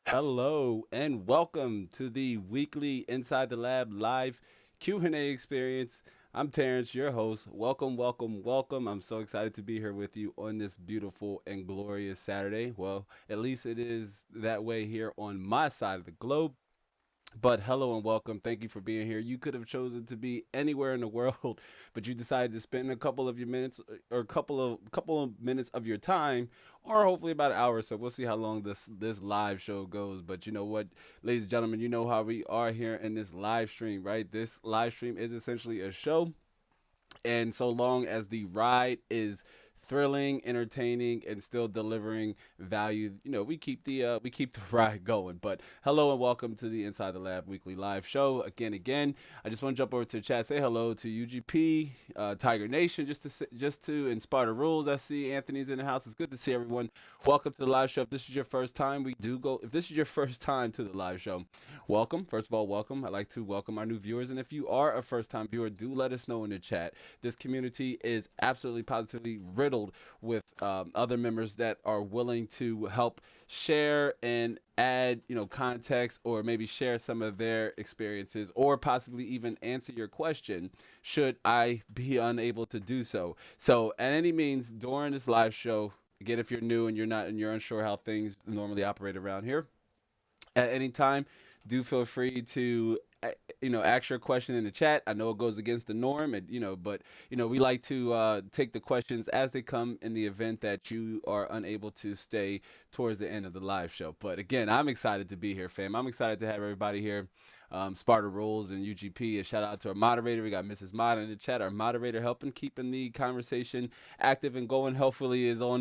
Hello and welcome to the weekly Inside the Lab live Q&A experience. I'm Terrence, your host. Welcome, welcome, welcome. I'm so excited to be here with you on this beautiful and glorious Saturday. Well, at least it is that way here on my side of the globe. But hello and welcome. Thank you for being here. You could have chosen to be anywhere in the world, but you decided to spend a couple of your minutes or a couple of minutes of your time, or hopefully about an hour or so. We'll see how long this live show goes. But you know what, ladies and gentlemen, you know how we are here in this live stream, right? This live stream is essentially a show, and so long as the ride is thrilling, entertaining, and still delivering value, we keep the ride going. But hello and welcome to the Inside the Lab weekly live show. Again, I just want to jump over to the chat, say hello to UGP, Tiger Nation, just to inspire the rules. I see Anthony's in the house. It's good to see everyone. Welcome to the live show. If this is your first time, we do go. If this is your first time to the live show, welcome. First of all, welcome. I'd like to welcome our new viewers, and if you are a first time viewer, do let us know in the chat. This community is absolutely positively riddled with other members that are willing to help share and add, context, or maybe share some of their experiences, or possibly even answer your question should I be unable to do so. So, at any means during this live show, again, if you're new and you're unsure how things normally operate around here, at any time, do feel free to ask your question in the chat. I know it goes against the norm, and but we like to take the questions as they come in the event that you are unable to stay towards the end of the live show. But again, I'm excited to be here, fam. I'm excited to have everybody here. Sparta Rules and UGP. A shout out to our moderator. We got Mrs. Mod in the chat. Our moderator helping keeping the conversation active and going. Hopefully is on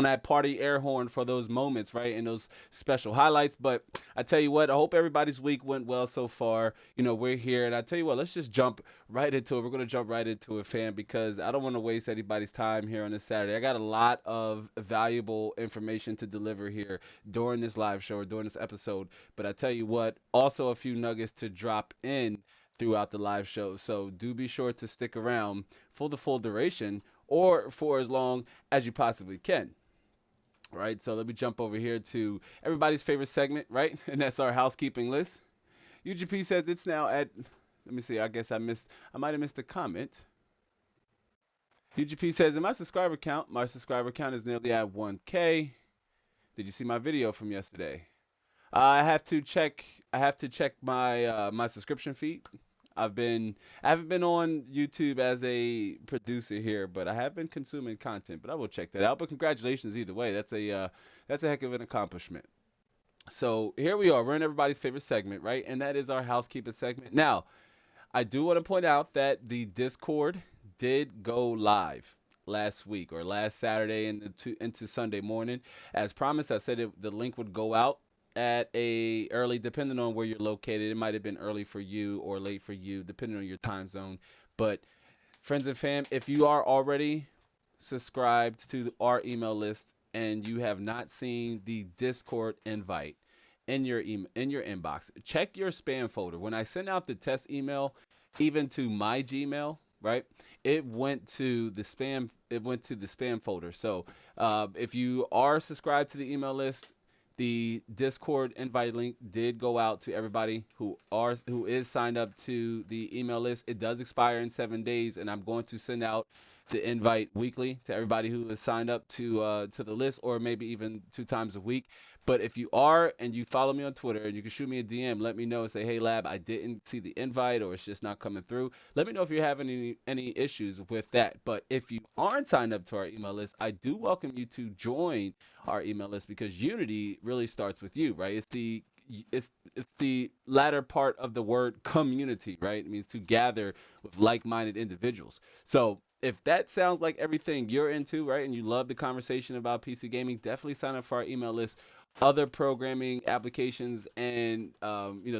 that party air horn for those moments, right? And those special highlights. But I tell you what, I hope everybody's week went well so far. We're here, and I tell you what, let's just jump right into it. We're gonna jump right into it, fam, because I don't want to waste anybody's time here on this Saturday. I got a lot of valuable information to deliver here during this live show or during this episode. But I tell you what, also a few nuggets to drop in throughout the live show. So do be sure to stick around for the full duration or for as long as you possibly can. Right, so let me jump over here to everybody's favorite segment, right? And that's our housekeeping list. UGP says it's now at, let me see, I guess I might have missed a comment. UGP says, in my subscriber count is nearly at 1K. Did you see my video from yesterday? I have to check. I have to check my subscription feed. I haven't been on YouTube as a producer here, but I have been consuming content. But I will check that out. But congratulations either way. That's a heck of an accomplishment. So here we are. We're in everybody's favorite segment, right? And that is our housekeeping segment. Now, I do want to point out that the Discord did go live last week or last Saturday into Sunday morning. As promised, I said the link would go out at a early, depending on where you're located. It might have been early for you or late for you, depending on your time zone. But friends and fam, if you are already subscribed to our email list and you have not seen the Discord invite in your inbox, check your spam folder. When I send out the test email, even to my Gmail, right, it went to the spam. It went to the spam folder. So if you are subscribed to the email list, the Discord invite link did go out to everybody who is signed up to the email list. It does expire in 7 days, and I'm going to send out the invite weekly to everybody who is signed up to the list, or maybe even 2 times a week. But if you are and you follow me on Twitter, and you can shoot me a DM, let me know and say, hey Lab, I didn't see the invite, or it's just not coming through. Let me know if you're having any issues with that. But if you aren't signed up to our email list, I do welcome you to join our email list, because unity really starts with you, right? It's the latter part of the word community, right? It means to gather with like-minded individuals. So if that sounds like everything you're into, right, and you love the conversation about PC gaming, definitely sign up for our email list. Other programming applications and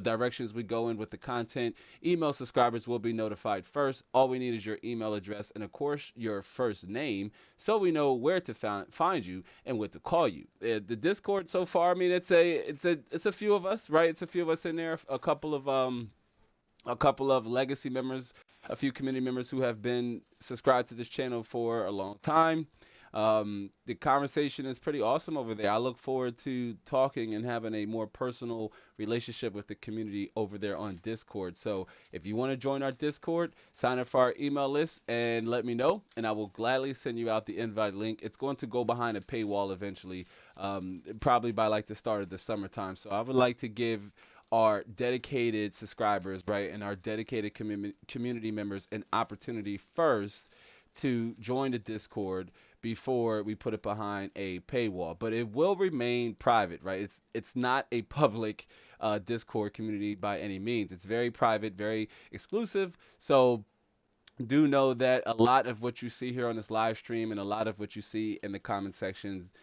directions we go in with the content, email subscribers will be notified first. All we need is your email address and of course your first name, so we know where to find you and what to call you. The Discord so far, I mean, it's a few of us, right? It's a few of us in there. A couple of legacy members, a few community members who have been subscribed to this channel for a long time. The conversation is pretty awesome over there. I look forward to talking and having a more personal relationship with the community over there on Discord. So if you want to join our Discord, sign up for our email list and let me know, and I will gladly send you out the invite link. It's going to go behind a paywall eventually, probably by like the start of the summertime. So I would like to give our dedicated subscribers, right, and our dedicated community members an opportunity first to join the Discord before we put it behind a paywall. But it will remain private, right? It's not a public Discord community by any means. It's very private, very exclusive. So do know that a lot of what you see here on this live stream and a lot of what you see in the comment sections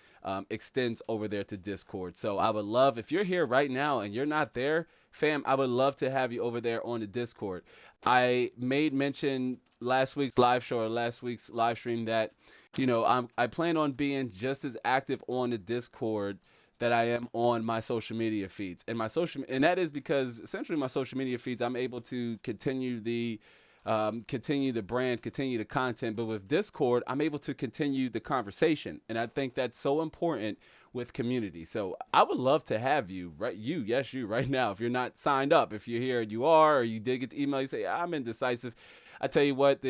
extends over there to Discord. So I would love, if you're here right now and you're not there, fam, I would love to have you over there on the Discord. I made mention last week's live show or last week's live stream that, I plan on being just as active on the Discord that I am on my social media feeds. And that is because essentially my social media feeds, I'm able to continue the brand, continue the content. But with Discord, I'm able to continue the conversation. And I think that's so important with community. So I would love to have you, right? Yes, you right now. If you're not signed up, if you're here, you are, or you did get the email, you say, I'm indecisive. I tell you what,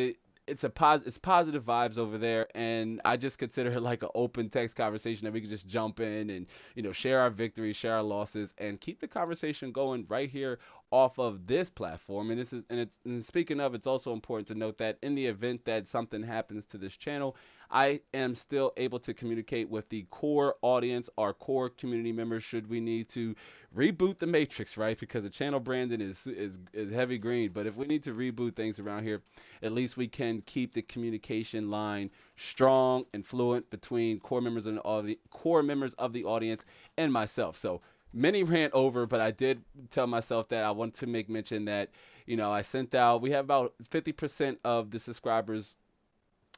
it's positive vibes over there, and I just consider it like an open text conversation that we can just jump in and share our victories, share our losses, and keep the conversation going right here off of this platform. And this is and speaking of, it's also important to note that in the event that something happens to this channel, I am still able to communicate with the core audience, our core community members, should we need to reboot the matrix, right? Because the channel branding is heavy green, but if we need to reboot things around here, at least we can keep the communication line strong and fluent between core members and all the core members of the audience and myself. So many ran over, but I did tell myself that I want to make mention that, I sent out, we have about 50% of the subscribers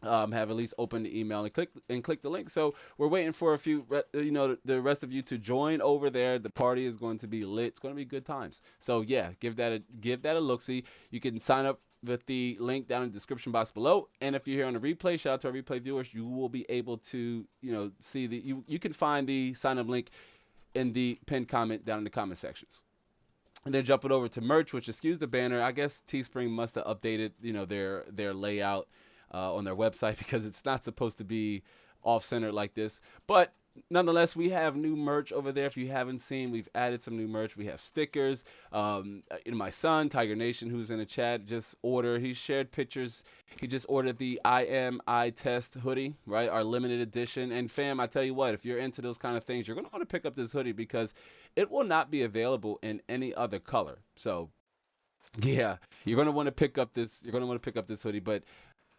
have at least opened the email and click the link. So we're waiting for a few, the rest of you to join over there. The party is going to be lit. It's going to be good times. So yeah, give that a look. See, you can sign up with the link down in the description box below. And if you're here on the replay, shout out to our replay viewers. You will be able to, see you can find the sign up link in the pinned comment down in the comment sections. And then jumping over to merch, which excuse the banner. I guess Teespring must have updated, their layout on their website because it's not supposed to be off-centered like this. But nonetheless, we have new merch over there. If you haven't seen, we've added some new merch. We have stickers. My son, Tiger Nation, who's in the chat, just ordered. He shared pictures. He just ordered the I Test hoodie, right? Our limited edition. And fam, I tell you what, if you're into those kind of things, you're going to want to pick up this hoodie because it will not be available in any other color. So yeah, you're going to want to pick up this. You're going to want to pick up this hoodie, but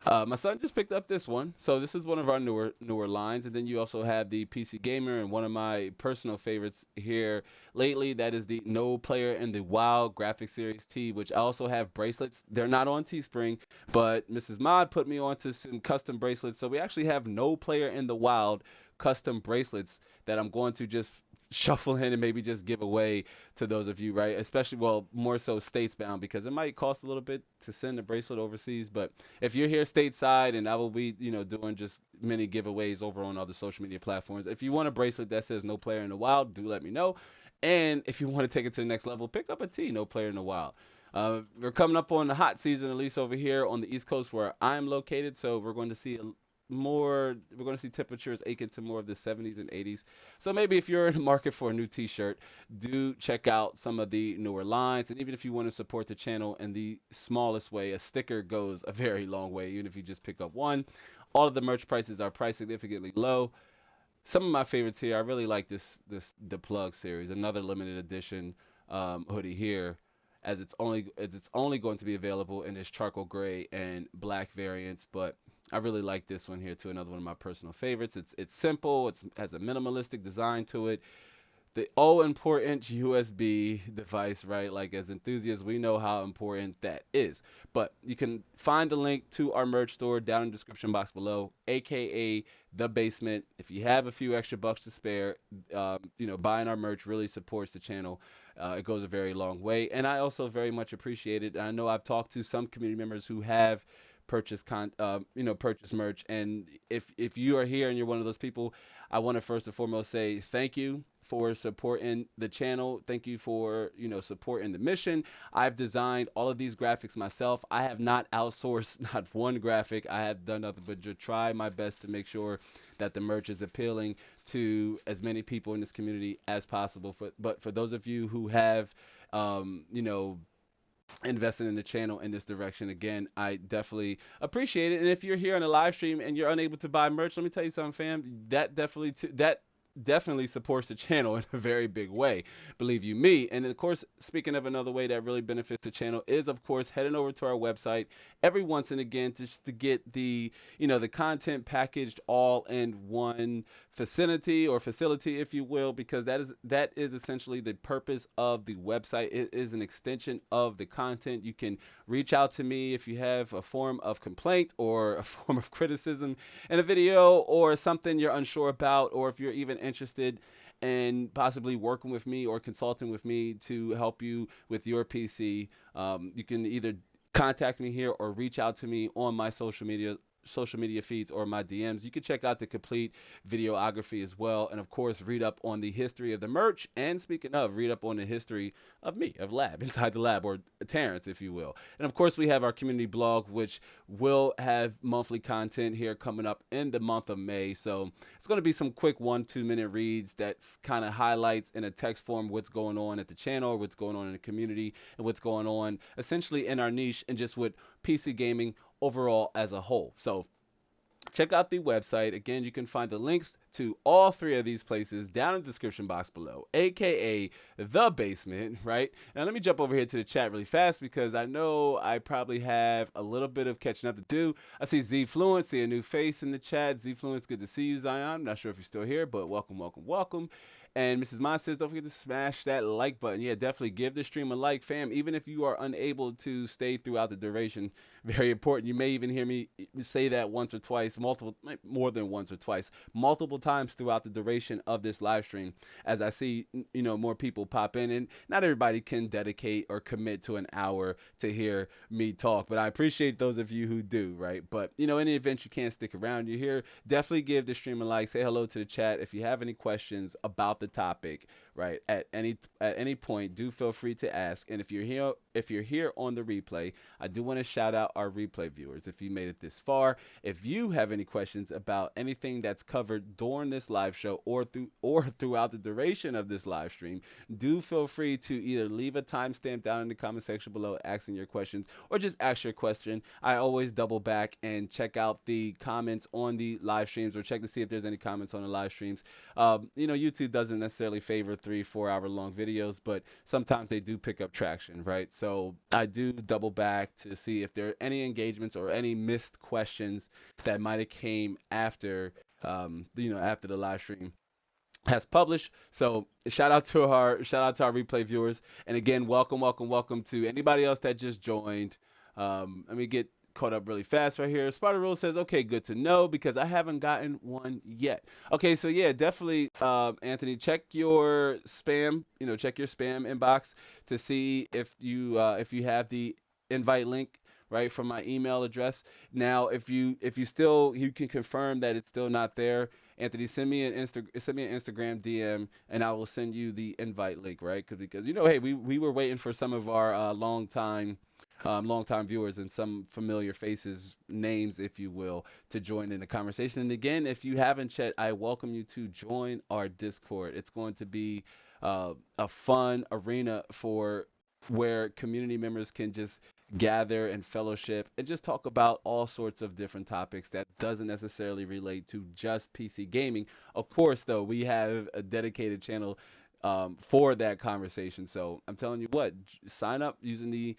my son just picked up this one, so this is one of our newer lines. And then you also have the PC Gamer and one of my personal favorites here lately. That is the No Player in the Wild Graphic Series T, which I also have bracelets. They're not on Teespring, but Mrs. Mod put me onto some custom bracelets. So we actually have No Player in the Wild custom bracelets that I'm going to just shuffle in and maybe just give away to those of you, right? Especially, well, more so states bound, because it might cost a little bit to send a bracelet overseas. But if you're here stateside, and I will be, doing just many giveaways over on other social media platforms. If you want a bracelet that says No Player in the Wild, do let me know. And if you want to take it to the next level, pick up a tee, No Player in the Wild. We're coming up on the hot season, at least over here on the East Coast where I'm located. So we're going to see temperatures akin to more of the 70s and 80s. So maybe if you're in the market for a new t-shirt, do check out some of the newer lines. And even if you want to support the channel in the smallest way, a sticker goes a very long way, even if you just pick up one. All of the merch prices are priced significantly low. Some of my favorites here, I really like the Plug series, another limited edition hoodie here, as it's only going to be available in this charcoal gray and black variants. But I really like this one here too, another one of my personal favorites. It's simple, it has a minimalistic design to it. The all important USB device, right? Like, as enthusiasts, we know how important that is. But you can find the link to our merch store down in the description box below, aka the basement. If you have a few extra bucks to spare, buying our merch really supports the channel. It goes a very long way, and I also very much appreciate it. I know I've talked to some community members who have purchased purchase merch, and if you are here and you're one of those people, I want to first and foremost say thank you for supporting the channel. Thank you for supporting the mission. I've designed all of these graphics myself. I have not outsourced not one graphic. I have done nothing but just try my best to make sure that the merch is appealing to as many people in this community as possible. But for those of you who have investing in the channel in this direction, again, I definitely appreciate it. And if you're here on a live stream and you're unable to buy merch, let me tell you something, fam. That definitely supports the channel in a very big way, believe you me. And of course, speaking of another way that really benefits the channel is, of course, heading over to our website every once and again to get the the content packaged all in one facility, if you will, because that is essentially the purpose of the website. It is an extension of the content. You can reach out to me if you have a form of complaint or a form of criticism in a video, or something you're unsure about, or if you're even interested in possibly working with me or consulting with me to help you with your PC. You can either contact me here or reach out to me on my social media social media feeds or my DMs. You can check out the complete videography as well, and of course, read up on the history of the merch. And speaking of, read up on the history of me, of Lab, Inside the Lab, or Terrence, if you will. And of course, we have our community blog, which will have monthly content here coming up in the month of May. So it's going to be some quick 1-2 minute reads that's kind of highlights in a text form what's going on at the channel, what's going on in the community, and what's going on essentially in our niche and just with PC gaming overall as a whole. So check out the website. Again, you can find the links to all three of these places down in the description box below, aka the basement, right? Now let me jump over here to the chat really fast because I know I probably have a little bit of catching up to do. I see Z Fluent, see a new face in the chat. Z Fluent, good to see you, Zion. I'm not sure if you're still here, but welcome, welcome, welcome. And Mrs. Mon says, don't forget to smash that like button. Yeah, definitely give the stream a like, fam. Even if you are unable to stay throughout the duration, very important. You may even hear me say that once or twice, multiple, more than once or twice, multiple times throughout the duration of this live stream. As I see, more people pop in, and not everybody can dedicate or commit to an hour to hear me talk, but I appreciate those of you who do, right? But in the event you can't stick around, you're here. Definitely give the stream a like. Say hello to the chat. If you have any questions about the topic, right, at any point, do feel free to ask. And if you're here on the replay, I do want to shout out our replay viewers. If you made it this far, if you have any questions about anything that's covered during this live show or throughout the duration of this live stream, do feel free to either leave a timestamp down in the comment section below asking your questions, or just ask your question. I always double back and check out the comments on the live streams, or check to see if there's any comments on the live streams. YouTube doesn't necessarily favor 3-4 hour long videos, but sometimes they do pick up traction, right? So I do double back to see if there are any engagements or any missed questions that might have came after, after the live stream has published. So shout out to our replay viewers, and again, welcome to anybody else that just joined. Let me get caught up really fast right here. Spider Rule says, okay, good to know because I haven't gotten one yet. Okay, so yeah, definitely, Anthony, check your spam, check your spam inbox to see if you have the invite link, right, from my email address. Now, if you can confirm that it's still not there, Anthony, send me an Instagram DM, and I will send you the invite link, right? Because hey, we were waiting for some of our long-time viewers and some familiar faces, names, if you will, to join in the conversation. And again, if you haven't chat, I welcome you to join our Discord. It's going to be a fun arena for where community members can just gather and fellowship and just talk about all sorts of different topics that doesn't necessarily relate to just PC gaming. Of course, though, we have a dedicated channel for that conversation. So I'm telling you what, sign up using the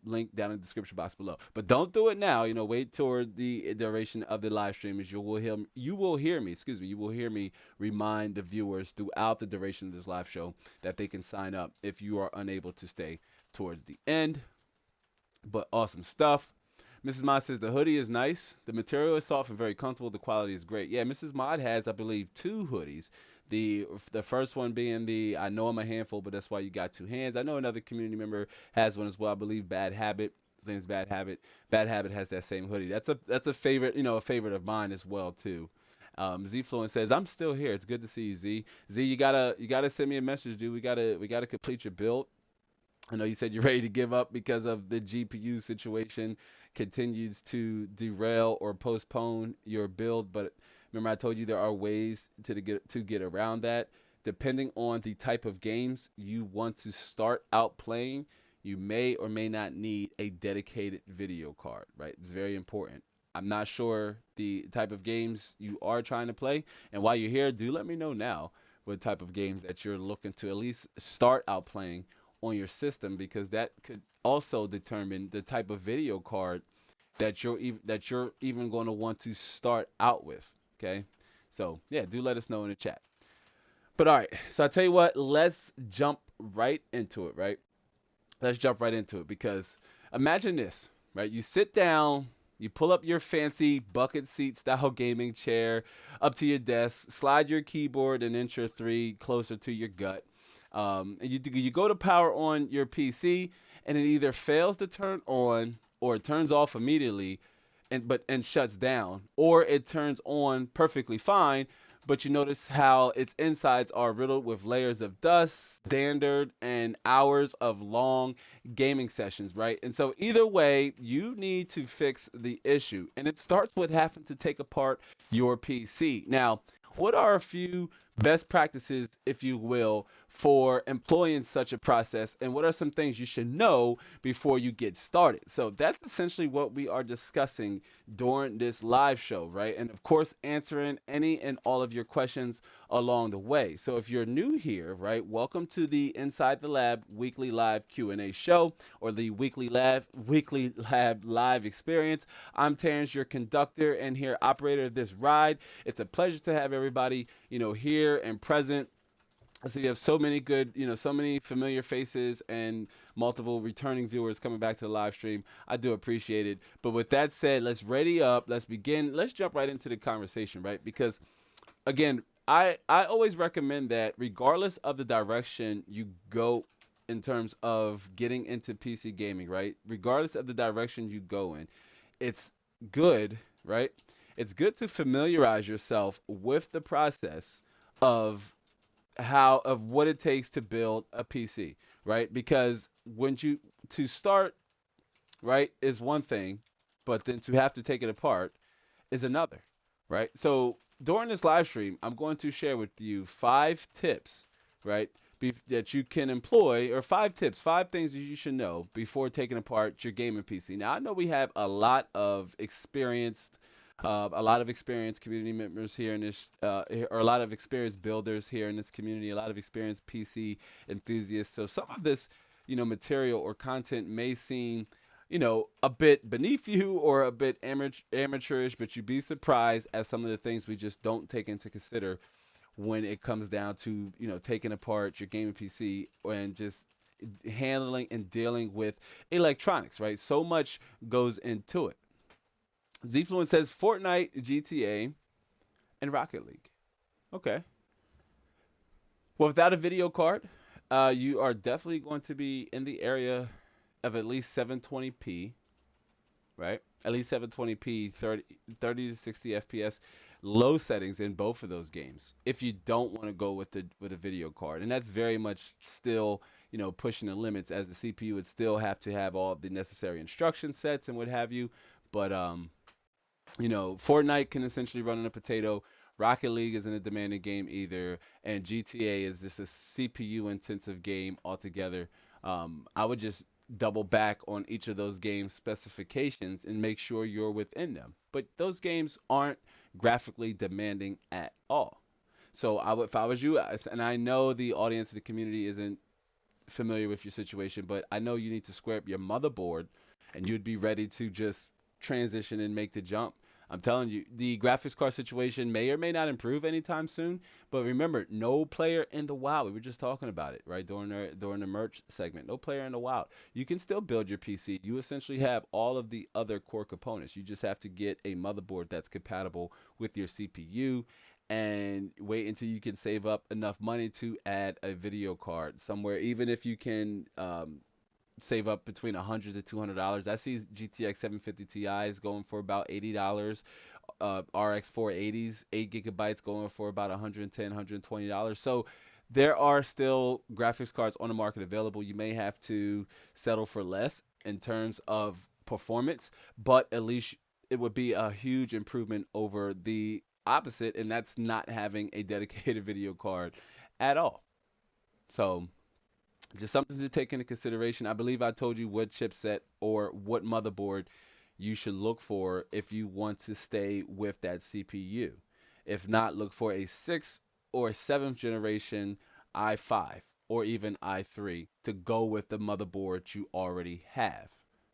link down in the description box below. But don't do it now. Wait toward the duration of the live stream. As you will hear me remind the viewers throughout the duration of this live show that they can sign up if you are unable to stay towards the end. But awesome stuff. Mrs. Mod says the hoodie is nice. The material is soft and very comfortable. The quality is great. Yeah, Mrs. Mod has, I believe, 2 hoodies. The first one being the I know I'm a handful, but that's why you got 2 hands. I know another community member has one as well. I believe Bad Habit. His name's Bad Habit. Bad Habit has that same hoodie. That's a favorite, a favorite of mine as well too. Z Fluent says I'm still here. It's good to see you, Z. Z, you gotta send me a message, dude. We gotta complete your build. I know you said you're ready to give up because of the GPU situation continues to derail or postpone your build, but remember I told you there are ways to get around that. Depending on the type of games you want to start out playing, you may or may not need a dedicated video card, right? It's very important. I'm not sure the type of games you are trying to play, and while you're here, do let me know now what type of games that you're looking to at least start out playing on your system, because that could also determine the type of video card that you're even going to want to start out with. Okay, so yeah, do let us know in the chat. But all right, so I tell you what, let's jump right into it. Because imagine this, right? You sit down, you pull up your fancy bucket seat style gaming chair up to your desk, slide your keyboard an inch or 3 closer to your gut. And you go to power on your PC, and it either fails to turn on or it turns off immediately, and shuts down, or it turns on perfectly fine, but you notice how its insides are riddled with layers of dust, standard, and hours of long gaming sessions, right? And so either way, you need to fix the issue, and it starts with having to take apart your PC. Now, what are a few best practices, if you will, for employing such a process, and what are some things you should know before you get started? So that's essentially what we are discussing during this live show, right? And of course, answering any and all of your questions along the way. So if you're new here, right, welcome to the Inside the Lab weekly live Q&A show, or the weekly lab live experience. I'm Terrence, your conductor and here operator of this ride. It's a pleasure to have everybody, here and present. So you have so many good, so many familiar faces and multiple returning viewers coming back to the live stream. I do appreciate it. But with that said, let's ready up. Let's begin. Let's jump right into the conversation, right? Because again, I always recommend that regardless of the direction you go in terms of getting into PC gaming, right? Regardless of the direction you go in, it's good, right? It's good to familiarize yourself with the process of of what it takes to build a PC, right? Because when you to start, right, is one thing, but then to have to take it apart is another, right? So during this live stream, I'm going to share with you 5 tips, right, that you can employ, or 5 tips, 5 things that you should know before taking apart your gaming PC. Now, I know we have a lot of experienced community members here in this, or a lot of experienced builders here in this community, a lot of experienced PC enthusiasts. So some of this, material or content may seem, a bit beneath you or a bit amateurish, but you'd be surprised at some of the things we just don't take into consider when it comes down to, taking apart your gaming PC and just handling and dealing with electronics, right? So much goes into it. Zfluent says Fortnite, GTA, and Rocket League. Okay. Well, without a video card, you are definitely going to be in the area of at least 720p, right? At least 720p, 30 to 60 FPS, low settings in both of those games. If you don't want to go with a video card, and that's very much still, pushing the limits, as the CPU would still have to have all the necessary instruction sets and what have you. But Fortnite can essentially run on a potato. Rocket League isn't a demanding game either, and GTA is just a CPU intensive game altogether. I would just double back on each of those game specifications and make sure you're within them. But those games aren't graphically demanding at all. So if I was you, and I know the audience of the community isn't familiar with your situation, but I know you need to square up your motherboard and you'd be ready to just transition and make the jump. I'm telling you, the graphics card situation may or may not improve anytime soon, but remember, no player in the wild. We were just talking about it, right, during the merch segment. No player in the wild. You can still build your PC. You essentially have all of the other core components. You just have to get a motherboard that's compatible with your CPU and wait until you can save up enough money to add a video card somewhere. Even if you can save up between $100 to $200. I see GTX 750 Ti's going for about $80. RX 480s, 8 gigabytes, going for about $110, $120. So there are still graphics cards on the market available. You may have to settle for less in terms of performance, but at least it would be a huge improvement over the opposite, and that's not having a dedicated video card at all. So just something to take into consideration. I believe I told you what chipset or what motherboard you should look for if you want to stay with that CPU. If not, look for a 6th or 7th generation i5 or even i3 to go with the motherboard you already have.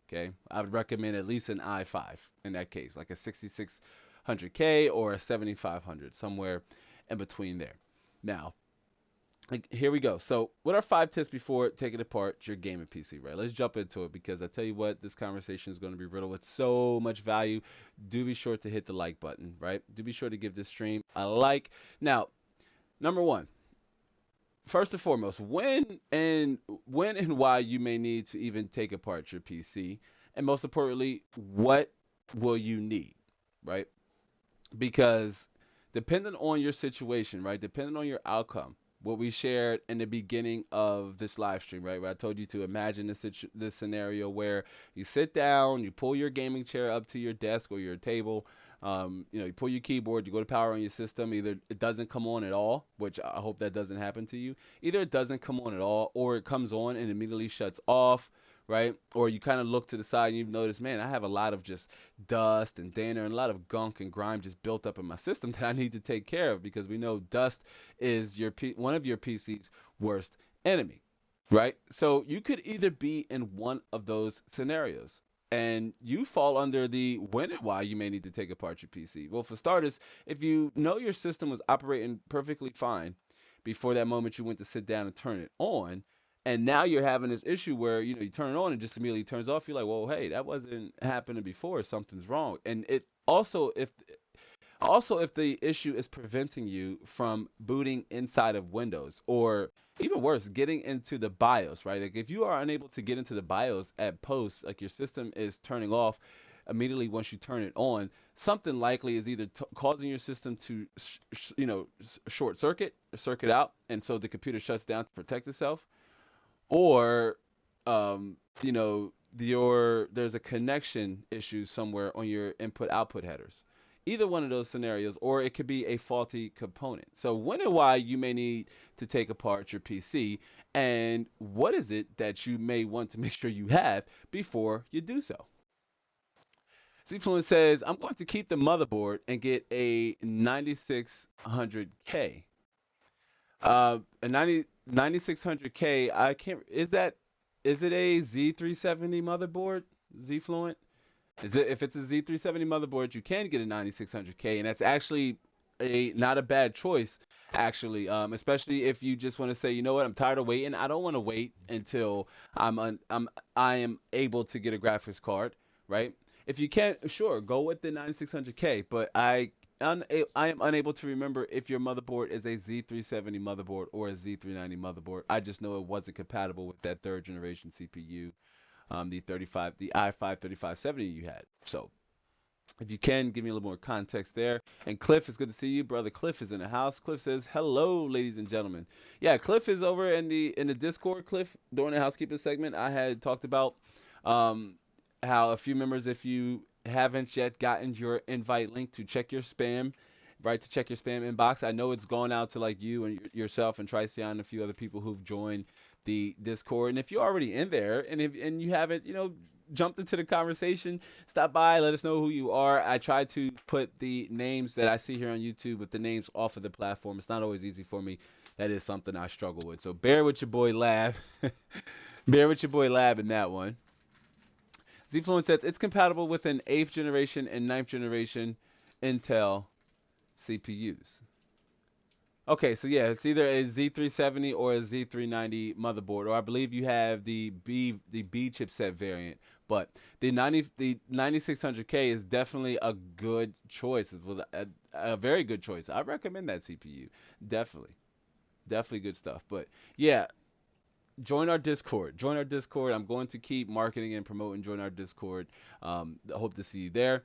Okay, I would recommend at least an i5 in that case, like a 6600K or a 7500, somewhere in between there. Now, here we go. So, what are 5 tips before taking apart your gaming PC, right? Let's jump into it, because I tell you what, this conversation is going to be riddled with so much value. Do be sure to hit the like button, right? Do be sure to give this stream a like. Now, number one, first and foremost, when and why you may need to even take apart your PC, and most importantly, what will you need, right? Because depending on your situation, right, depending on your outcome, what we shared in the beginning of this live stream, right, where I told you to imagine this scenario where you sit down, you pull your gaming chair up to your desk or your table, you pull your keyboard, you go to power on your system. Either it doesn't come on at all, which I hope that doesn't happen to you. Either it doesn't come on at all, or it comes on and immediately shuts off, right? Or you kind of look to the side and you've noticed, man, I have a lot of just dust and dander and a lot of gunk and grime just built up in my system that I need to take care of, because we know dust is one of your PC's worst enemy, right? So you could either be in one of those scenarios. And you fall under the when and why you may need to take apart your PC. Well, for starters, if you know your system was operating perfectly fine before that moment you went to sit down and turn it on, and now you're having this issue where you turn it on and just immediately turns off. You're like, well, hey, that wasn't happening before. Something's wrong. And it also, if the issue is preventing you from booting inside of Windows, or even worse, getting into the BIOS, right? Like if you are unable to get into the BIOS at post, like your system is turning off immediately once you turn it on, something likely is either causing your system to, short circuit or circuit out, and so the computer shuts down to protect itself, or there's a connection issue somewhere on your input output headers. Either one of those scenarios, or it could be a faulty component. So when and why you may need to take apart your PC, and what is it that you may want to make sure you have before you do so. Zfluent says, I'm going to keep the motherboard and get a 9600K. A 9600K, I can't, is it a Z370 motherboard, Zfluent? If it's a Z370 motherboard, you can get a 9600K, and that's actually a not a bad choice, actually. Especially if you just want to say, you know what, I'm tired of waiting. I don't want to wait until I am able to get a graphics card, right? If you can't, sure, go with the 9600K. But I am unable to remember if your motherboard is a Z370 motherboard or a Z390 motherboard. I just know it wasn't compatible with that third generation CPU, the i5 3570 you had. So if you can give me a little more context there. And Cliff, it's good to see you, brother. Cliff is in the house. Cliff says, hello, ladies and gentlemen. Yeah, Cliff is over in the Discord. Cliff, during the housekeeping segment, I had talked about um, how a few members, if you haven't yet gotten your invite link, to check your spam, right, to check your spam inbox. I know it's gone out to like you and yourself and Tricion and a few other people who've joined the Discord. And if you're already in there, and you haven't, jumped into the conversation, stop by, let us know who you are. I try to put the names that I see here on YouTube with the names off of the platform. It's not always easy for me. That is something I struggle with. So bear with your boy Lab. Bear with your boy Lab in that one. Zfluent says it's compatible with an 8th generation and 9th generation Intel CPUs. Okay, so yeah, it's either a Z370 or a Z390 motherboard, or I believe you have the B chipset variant. But the 9600K is definitely a good choice. It's a very good choice. I recommend that CPU. Definitely, definitely good stuff. But yeah, join our Discord. Join our Discord. I'm going to keep marketing and promoting. Join our Discord. I hope to see you there.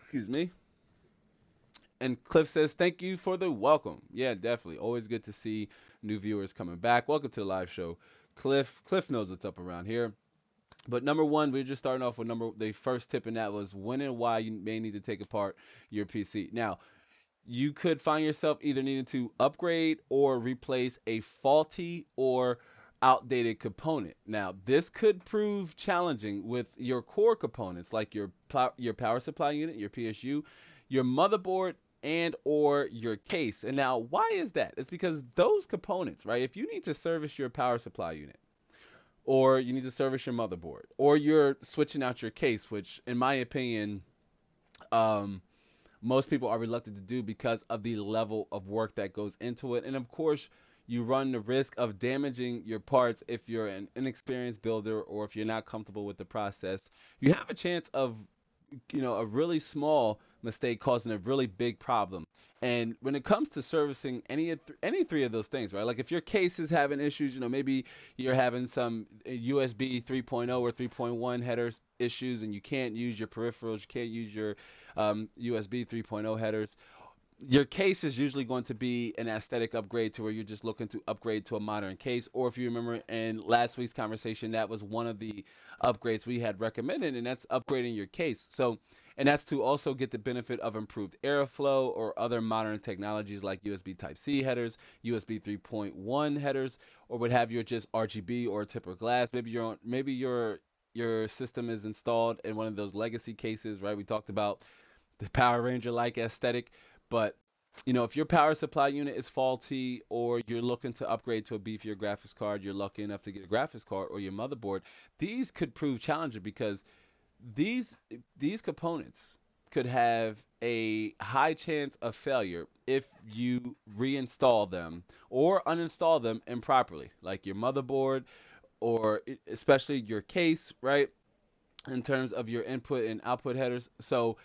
Excuse me. And Cliff says, thank you for the welcome. Yeah, definitely. Always good to see new viewers coming back. Welcome to the live show. Cliff knows what's up around here. But number one, we're just starting off with the first tip, and that was when and why you may need to take apart your PC. Now, you could find yourself either needing to upgrade or replace a faulty or outdated component. Now, this could prove challenging with your core components like your power supply unit, your PSU, your motherboard, and or your case. And now, why is that? It's because those components, right? If you need to service your power supply unit, or you need to service your motherboard, or you're switching out your case, which in my opinion, um, most people are reluctant to do because of the level of work that goes into it. And of course, you run the risk of damaging your parts if you're an inexperienced builder, or if you're not comfortable with the process. You have a chance of, a really small mistake causing a really big problem. And when it comes to servicing any three of those things, right? Like if your case is having issues, maybe you're having some USB 3.0 or 3.1 headers issues, and you can't use your peripherals, you can't use your USB 3.0 headers. Your case is usually going to be an aesthetic upgrade to where you're just looking to upgrade to a modern case. Or if you remember in last week's conversation, that was one of the upgrades we had recommended, and that's upgrading your case. So, and that's to also get the benefit of improved airflow or other modern technologies like USB Type C headers, USB 3.1 headers, or what have you, just RGB or tempered glass. Maybe your system is installed in one of those legacy cases, right? We talked about the Power Ranger like aesthetic. But if your power supply unit is faulty or you're looking to upgrade to a beefier graphics card, you're lucky enough to get a graphics card or your motherboard, these could prove challenging because these these components could have a high chance of failure if you reinstall them or uninstall them improperly, like your motherboard or especially your case, right? In terms of your input and output headers. So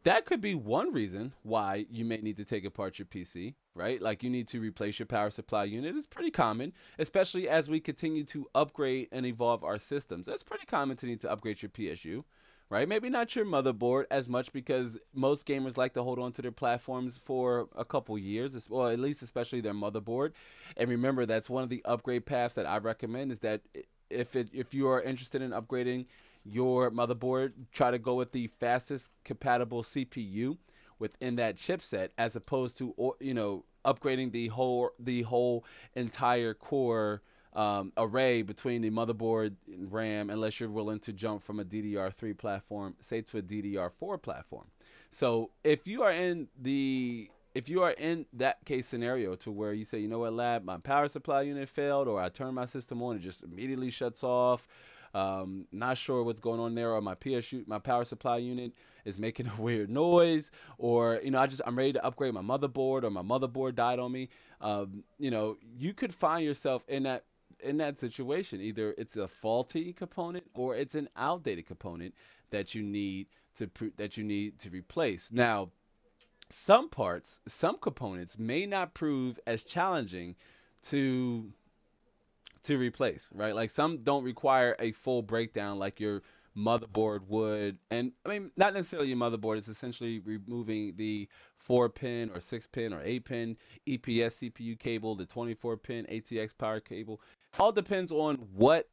that could be one reason why you may need to take apart your PC, right? Like you need to replace your power supply unit. It's pretty common, especially as we continue to upgrade and evolve our systems. It's pretty common to need to upgrade your PSU, right? Maybe not your motherboard as much because most gamers like to hold on to their platforms for a couple years, well, at least especially their motherboard. And remember, that's one of the upgrade paths that I recommend is that if you are interested in upgrading your motherboard, try to go with the fastest compatible CPU within that chipset, as opposed to upgrading the whole entire core array between the motherboard and RAM, unless you're willing to jump from a DDR3 platform, say, to a DDR4 platform. So if you are in that case scenario to where you say, you know what, lab, my power supply unit failed, or I turn my system on, it just immediately shuts off. Not sure what's going on there, or my power supply unit is making a weird noise, or I'm ready to upgrade my motherboard, or my motherboard died on me. You could find yourself in that situation. Either it's a faulty component or it's an outdated component that you need to replace. Now, some components may not prove as challenging to replace, right? Like some don't require a full breakdown like your motherboard would. And I mean, not necessarily your motherboard. It's essentially removing the 4-pin or 6-pin or 8-pin EPS CPU cable, the 24-pin ATX power cable. All depends on what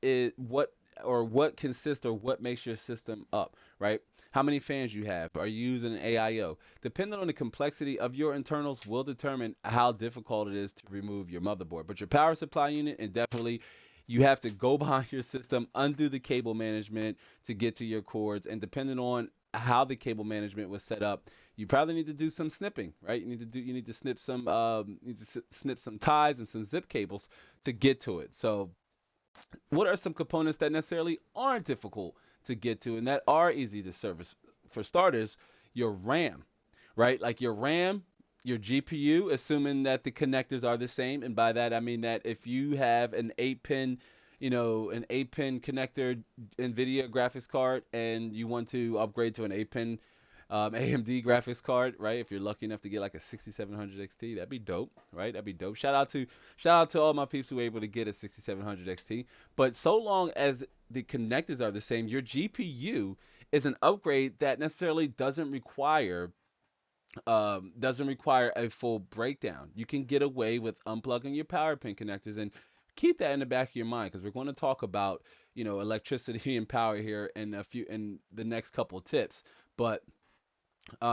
consists or what makes your system up, right? How many fans you have? Are you using an AIO? Depending on the complexity of your internals will determine how difficult it is to remove your motherboard. But your power supply unit, and definitely you have to go behind your system, undo the cable management to get to your cords, and depending on how the cable management was set up, you probably need to do some snipping, right? You need to snip some ties and some zip cables to get to it. So what are some components that necessarily aren't difficult to get to and that are easy to service? For starters, your RAM, right? Like your RAM, your GPU, assuming that the connectors are the same. And by that, I mean that if you have an 8-pin connector NVIDIA graphics card and you want to upgrade to an 8-pin AMD graphics card, right? If you're lucky enough to get like a 6700 XT, that'd be dope, right? That'd be dope. Shout out to all my peeps who were able to get a 6700 XT. But so long as the connectors are the same, your GPU is an upgrade that necessarily doesn't require a full breakdown. You can get away with unplugging your power pin connectors, and keep that in the back of your mind because we're going to talk about electricity and power here in the next couple of tips. But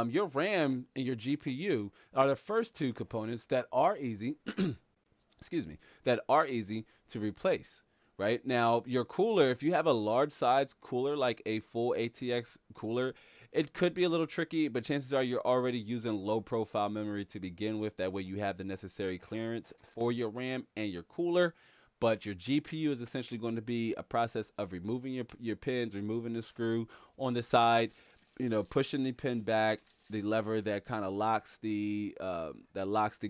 your RAM and your GPU are the first two components that are easy, excuse me, that are easy to replace. Right now, your cooler, if you have a large size cooler like a full ATX cooler, it could be a little tricky, but chances are you're already using low profile memory to begin with. That way you have the necessary clearance for your RAM and your cooler. But your GPU is essentially going to be a process of removing your pins, removing the screw on the side, pushing the pin back, the lever that kind of locks the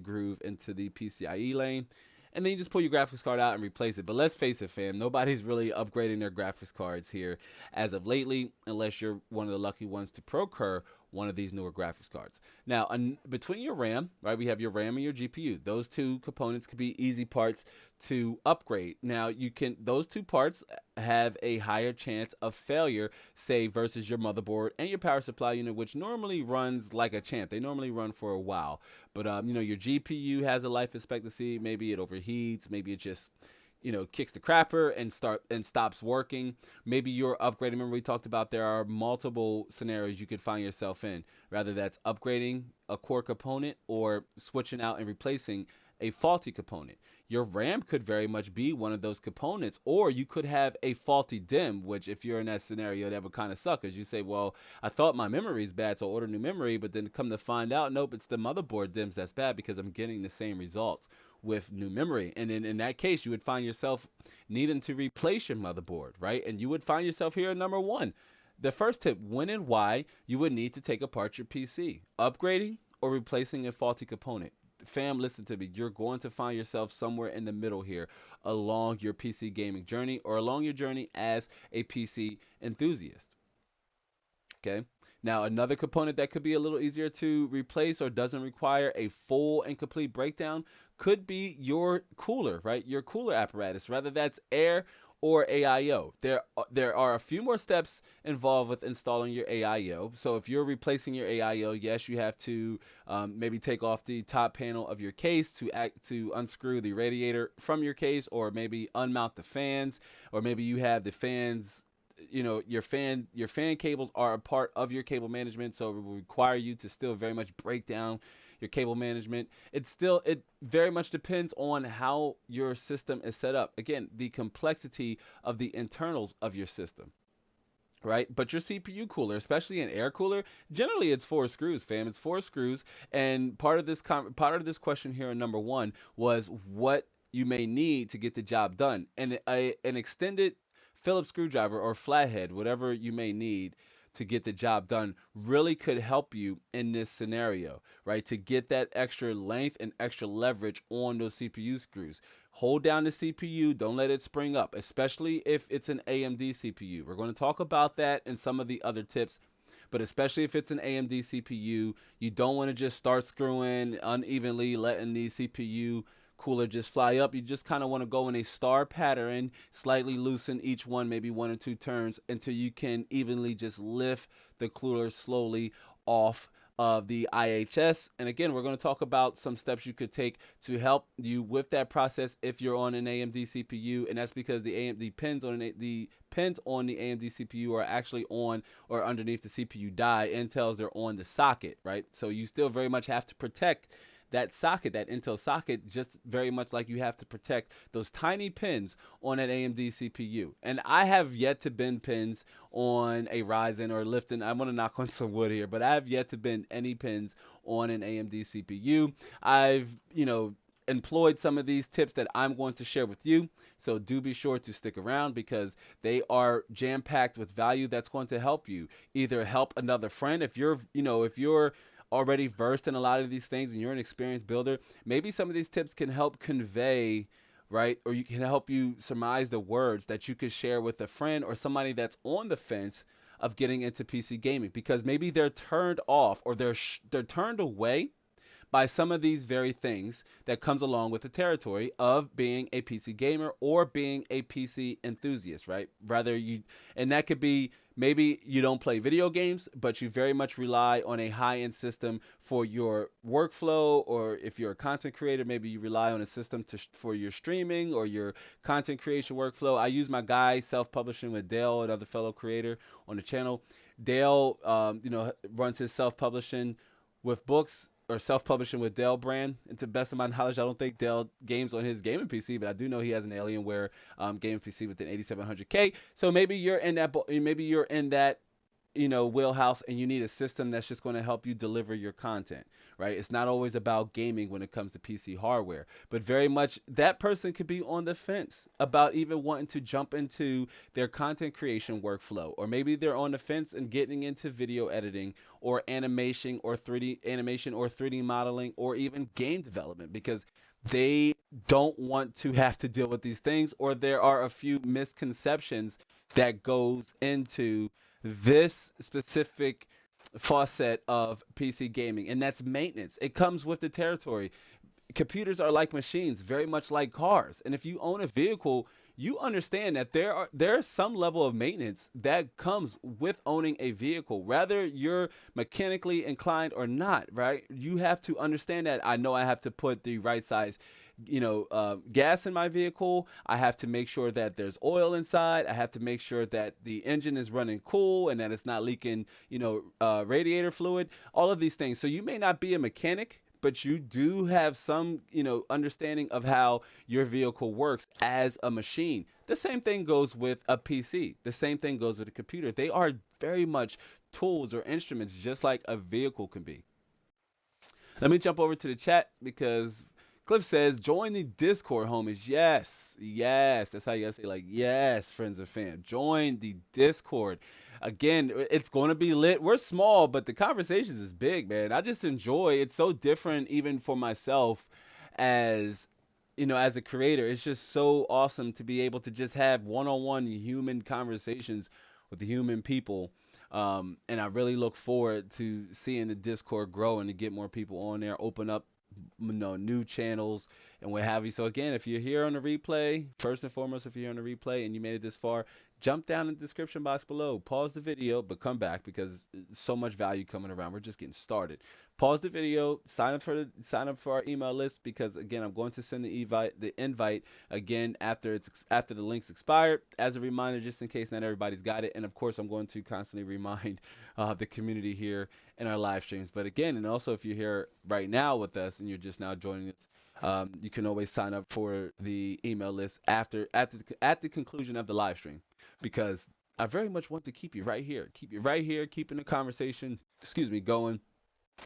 groove into the PCIe lane, and then you just pull your graphics card out and replace it. But let's face it, fam, nobody's really upgrading their graphics cards here as of lately, unless you're one of the lucky ones to procure one of these newer graphics cards. Now, between your RAM, right, we have your RAM and your GPU. Those two components could be easy parts to upgrade. Now, those two parts have a higher chance of failure, say, versus your motherboard and your power supply unit, which normally runs like a champ. They normally run for a while. But your GPU has a life expectancy. Maybe it overheats. Maybe it just kicks the crapper and stops working. Maybe you're upgrading. Remember we talked about there are multiple scenarios you could find yourself in. Rather that's upgrading a core component or switching out and replacing a faulty component. Your RAM could very much be one of those components, or you could have a faulty DIMM, which if you're in that scenario, that would kind of suck. As you say, well, I thought my memory is bad, so I order new memory, but then come to find out, nope, it's the motherboard DIMMs that's bad because I'm getting the same results with new memory. And then in that case, you would find yourself needing to replace your motherboard, right? And you would find yourself here at number one. The first tip, when and why you would need to take apart your PC, upgrading or replacing a faulty component. Fam, listen to me. You're going to find yourself somewhere in the middle here along your PC gaming journey or along your journey as a PC enthusiast. Okay. Now, another component that could be a little easier to replace or doesn't require a full and complete breakdown could be your cooler, right? Your cooler apparatus, whether that's air or AIO. There are a few more steps involved with installing your AIO. So if you're replacing your AIO, yes, you have to maybe take off the top panel of your case to unscrew the radiator from your case, or maybe unmount the fans, or maybe you have the fans, your fan cables are a part of your cable management, so it will require you to still very much break down your cable management. It very much depends on how your system is set up. Again, the complexity of the internals of your system, right? But your CPU cooler, especially an air cooler, generally it's four screws, fam. It's four screws. And part of this question here in number one was what you may need to get the job done. And an extended Phillips screwdriver or flathead, whatever you may need to get the job done, really could help you in this scenario, right? To get that extra length and extra leverage on those CPU screws. Hold down the CPU, don't let it spring up, especially if it's an AMD CPU. We're going to talk about that in some of the other tips, but especially if it's an AMD CPU, you don't want to just start screwing unevenly, letting the CPU cooler just fly up. You just kind of want to go in a star pattern, slightly loosen each one, maybe one or two turns, until you can evenly just lift the cooler slowly off of the IHS. And again, we're going to talk about some steps you could take to help you with that process if you're on an AMD CPU, and that's because the AMD pins on the AMD CPU are actually on or underneath the CPU die. Intel's they're on the socket, right? So you still very much have to protect that socket, that Intel socket, just very much like you have to protect those tiny pins on an AMD CPU. And I have yet to bend pins on a Ryzen or lifting. I want to knock on some wood here, but I have yet to bend any pins on an AMD CPU. I've, employed some of these tips that I'm going to share with you. So do be sure to stick around because they are jam-packed with value that's going to help you. Either help another friend if you're already versed in a lot of these things and you're an experienced builder, maybe some of these tips can help convey, right? Or you can help you surmise the words that you could share with a friend or somebody that's on the fence of getting into PC gaming, because maybe they're turned off or they're turned away by some of these very things that comes along with the territory of being a PC gamer or being a PC enthusiast, right? And that could be maybe you don't play video games, but you very much rely on a high-end system for your workflow, or if you're a content creator, maybe you rely on a system for your streaming or your content creation workflow. I use my guy self-publishing with Dale, another fellow creator on the channel. Dale, runs his self-publishing with books, or self-publishing with Dell brand. And to the best of my knowledge, I don't think Dell games on his gaming PC, but I do know he has an Alienware gaming PC with an 8700K. So maybe you're in that wheelhouse, and you need a system that's just going to help you deliver your content, right? It's not always about gaming when it comes to PC hardware, but very much that person could be on the fence about even wanting to jump into their content creation workflow, or maybe they're on the fence and getting into video editing or animation or 3D modeling or even game development, because they don't want to have to deal with these things, or there are a few misconceptions that goes into this specific facet of PC gaming, and that's maintenance. It comes with the territory. Computers are like machines, very much like cars. And if you own a vehicle, you understand that there's some level of maintenance that comes with owning a vehicle, whether you're mechanically inclined or not, right? You have to understand that. I know I have to put the right size, gas in my vehicle. I have to make sure that there's oil inside. I have to make sure that the engine is running cool and that it's not leaking, radiator fluid. All of these things. So you may not be a mechanic, but you do have some, understanding of how your vehicle works as a machine. The same thing goes with a PC. The same thing goes with a computer. They are very much tools or instruments, just like a vehicle can be. Let me jump over to the chat because Cliff says, join the Discord, homies. Yes, yes. That's how you gotta say, like, yes, friends and fam. Join the Discord. Again, it's going to be lit. We're small, but the conversations is big, man. I just enjoy. It's so different, even for myself, as as a creator. It's just so awesome to be able to just have one-on-one human conversations with the human people. And I really look forward to seeing the Discord grow and to get more people on there, open up new channels and what have you. So again, if you're here on the replay, first and foremost, if you're on the replay and you made it this far, jump down in the description box below, pause the video, but come back because so much value coming around. We're just getting started. Pause the video, sign up for our email list because again, I'm going to send the invite again after the links expired as a reminder, just in case not everybody's got it. And of course, I'm going to constantly remind the community here in our live streams. But again, and also if you're here right now with us and you're just now joining us, you can always sign up for the email list at the conclusion of the live stream, because I very much want to keep you right here, keeping the conversation, excuse me, going.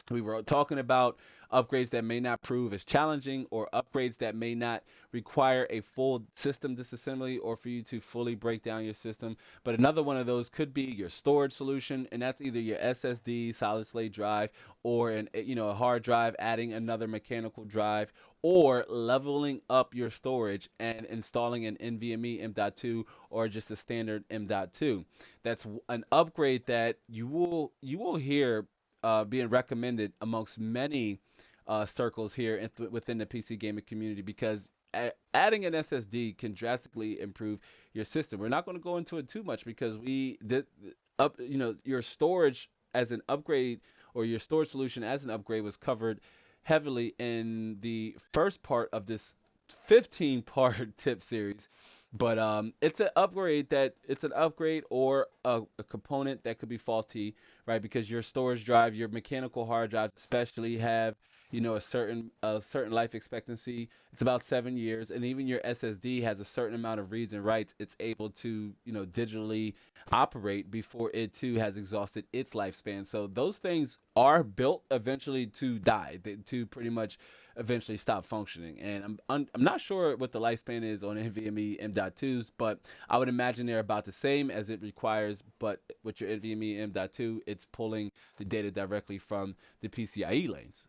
We were talking about upgrades that may not prove as challenging, or upgrades that may not require a full system disassembly or for you to fully break down your system. But another one of those could be your storage solution, and that's either your SSD, solid state drive, or a hard drive, adding another mechanical drive, or leveling up your storage and installing an NVMe M.2 or just a standard M.2. That's an upgrade that you will hear being recommended amongst many circles here within the PC gaming community, because adding an SSD can drastically improve your system. We're not going to go into it too much because your storage as an upgrade, or your storage solution as an upgrade, was covered heavily in the first part of this 15 part tip series. But it's an upgrade or a component that could be faulty, right? Because your storage drive, your mechanical hard drives especially, have a certain life expectancy. It's about 7 years, and even your SSD has a certain amount of reads and writes it's able to digitally operate before it too has exhausted its lifespan. So those things are built eventually to die, to pretty much eventually stop functioning. And I'm not sure what the lifespan is on NVMe M.2s, but I would imagine they're about the same as it requires. But with your NVMe M.2, it's pulling the data directly from the PCIe lanes.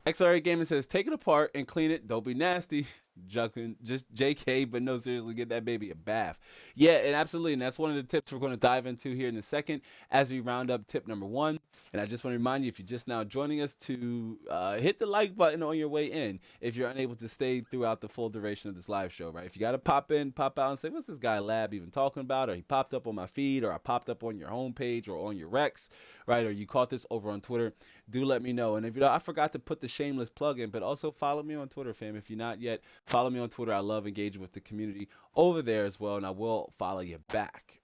XRA Gaming says, take it apart and clean it. Don't be nasty. Joking, just JK, but no, seriously, get that baby a bath. Yeah, and absolutely, and that's one of the tips we're going to dive into here in a second as we round up tip number one. And I just want to remind you, if you're just now joining us, to hit the like button on your way in if you're unable to stay throughout the full duration of this live show, right? If you got to pop in, pop out, and say, what's this guy Lab even talking about? Or he popped up on my feed, or I popped up on your homepage or on your Rex, right? Or you caught this over on Twitter, do let me know. And if I forgot to put the shameless plug in, but also follow me on Twitter, fam. If you're not yet, follow me on Twitter. I love engaging with the community over there as well, and I will follow you back.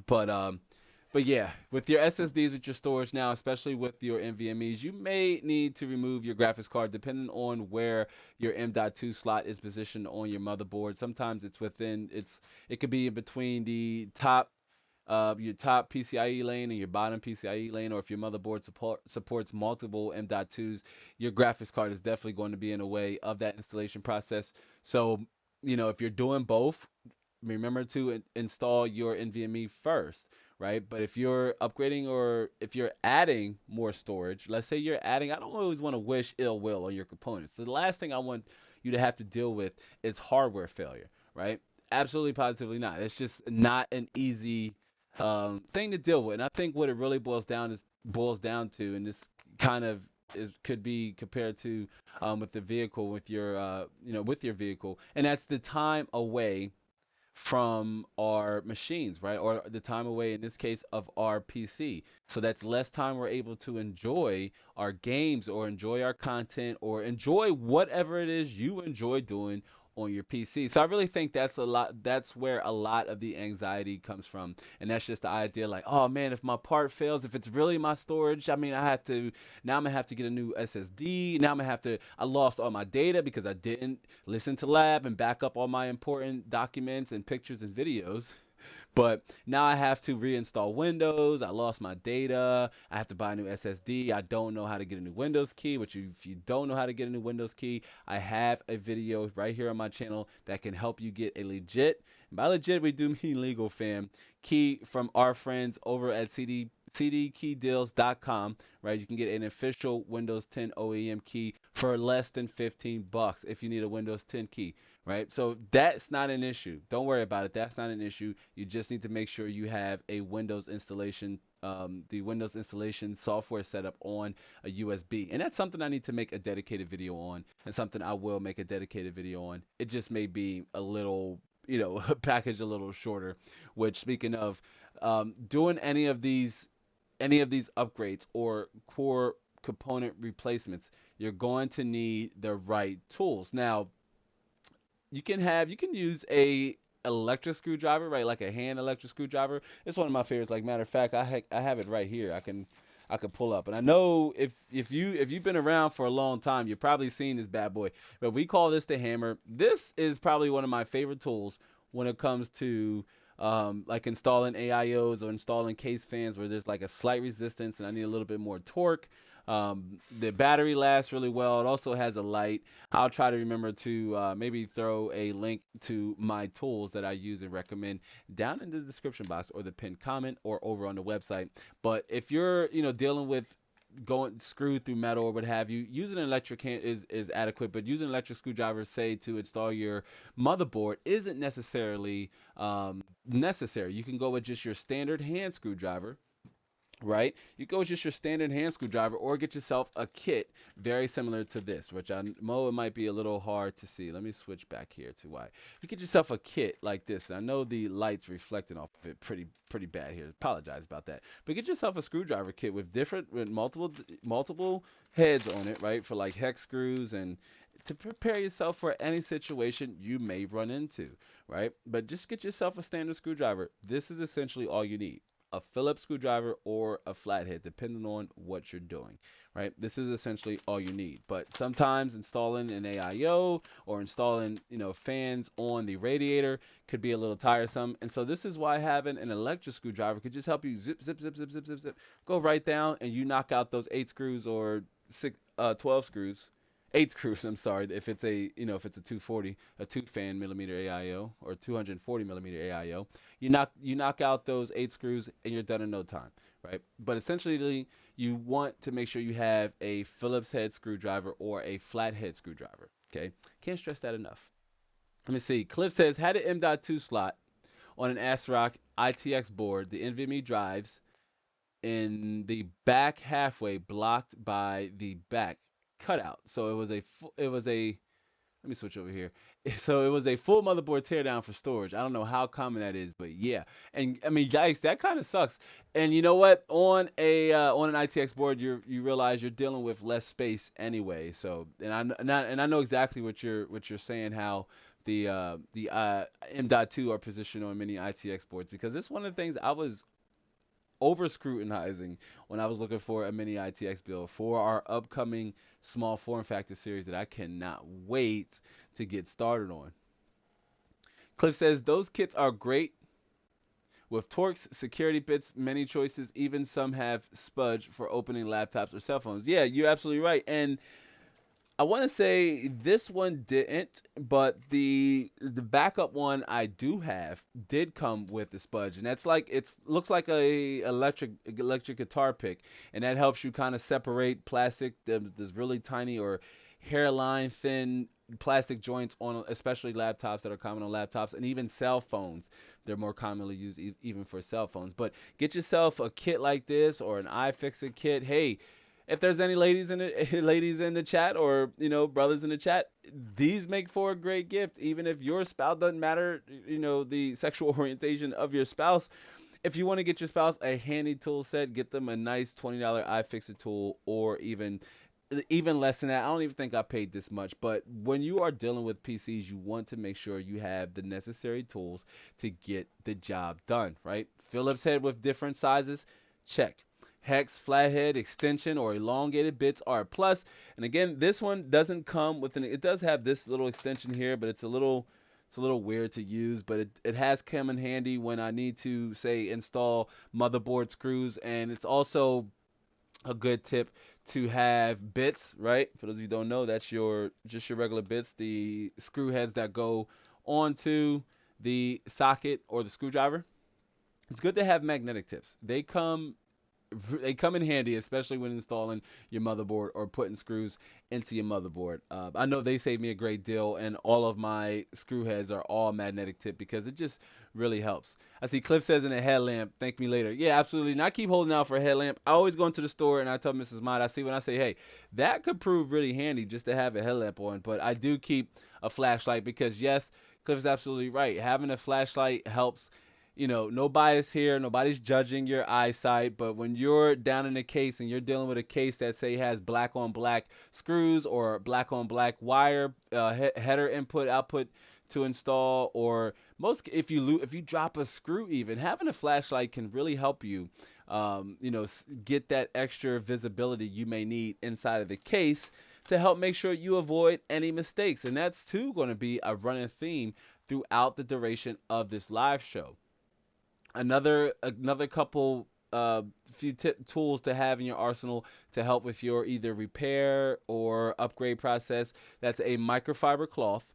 But yeah, with your SSDs, with your storage now, especially with your NVMe's, you may need to remove your graphics card depending on where your M.2 slot is positioned on your motherboard. Sometimes it could be in between the top your top PCIe lane and your bottom PCIe lane, or if your motherboard supports multiple M.2s, your graphics card is definitely going to be in the way of that installation process. So, if you're doing both, remember to install your NVMe first, right? But if you're upgrading or if you're adding more storage, let's say you're adding, I don't always want to wish ill will on your components. So the last thing I want you to have to deal with is hardware failure, right? Absolutely, positively not. It's just not an easy thing to deal with. And I think what it really boils down to, and this kind of is could be compared to with the vehicle, with your with your vehicle, and that's the time away from our machines, right? Or the time away, in this case, of our PC. So that's less time we're able to enjoy our games or enjoy our content or enjoy whatever it is you enjoy doing on your PC. So I really think that's where a lot of the anxiety comes from. And that's just the idea like, oh man, if my part fails, if it's really my storage, I mean, I'm gonna have to get a new SSD. Now I lost all my data because I didn't listen to lab and back up all my important documents and pictures and videos. But now I have to reinstall Windows. I lost my data. I have to buy a new SSD. I don't know how to get a new Windows key, if you don't know how to get a new Windows key, I have a video right here on my channel that can help you get a legit, and by legit, we do mean legal, fam, key from our friends over at cdkeydeals.com, right? You can get an official Windows 10 OEM key for less than 15 bucks if you need a Windows 10 key, right? So that's not an issue. Don't worry about it. That's not an issue. You just need to make sure you have a Windows installation, the Windows installation software set up on a USB. And that's something I need to make a dedicated video on, and something I will make a dedicated video on. It just may be a little, package a little shorter. Which, speaking of, doing any of these upgrades or core component replacements, you're going to need the right tools. Now, you can use a electric screwdriver, right? Like a hand electric screwdriver. It's one of my favorites. Like, matter of fact, I have it right here. I can pull up. And I know if you've been around for a long time, you've probably seen this bad boy. But we call this the hammer. This is probably one of my favorite tools when it comes to like installing AIOs or installing case fans where there's like a slight resistance and I need a little bit more torque. The battery lasts really well. It also has a light. I'll try to remember to maybe throw a link to my tools that I use and recommend down in the description box or the pinned comment or over on the website. But if you're, dealing with going screw through metal or what have you, using an electric hand is adequate, but using an electric screwdriver, say, to install your motherboard isn't necessarily necessary. You can go with just your standard hand screwdriver, right? You go with just your standard hand screwdriver or get yourself a kit very similar to this, which I know it might be a little hard to see. Let me switch back here to why. You get yourself a kit like this, and I know the light's reflecting off of it pretty bad here. Apologize about that. But get yourself a screwdriver kit with multiple heads on it, right? For like hex screws and to prepare yourself for any situation you may run into, right? But just get yourself a standard screwdriver. This is essentially all you need: a Phillips screwdriver or a flathead, depending on what you're doing, right? This is essentially all you need. But sometimes installing an AIO or installing, fans on the radiator could be a little tiresome. And so this is why having an electric screwdriver could just help you zip, zip, zip, zip, zip, zip, zip, go right down and you knock out those 8 screws or 12 screws. 8 screws, I'm sorry, if it's if it's a 240, a 2 fan millimeter AIO or 240 millimeter AIO, you knock out those 8 screws and you're done in no time, right? But essentially, you want to make sure you have a Phillips head screwdriver or a flathead screwdriver. Okay, can't stress that enough. Let me see. Cliff says, had an M.2 slot on an ASRock ITX board. The NVMe drives in the back halfway blocked by the back cutout. So it was a let me switch over here. So it was a full motherboard teardown for storage. I don't know how common that is, but yeah. And I mean, yikes, that kind of sucks. And you know what? On an ITX board, you realize you're dealing with less space anyway. So and I know exactly what you're saying, how the M.2 are positioned on many ITX boards, because it's one of the things I was over scrutinizing when I was looking for a mini ITX build for our upcoming small form factor series that I cannot wait to get started on. Cliff says those kits are great with Torx, security bits, many choices, even some have spudge for opening laptops or cell phones. Yeah, you're absolutely right. And I want to say this one didn't, but the backup one I do have did come with the spudge, and that's like looks like a electric guitar pick, and that helps you kind of separate plastic that's really tiny or hairline thin plastic joints on especially laptops that are common on laptops, and even cell phones. They're more commonly used even for cell phones. But get yourself a kit like this or an iFixit kit. Hey, if there's any ladies in the ladies in the chat, or brothers in the chat, these make for a great gift. Even if your spouse, doesn't matter, the sexual orientation of your spouse, if you want to get your spouse a handy tool set, get them a nice $20 iFixit tool, or even less than that. I don't even think I paid this much, but when you are dealing with PCs, you want to make sure you have the necessary tools to get the job done, right? Phillips head with different sizes, check. Hex, flathead, extension, or elongated bits are a plus. And again, this one doesn't come with it does have this little extension here, but it's a little weird to use, but it has come in handy when I need to, say, install motherboard screws. And it's also a good tip to have bits, right? For those of you who don't know, that's just your regular bits, the screw heads that go onto the socket or the screwdriver. It's good to have magnetic tips. They come in handy, especially when installing your motherboard or putting screws into your motherboard. I know they save me a great deal, and all of my screw heads are all magnetic tip because it just really helps. I see Cliff says in a headlamp, thank me later. Yeah, absolutely. And I keep holding out for a headlamp. I always go into the store and I tell Mrs. Mott, I say, hey, that could prove really handy just to have a headlamp on. But I do keep a flashlight because, yes, Cliff is absolutely right. Having a flashlight helps. No bias here. Nobody's judging your eyesight. But when you're down in a case and you're dealing with a case that, say, has black on black screws or black on black wire, header input output to install, or if you drop a screw, even having a flashlight can really help you, get that extra visibility you may need inside of the case to help make sure you avoid any mistakes. And that's too going to be a running theme throughout the duration of this live show. Another couple few tools to have in your arsenal to help with your either repair or upgrade process. That's a microfiber cloth,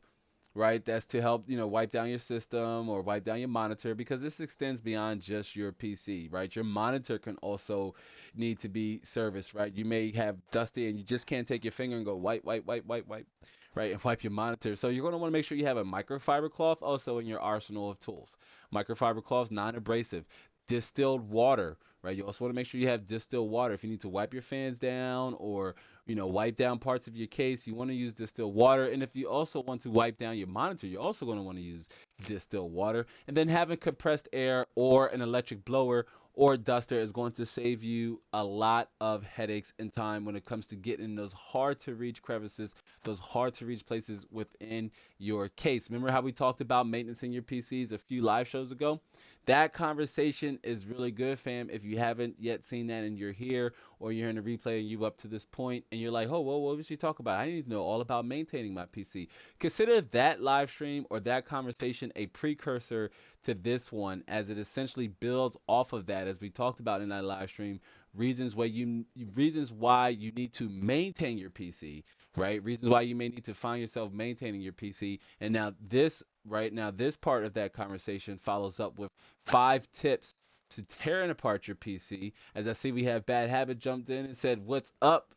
right? That's to help, wipe down your system or wipe down your monitor, because this extends beyond just your PC, right? Your monitor can also need to be serviced, right? You may have dusty and you just can't take your finger and go wipe, wipe, wipe, wipe, wipe, right? And wipe your monitor. So you're going to want to make sure you have a microfiber cloth also in your arsenal of tools. Microfiber cloths, non-abrasive. Distilled water, right? You also want to make sure you have distilled water. If you need to wipe your fans down, or wipe down parts of your case, you want to use distilled water. And if you also want to wipe down your monitor, you're also going to want to use distilled water. And then having compressed air or an electric blower or duster is going to save you a lot of headaches and time when it comes to getting in those hard to reach crevices, those hard to reach places within your case. Remember how we talked about maintenance in your PCs a few live shows ago? That conversation is really good, fam. If you haven't yet seen that and you're here, or you're in the replay and you up to this point and you're like, oh, whoa, what did she talk about? I need to know all about maintaining my PC. Consider that live stream or that conversation a precursor to this one, as it essentially builds off of that, as we talked about in that live stream. Reasons why you need to maintain your PC, right? Reasons why you may need to find yourself maintaining your PC. And now this part of that conversation follows up with 5 tips to tearing apart your PC. As I see, we have Bad Habit jumped in and said, "What's up?"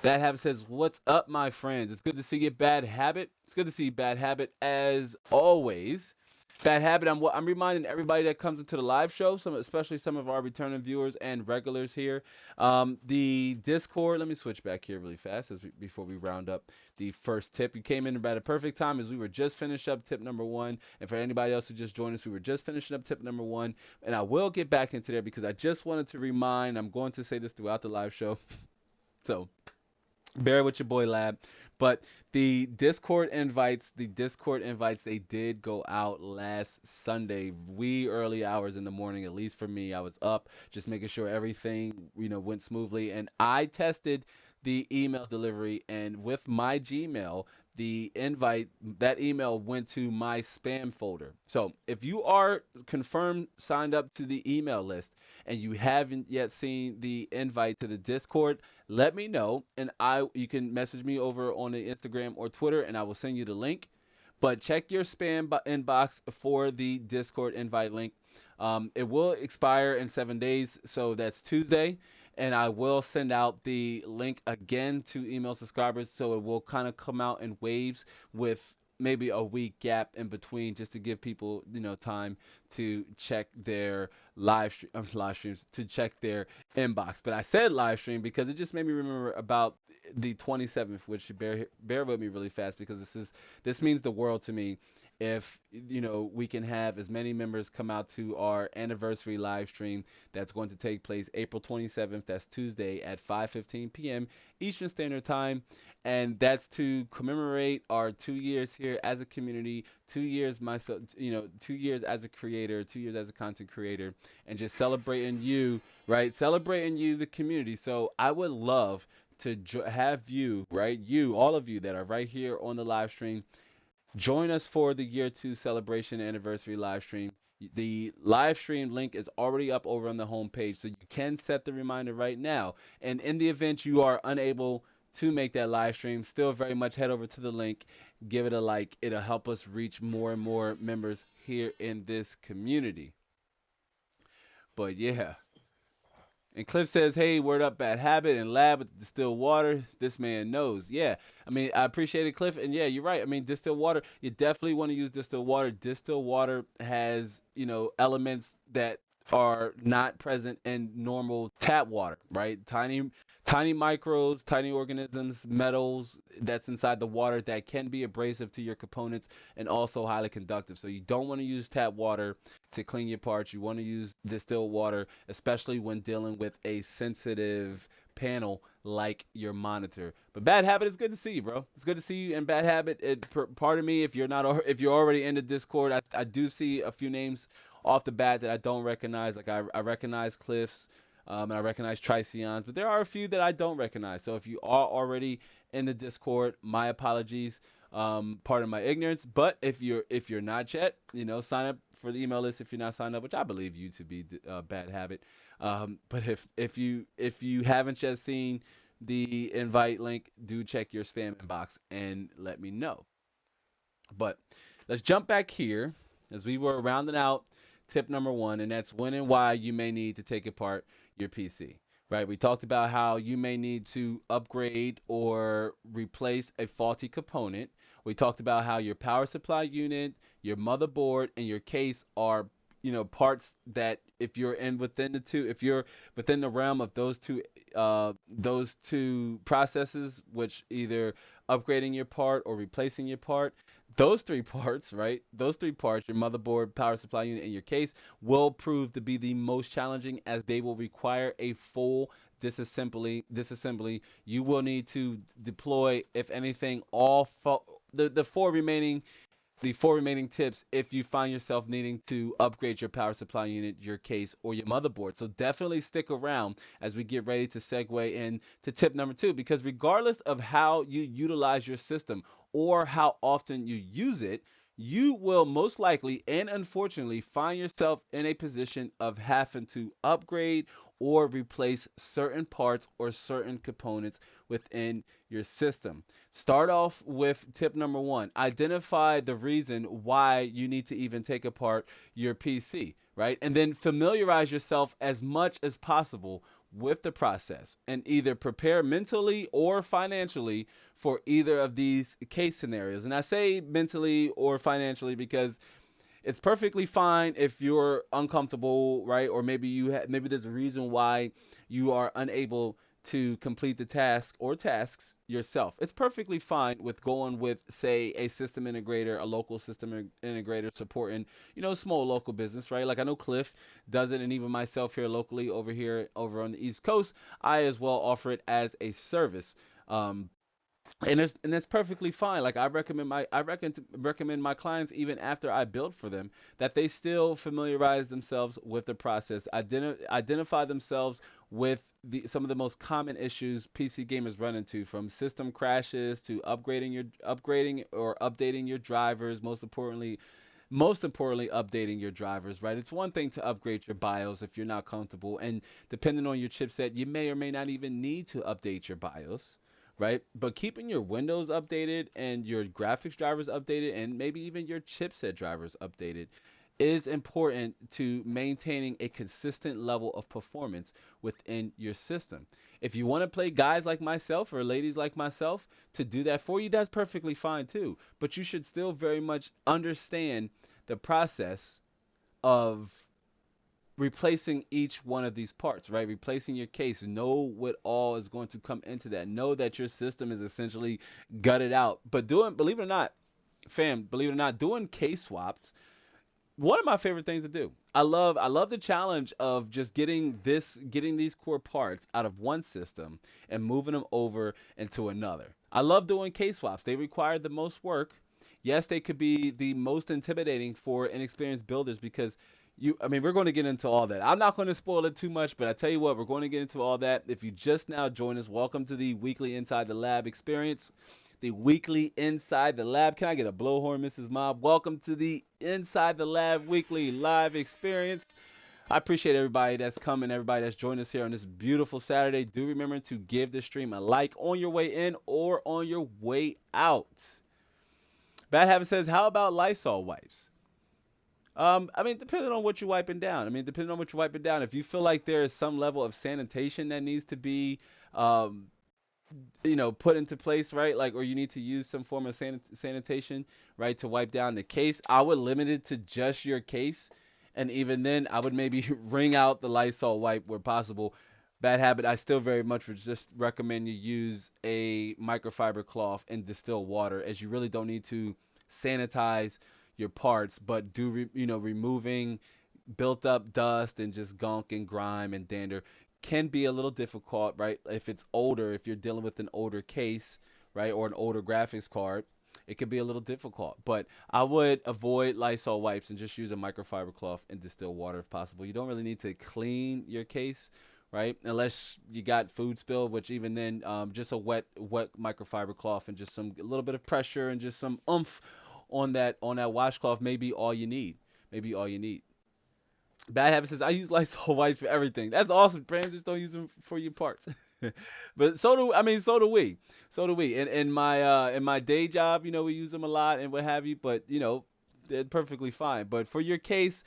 Bad Habit says, "What's up, my friends? It's good to see you, Bad Habit. It's good to see you, Bad Habit, as always." Bad Habit, I'm reminding everybody that comes into the live show, especially some of our returning viewers and regulars here. The Discord, let me switch back here really fast before we round up the first tip. You came in about a perfect time, as we were just finished up tip number 1. And for anybody else who just joined us, we were just finishing up tip number 1. And I will get back into there because I just wanted to remind, I'm going to say this throughout the live show. So bear with your boy Lab. But the Discord invites, they did go out last Sunday, wee early hours in the morning. At least for me, I was up just making sure everything went smoothly, and I tested the email delivery, and with my Gmail, that email went to my spam folder. So if you are confirmed signed up to the email list and you haven't yet seen the invite to the Discord, let me know, and you can message me over on the Instagram or Twitter, and I will send you the link. But check your spam inbox for the Discord invite link. It will expire in 7 days, so that's Tuesday. and I will send out the link again to email subscribers, so it will kind of come out in waves with maybe a week gap in between, just to give people, time to check their live streams, to check their inbox. But I said live stream because it just made me remember about the 27th, which bear with me really fast, because this means the world to me. If we can have as many members come out to our anniversary live stream that's going to take place April 27th, that's Tuesday at 5:15 p.m. Eastern Standard Time, and that's to commemorate our 2 years here as a community, 2 years myself, 2 years as a creator, 2 years as a content creator, and just celebrating you, right? Celebrating you, the community. So I would love to have you, right? You, all of you that are right here on the live stream, join us for the year two celebration anniversary live stream. The live stream link is already up over on the homepage, so you can set the reminder right now. And in the event you are unable to make that live stream, still very much head over to the link, give it a like. It'll help us reach more and more members here in this community. But yeah, and Cliff says, "Hey, word up, bad habit and lab with distilled water. This man knows." Yeah, I mean, I appreciate it, Cliff, and yeah, you're right. I mean, distilled water, you definitely want to use distilled water. Distilled water has, elements that are not present in normal tap water, right? Tiny microbes, tiny organisms, metals that's inside the water that can be abrasive to your components and also highly conductive. So you don't want to use tap water to clean your parts. You want to use distilled water, especially when dealing with a sensitive panel like your monitor. But Bad Habit, is good to see you, bro. It's good to see you. And Bad Habit, pardon me if if you're already in the Discord. I do see a few names off the bat that I don't recognize. Like I recognize Cliff's. And I recognize Tricion's, but there are a few that I don't recognize. So if you are already in the Discord, my apologies. Pardon my ignorance. But if you're not yet, sign up for the email list if you're not signed up, which I believe you to be Bad Habit. But if you haven't yet seen the invite link, do check your spam inbox and let me know. But let's jump back here as we were rounding out tip number one, and that's when and why you may need to take apart your PC. Right? We talked about how you may need to upgrade or replace a faulty component. We talked about how your power supply unit, your motherboard, and your case are, parts that if you're within the realm of those two processes, which either upgrading your part or replacing your part, those three parts, right? Those three parts, your motherboard, power supply unit, and your case, will prove to be the most challenging, as they will require a full disassembly. You will need to deploy, if anything, the four remaining tips if you find yourself needing to upgrade your power supply unit, your case, or your motherboard. So definitely stick around as we get ready to segue into tip number two, because regardless of how you utilize your system or how often you use it, you will most likely and unfortunately find yourself in a position of having to upgrade or replace certain parts or certain components within your system. Start off with tip number one. Identify the reason why you need to even take apart your PC, right? And then familiarize yourself as much as possible with the process, and either prepare mentally or financially for either of these case scenarios. And I say mentally or financially because it's perfectly fine if you're uncomfortable, right? Or maybe maybe there's a reason why you are unable to complete the task or tasks yourself. It's perfectly fine with going with, say, a system integrator, a local system integrator supporting, small local business, right? Like I know Cliff does it, and even myself here locally over on the East Coast, I as well offer it as a service. And it's perfectly fine. Like I recommend my clients, even after I build for them, that they still familiarize themselves with the process, identify themselves with some of the most common issues PC gamers run into, from system crashes to upgrading or updating your drivers. Most importantly, updating your drivers, right? It's one thing to upgrade your BIOS if you're not comfortable, and depending on your chipset, you may or may not even need to update your BIOS, right? But keeping your Windows updated and your graphics drivers updated, and maybe even your chipset drivers updated, is important to maintaining a consistent level of performance within your system. If you want to play guys like myself or ladies like myself to do that for you, that's perfectly fine too. But you should still very much understand the process of replacing each one of these parts, right? Replacing your case. Know what all is going to come into that. Know that your system is essentially gutted out. But doing, believe it or not, fam, believe it or not, doing case swaps, one of my favorite things to do. I love the challenge of just getting these core parts out of one system and moving them over into another. I love doing case swaps. They require the most work. Yes, they could be the most intimidating for inexperienced builders because I mean, we're going to get into all that. I'm not going to spoil it too much, but I tell you what, we're going to get into all that. If you just now join us, welcome to the weekly Inside the Lab experience. The weekly Inside the Lab. Can I get a blowhorn, Mrs. Mob? Welcome to the Inside the Lab weekly live experience. I appreciate everybody that's coming, everybody that's joined us here on this beautiful Saturday. Do remember to give the stream a like on your way in or on your way out. Bad Habit says, how about Lysol wipes? I mean, depending on what you're wiping down. I mean, depending on what you're wiping down, if you feel like there is some level of sanitation that needs to be, um, put into place, right? Like, or you need to use some form of sanitation, right, to wipe down the case. I would limit it to just your case, and even then, I would maybe wring out the Lysol wipe where possible. Bad Habit, I still very much would just recommend you use a microfiber cloth and distill water, as you really don't need to sanitize your parts, but removing built up dust and just gunk and grime and dander can be a little difficult, right? If it's older, if you're dealing with an older case, right, or an older graphics card, it could be a little difficult. But I would avoid Lysol wipes and just use a microfiber cloth and distill water if possible. You don't really need to clean your case, right? Unless you got food spill, which even then, just a wet microfiber cloth and just a little bit of pressure and just some oomph on that washcloth may be all you need. Maybe all you need. Bad Habit says I use Lysol wipes for everything. That's awesome, Brandon. Just don't use them for your parts. But so do we. So do we. In my day job, we use them a lot and what have you. But they're perfectly fine. But for your case,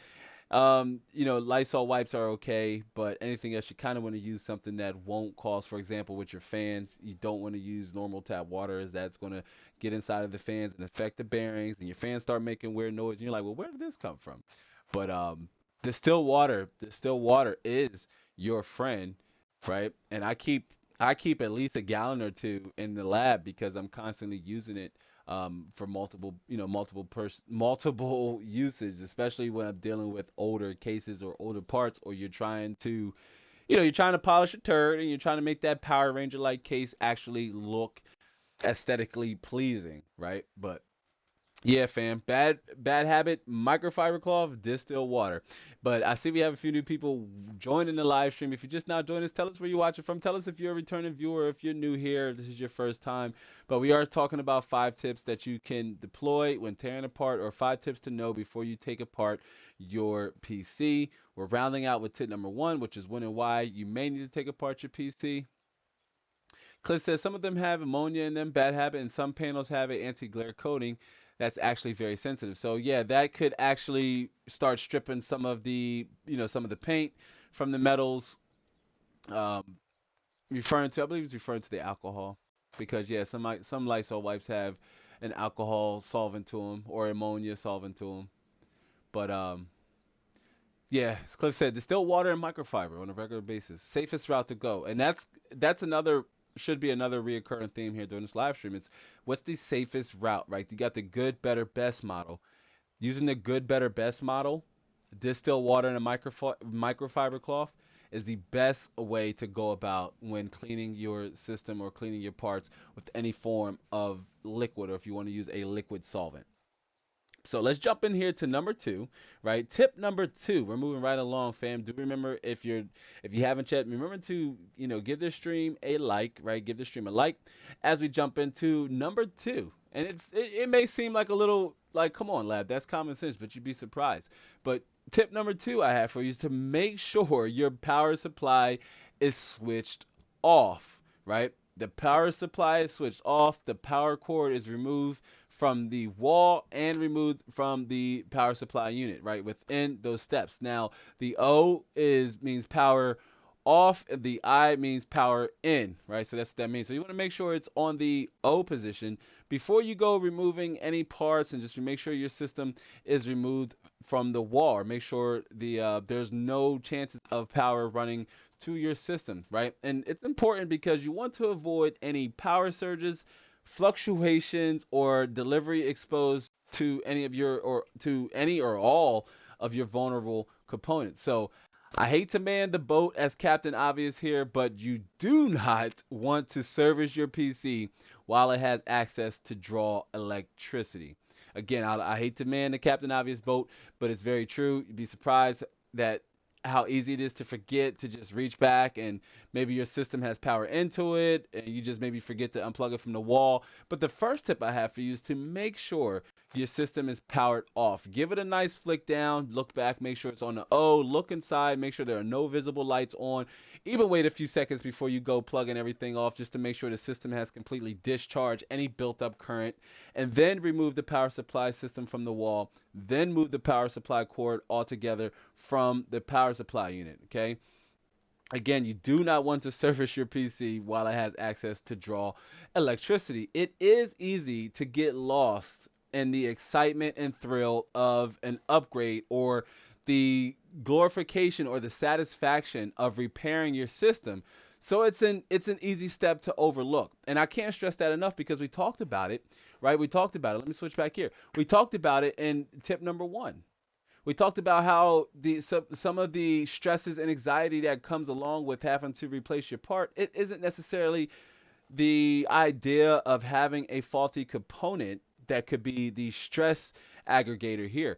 Lysol wipes are okay. But anything else, you kind of want to use something that won't cause, for example, with your fans, you don't want to use normal tap water, as that's going to get inside of the fans and affect the bearings, and your fans start making weird noise. And you're like, well, where did this come from? But distilled water is your friend, right? And I keep at least a gallon or two in the lab because I'm constantly using it for multiple usage, especially when I'm dealing with older cases or older parts, or you're trying to polish a turd and you're trying to make that Power Ranger like case actually look aesthetically pleasing, right? But yeah, fam. Bad habit, microfiber cloth, distill water. But I see we have a few new people joining the live stream. If you're just now joining us, tell us where you're watching from. Tell us if you're a returning viewer, if you're new here, if this is your first time. But we are talking about 5 tips that you can deploy when tearing apart, or 5 tips to know before you take apart your PC. We're rounding out with tip number 1, which is when and why you may need to take apart your PC. Cliff says some of them have ammonia in them, bad habit, and some panels have an anti-glare coating that's actually very sensitive. So yeah, that could actually start stripping some of the paint from the metals. Um, I believe it's referring to the alcohol, because yeah, some Lysol wipes have an alcohol solvent to them or ammonia solvent to them. But yeah, as Cliff said, distill water and microfiber on a regular basis, safest route to go, and that's another should be another reoccurring theme here during this live stream. It's what's the safest route, right? You got the good, better, best model. Using the good, better, best model, distill water in a microfiber cloth is the best way to go about when cleaning your system or cleaning your parts with any form of liquid, or if you want to use a liquid solvent. So let's jump in here to number 2, right? Tip number 2. We're moving right along, fam. Do remember, if you haven't yet, remember to give this stream a like, right? Give this stream a like as we jump into number 2. And it may seem like a little like, come on, lad, that's common sense, but you'd be surprised. But tip number 2 I have for you is to make sure your power supply is switched off, right? The power supply is switched off. The power cord is removed from the wall and removed from the power supply unit, right? Within those steps. Now, the O means power off, and the I means power in, right? So that's what that means. So you want to make sure it's on the O position before you go removing any parts, and just make sure your system is removed from the wall. Or make sure there's no chances of power running to your system, right? And it's important because you want to avoid any power surges, fluctuations, or delivery exposed to any of your or to any or all of your vulnerable components. So I hate to man the boat as Captain Obvious here, but you do not want to service your PC while it has access to draw electricity. Again, I hate to man the Captain Obvious boat, but it's very true. You'd be surprised that how easy it is to forget to just reach back, and maybe your system has power into it and you just maybe forget to unplug it from the wall. But the first tip I have for you is to make sure your system is powered off. Give it a nice flick down, look back, make sure it's on the O, look inside, make sure there are no visible lights on. Even wait a few seconds before you go plugging everything off, just to make sure the system has completely discharged any built up current, and then remove the power supply system from the wall, then move the power supply cord altogether from the power supply unit. Okay, again, you do not want to service your PC while it has access to draw electricity. It is easy to get lost in the excitement and thrill of an upgrade, or the glorification or the satisfaction of repairing your system. So it's an easy step to overlook. And I can't stress that enough, because we talked about it, right? We talked about it. Let me switch back here. We talked about it in tip number 1. We talked about how some of the stresses and anxiety that comes along with having to replace your part. It isn't necessarily the idea of having a faulty component that could be the stress aggregator here.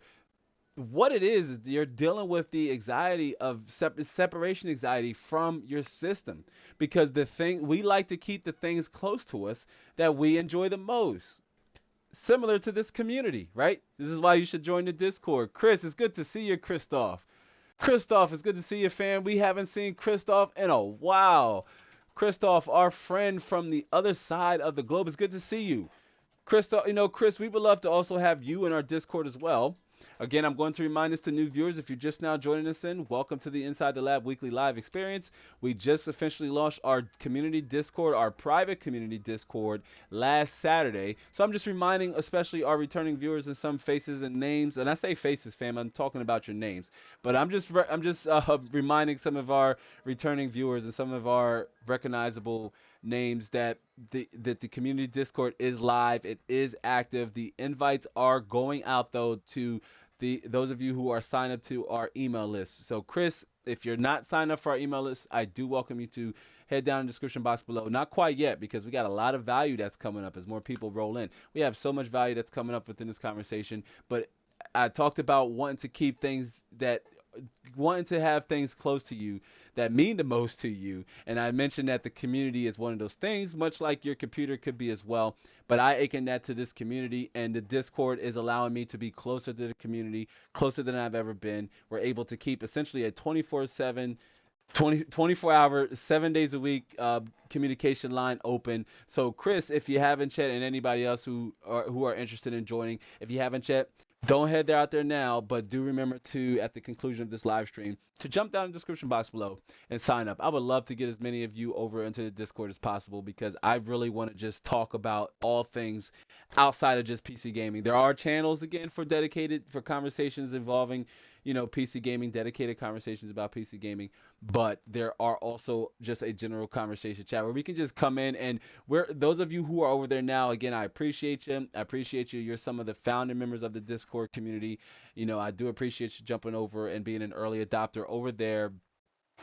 What it is you're dealing with the anxiety of separation anxiety from your system, because the thing we like to keep the things close to us that we enjoy the most, similar to this community, right? This is why you should join the Discord. Chris, it's good to see you. Christoph, it's good to see you, fam. We haven't seen Christoph in a while. Christoph, our friend from the other side of the globe, it's good to see you. Christoph, Chris, we would love to also have you in our Discord as well. Again, I'm going to remind this to new viewers. If you're just now joining us in, welcome to the Inside the Lab weekly live experience. We just officially launched our community Discord, our private community Discord, last Saturday. So I'm just reminding, especially our returning viewers, and some faces and names. And I say faces, fam, I'm talking about your names. But I'm just reminding some of our returning viewers and some of our recognizable names that the community Discord is live. It is active. The invites are going out though to those of you who are signed up to our email list. So Chris, if you're not signed up for our email list, I do welcome you to head down in the description box below. Not quite yet, because we got a lot of value that's coming up as more people roll in. We have so much value that's coming up within this conversation. But I talked about wanting to have things close to you that mean the most to you, and I mentioned that the community is one of those things, much like your computer could be as well. But I akin that to this community, and the Discord is allowing me to be closer to the community, closer than I've ever been. We're able to keep essentially a 24/hour, 7 days a week communication line open. So Chris, if you haven't yet, and anybody else who are interested in joining, if you haven't yet, don't head out there now, but do remember to, at the conclusion of this live stream, to jump down in the description box below and sign up. I would love to get as many of you over into the Discord as possible, because I really want to just talk about all things outside of just PC gaming. There are channels, again, for conversations involving, PC gaming, dedicated conversations about PC gaming, but there are also just a general conversation chat where we can just come in, and those of you who are over there now, again, I appreciate you. You're some of the founding members of the Discord community. I do appreciate you jumping over and being an early adopter over there.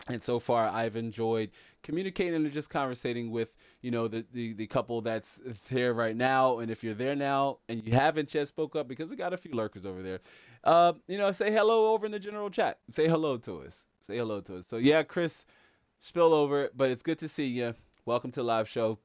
And so far, I've enjoyed communicating and just conversating with, the couple that's there right now. And if you're there now and you haven't yet spoke up, because we got a few lurkers over there, say hello over in the general chat. Say hello to us. So yeah, Chris, spill over, but it's good to see you. Welcome to the live show.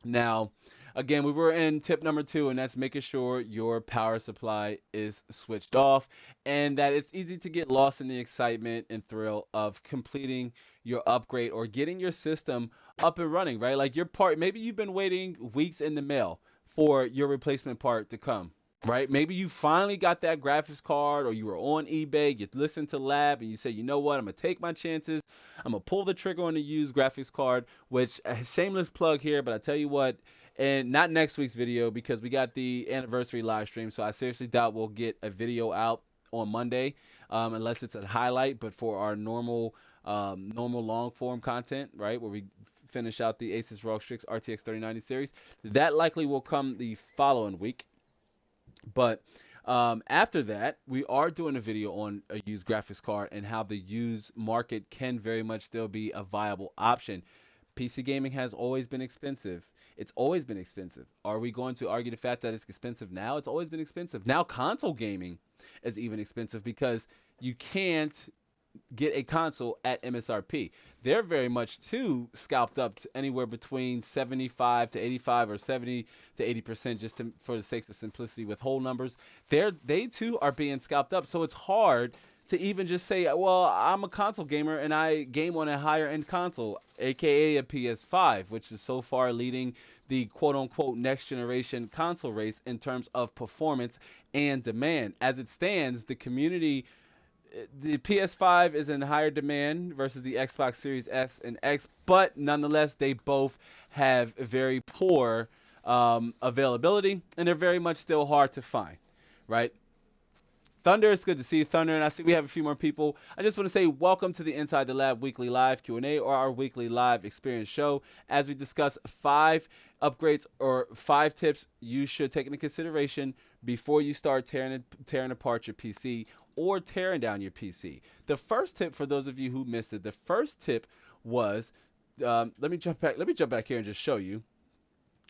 Now, again, we were in tip number 2, and that's making sure your power supply is switched off, and that it's easy to get lost in the excitement and thrill of completing your upgrade or getting your system up and running, right? Like your part, maybe you've been waiting weeks in the mail for your replacement part to come, right? Maybe you finally got that graphics card, or you were on eBay, you listened to Lab, and you say, you know what, I'm gonna take my chances. I'm gonna pull the trigger on the used graphics card, which a shameless plug here, but I tell you what, and not next week's video because we got the anniversary live stream, so I seriously doubt we'll get a video out on Monday, unless it's a highlight. But for our normal long form content, right, where we finish out the Asus ROG Strix RTX 3090 series, that likely will come the following week. But after that, we are doing a video on a used graphics card and how the used market can very much still be a viable option. PC gaming has always been expensive. It's always been expensive. Are we going to argue the fact that it's expensive now? It's always been expensive. Now console gaming is even expensive because you can't get a console at MSRP. They're very much too scalped up to anywhere between 75 to 85 or 70 to 80% just for the sake of simplicity with whole numbers. They too are being scalped up. So it's hard to even just say, well, I'm a console gamer and I game on a higher end console, aka a PS5, which is so far leading the quote unquote next generation console race in terms of performance and demand. As it stands, the PS5 is in higher demand versus the Xbox Series S and X, but nonetheless, they both have very poor availability, and they're very much still hard to find, right? Thunder, it's good to see you, Thunder, and I see we have a few more people. I just want to say welcome to the Inside the Lab weekly live Q&A, or our weekly live experience show, as we discuss 5 upgrades or 5 tips you should take into consideration before you start tearing apart your PC or tearing down your PC. The first tip, for those of you who missed it, the first tip was, let me jump back here and just show you.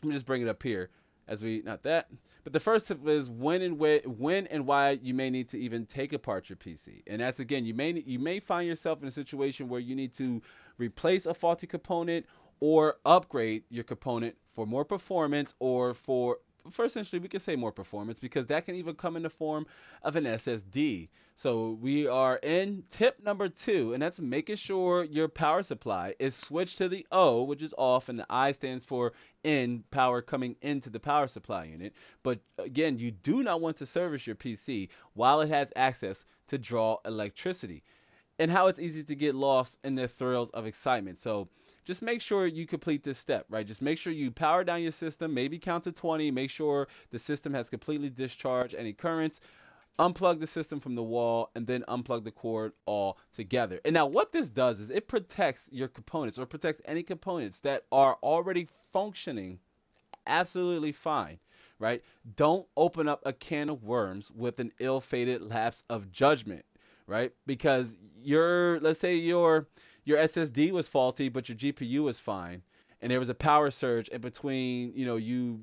Let me just bring it up here not that. But the first tip is when and why you may need to even take apart your PC. And that's, again, you may find yourself in a situation where you need to replace a faulty component or upgrade your component for more performance, or for essentially, we can say more performance, because that can even come in the form of an SSD. So we are in tip number 2, and that's making sure your power supply is switched to the O, which is off, and the I stands for in, power coming into the power supply unit. But again, you do not want to service your PC while it has access to draw electricity, and how it's easy to get lost in the thrills of excitement. So just make sure you complete this step, right? Just make sure you power down your system, maybe count to 20, make sure the system has completely discharged any currents, unplug the system from the wall, and then unplug the cord all together. And now what this does is it protects your components, or protects any components that are already functioning absolutely fine, right? Don't open up a can of worms with an ill-fated lapse of judgment, right? Because let's say your SSD was faulty, but your GPU was fine, and there was a power surge in between, you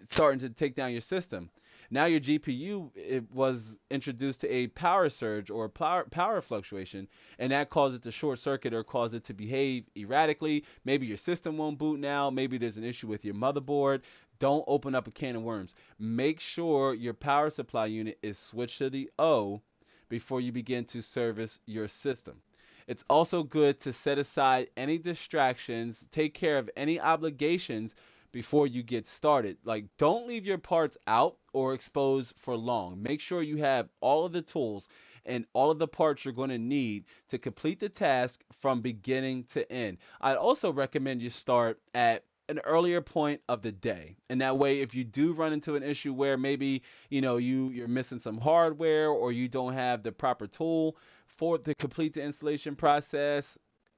starting to take down your system. Now your GPU, it was introduced to a power surge or power fluctuation, and that caused it to short circuit or caused it to behave erratically. Maybe your system won't boot now. Maybe there's an issue with your motherboard. Don't open up a can of worms. Make sure your power supply unit is switched to the O before you begin to service your system. It's also good to set aside any distractions, take care of any obligations before you get started. Like, don't leave your parts out or exposed for long. Make sure you have all of the tools and all of the parts you're going to need to complete the task from beginning to end. I'd also recommend you start at an earlier point of the day, and that way, if you do run into an issue where maybe you're missing some hardware, or you don't have the proper tool to complete the installation process,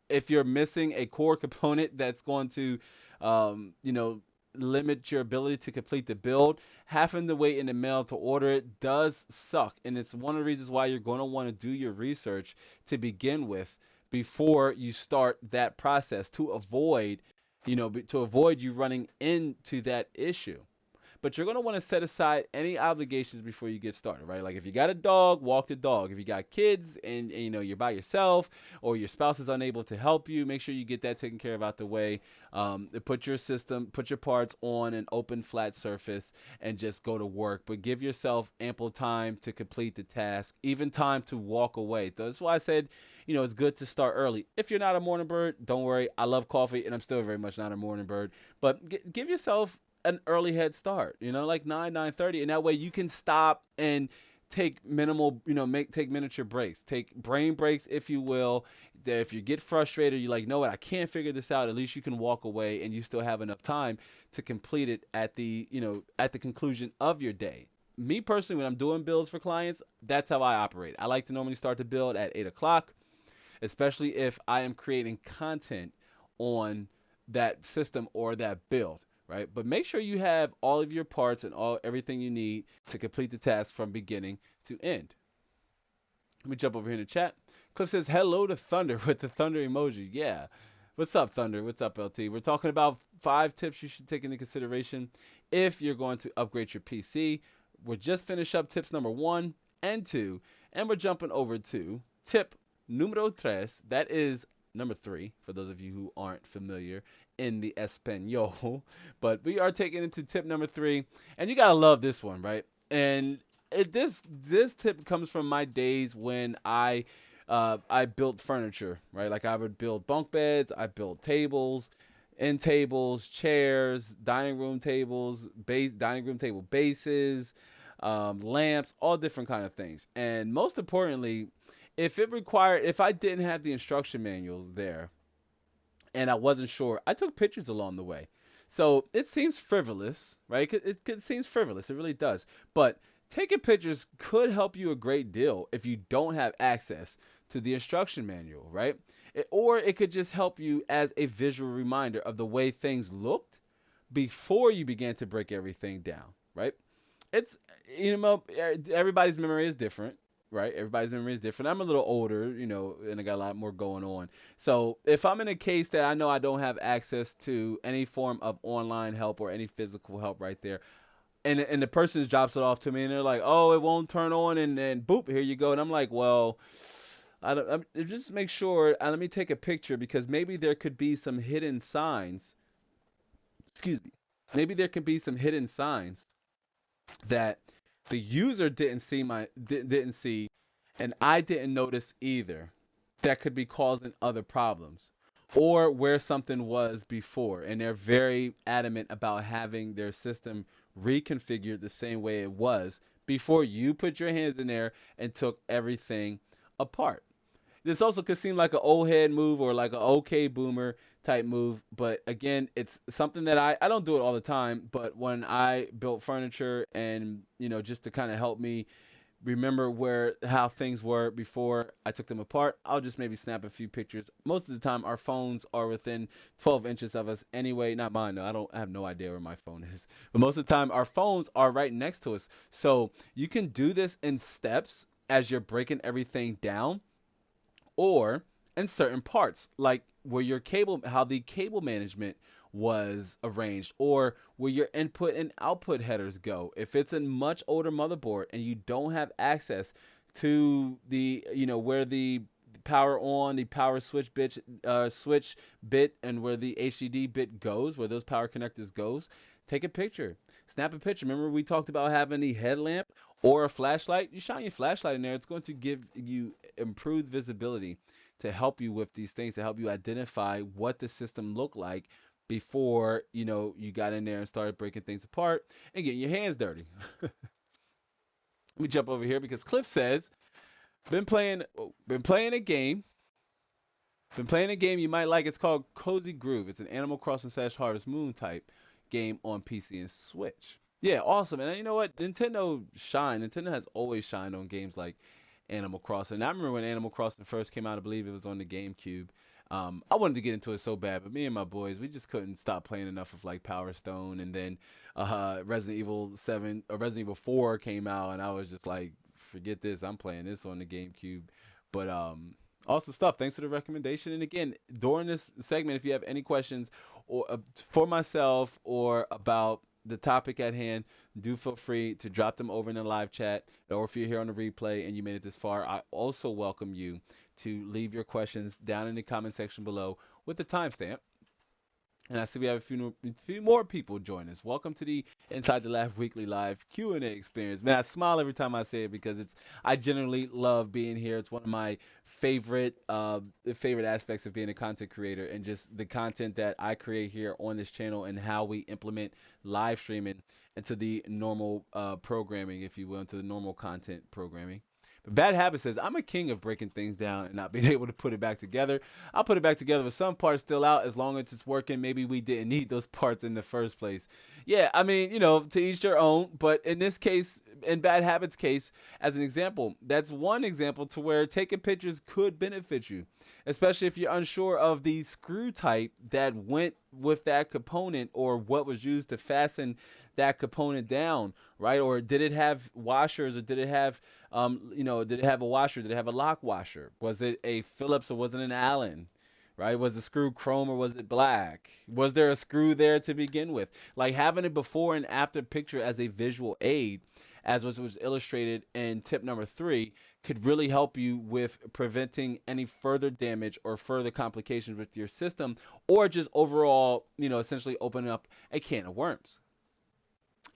if you're missing a core component that's going to limit your ability to complete the build, having to wait in the mail to order it does suck. And it's one of the reasons why you're going to want to do your research to begin with before you start that process, to avoid you running into that issue. But you're going to want to set aside any obligations before you get started, right? Like, if you got a dog, walk the dog. If you got kids and you're by yourself, or your spouse is unable to help you, make sure you get that taken care of out the way. Put your parts on an open, flat surface and just go to work. But give yourself ample time to complete the task, even time to walk away. So that's why I said, it's good to start early. If you're not a morning bird, don't worry. I love coffee, and I'm still very much not a morning bird. But give yourself an early head start, like 9:30, and that way you can stop and take minimal, take miniature breaks, take brain breaks, if you will. That if you get frustrated, you're like, no, what, I can't figure this out. At least you can walk away, and you still have enough time to complete it at the, at the conclusion of your day. Me personally, when I'm doing builds for clients, that's how I operate. I like to normally start the build at 8 o'clock, especially if I am creating content on that system or that build, right? But make sure you have all of your parts and everything you need to complete the task from beginning to end. Let me jump over here in the chat. Cliff says hello to Thunder with the Thunder emoji. Yeah. What's up, Thunder? What's up, LT? We're talking about 5 tips you should take into consideration if you're going to upgrade your PC. We're just finished up tips number 1 and 2, and we're jumping over to tip número tres. That is number 3, for those of you who aren't familiar in the Espanol. But we are taking into tip number 3, and you gotta love this one, right? And this tip comes from my days when I built furniture, right? Like I would build bunk beds, I built tables, end tables, chairs, dining room table bases, lamps, all different kind of things. And most importantly, if I didn't have the instruction manuals there and I wasn't sure, I took pictures along the way. So it seems frivolous, right? It seems frivolous. It really does. But taking pictures could help you a great deal if you don't have access to the instruction manual, right? Or it could just help you as a visual reminder of the way things looked before you began to break everything down, right? It's, everybody's memory is different, right? Everybody's memory is different. I'm a little older, and I got a lot more going on. So if I'm in a case that I know I don't have access to any form of online help or any physical help right there, and the person drops it off to me and they're like, oh, it won't turn on, and then boop, here you go, and I'm like, well, just make sure. Let me take a picture, because maybe there could be some hidden signs. Excuse me. Maybe there could be some hidden signs that the user didn't see, and I didn't notice either, that could be causing other problems, or where something was before, and they're very adamant about having their system reconfigured the same way it was before you put your hands in there and took everything apart. This also could seem like an old head move or like an okay boomer type move, but again, it's something that I don't do it all the time, but when I built furniture and, just to kind of help me remember how things were before I took them apart, I'll just maybe snap a few pictures. Most of the time our phones are within 12 inches of us anyway. Not mine though. I have no idea where my phone is. But most of the time our phones are right next to us. So you can do this in steps as you're breaking everything down, or in certain parts, like how the cable management was arranged, or where your input and output headers go. If it's a much older motherboard and you don't have access to the, where the power switch bit, and where the HDD bit goes, where those power connectors goes, take a picture, snap a picture. Remember we talked about having the headlamp or a flashlight? You shine your flashlight in there, it's going to give you improved visibility to help you with these things, to help you identify what the system looked like before, you got in there and started breaking things apart and getting your hands dirty. Let me jump over here, because Cliff says, been playing a game. Been playing a game you might like. It's called Cozy Groove. It's an Animal Crossing / Harvest Moon type game on PC and Switch. Yeah, awesome. And you know what? Nintendo has always shined on games like Animal Crossing. I remember when Animal Crossing first came out, I believe it was on the GameCube. I wanted to get into it so bad, but me and my boys, we just couldn't stop playing enough of like Power Stone, and then Resident Evil 7 or Resident Evil 4 came out, and I was just like, forget this, I'm playing this on the GameCube. But awesome stuff. Thanks for the recommendation. And again, during this segment, if you have any questions or for myself or about the topic at hand, do feel free to drop them over in the live chat. Or if you're here on the replay and you made it this far, I also welcome you to leave your questions down in the comment section below with the timestamp. And I see we have a few more people join us. Welcome to the Inside the Lab Weekly Live Q&A experience. Man, I smile every time I say it because I generally love being here. It's one of my favorite aspects of being a content creator, and just the content that I create here on this channel and how we implement live streaming into the normal programming, if you will, into the normal content programming. But Bad Habit says, I'm a king of breaking things down and not being able to put it back together. I'll put it back together with some parts still out as long as it's working. Maybe we didn't need those parts in the first place. Yeah, I mean, to each their own. But in this case, in Bad Habits case, as an example, that's one example to where taking pictures could benefit you, especially if you're unsure of the screw type that went with that component or what was used to fasten that component down, right? Or did it have washers, or did it have did it have a washer? Did it have a lock washer? Was it a Phillips or was it an Allen? Right? Was the screw chrome or was it black? Was there a screw there to begin with? Like having a before and after picture as a visual aid, as was illustrated in tip number 3, could really help you with preventing any further damage or further complications with your system, or just overall, essentially opening up a can of worms.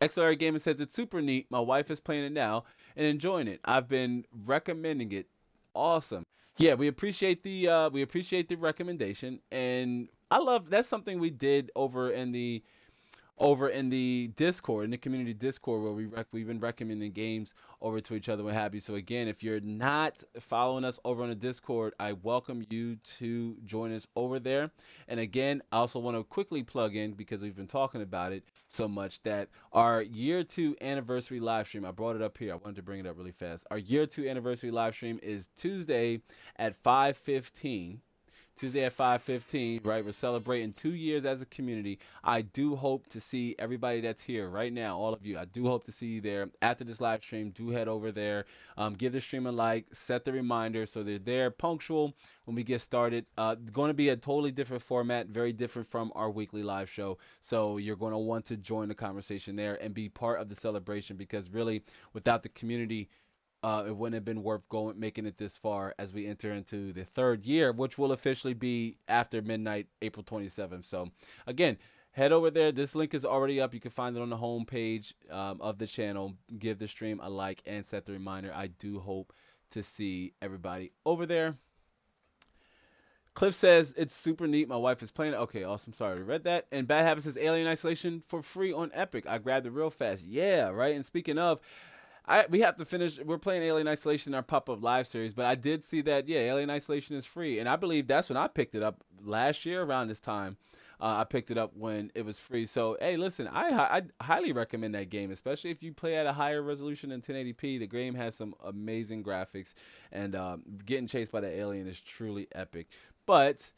XLR Gaming says it's super neat. My wife is playing it now and enjoying it. I've been recommending it. Awesome. Yeah, we appreciate the recommendation, and I love that's something we did over in the Discord, in the community Discord, where we've been recommending games over to each other, what have you. So again, if you're not following us over on the Discord, I welcome you to join us over there. And again, I also want to quickly plug in, because we've been talking about it so much, that our year 2 anniversary live stream, I brought it up here. I wanted to bring it up really fast. Our year 2 anniversary live stream is Tuesday at 5:15. Tuesday at 5:15, right? We're celebrating 2 years as a community. I do hope to see everybody that's here right now, all of you. I do hope to see you there. After this live stream, do head over there. Give the stream a like, set the reminder so they're there punctual when we get started. Going to be a totally different format, very different from our weekly live show. So you're going to want to join the conversation there and be part of the celebration, because really, without the community, it wouldn't have been worth making it this far as we enter into the 3rd year, which will officially be after midnight, April 27th. So again, head over there. This link is already up. You can find it on the home page of the channel. Give the stream a like and set the reminder. I do hope to see everybody over there. Cliff says it's super neat. My wife is playing it. Okay, awesome. Sorry, we read that. And Bad Habit says Alien Isolation for free on Epic. I grabbed it real fast. Yeah, right. And speaking of, we have to finish. We're playing Alien Isolation in our pop-up live series, but I did see that, yeah, Alien Isolation is free, and I believe that's when I picked it up last year around this time. I picked it up when it was free. So hey, listen, I highly recommend that game, especially if you play at a higher resolution than 1080p. The game has some amazing graphics, and getting chased by the alien is truly epic. But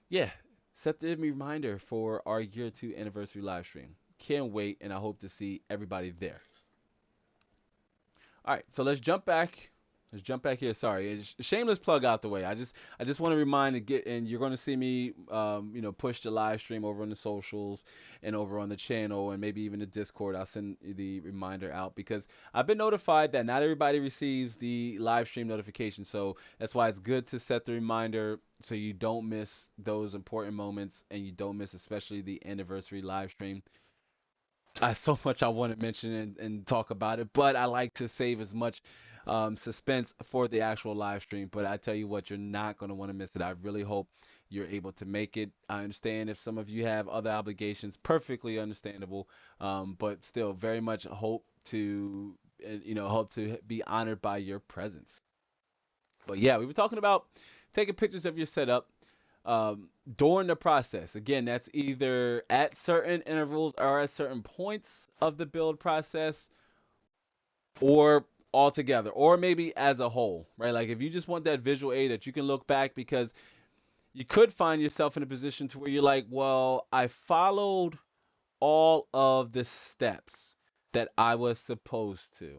yeah, set the reminder for our year 2 anniversary live stream. Can't wait, and I hope to see everybody there. All right, so let's jump back. Let's jump back here. Sorry, shameless plug out the way. I just want to remind to get, and you're going to see me, push the live stream over on the socials and over on the channel, and maybe even the Discord. I'll send the reminder out, because I've been notified that not everybody receives the live stream notification. So that's why it's good to set the reminder so you don't miss those important moments, and you don't miss especially the anniversary live stream. So much I want to mention and talk about it, but I like to save as much suspense for the actual live stream. But I tell you what, you're not going to want to miss it. I really hope you're able to make it. I understand if some of you have other obligations, perfectly understandable, but still very much hope to be honored by your presence. But yeah, we were talking about taking pictures of your setup during the process. Again, that's either at certain intervals or at certain points of the build process, or all together, or maybe as a whole, right? Like if you just want that visual aid that you can look back, because you could find yourself in a position to where you're like, well, I followed all of the steps that I was supposed to,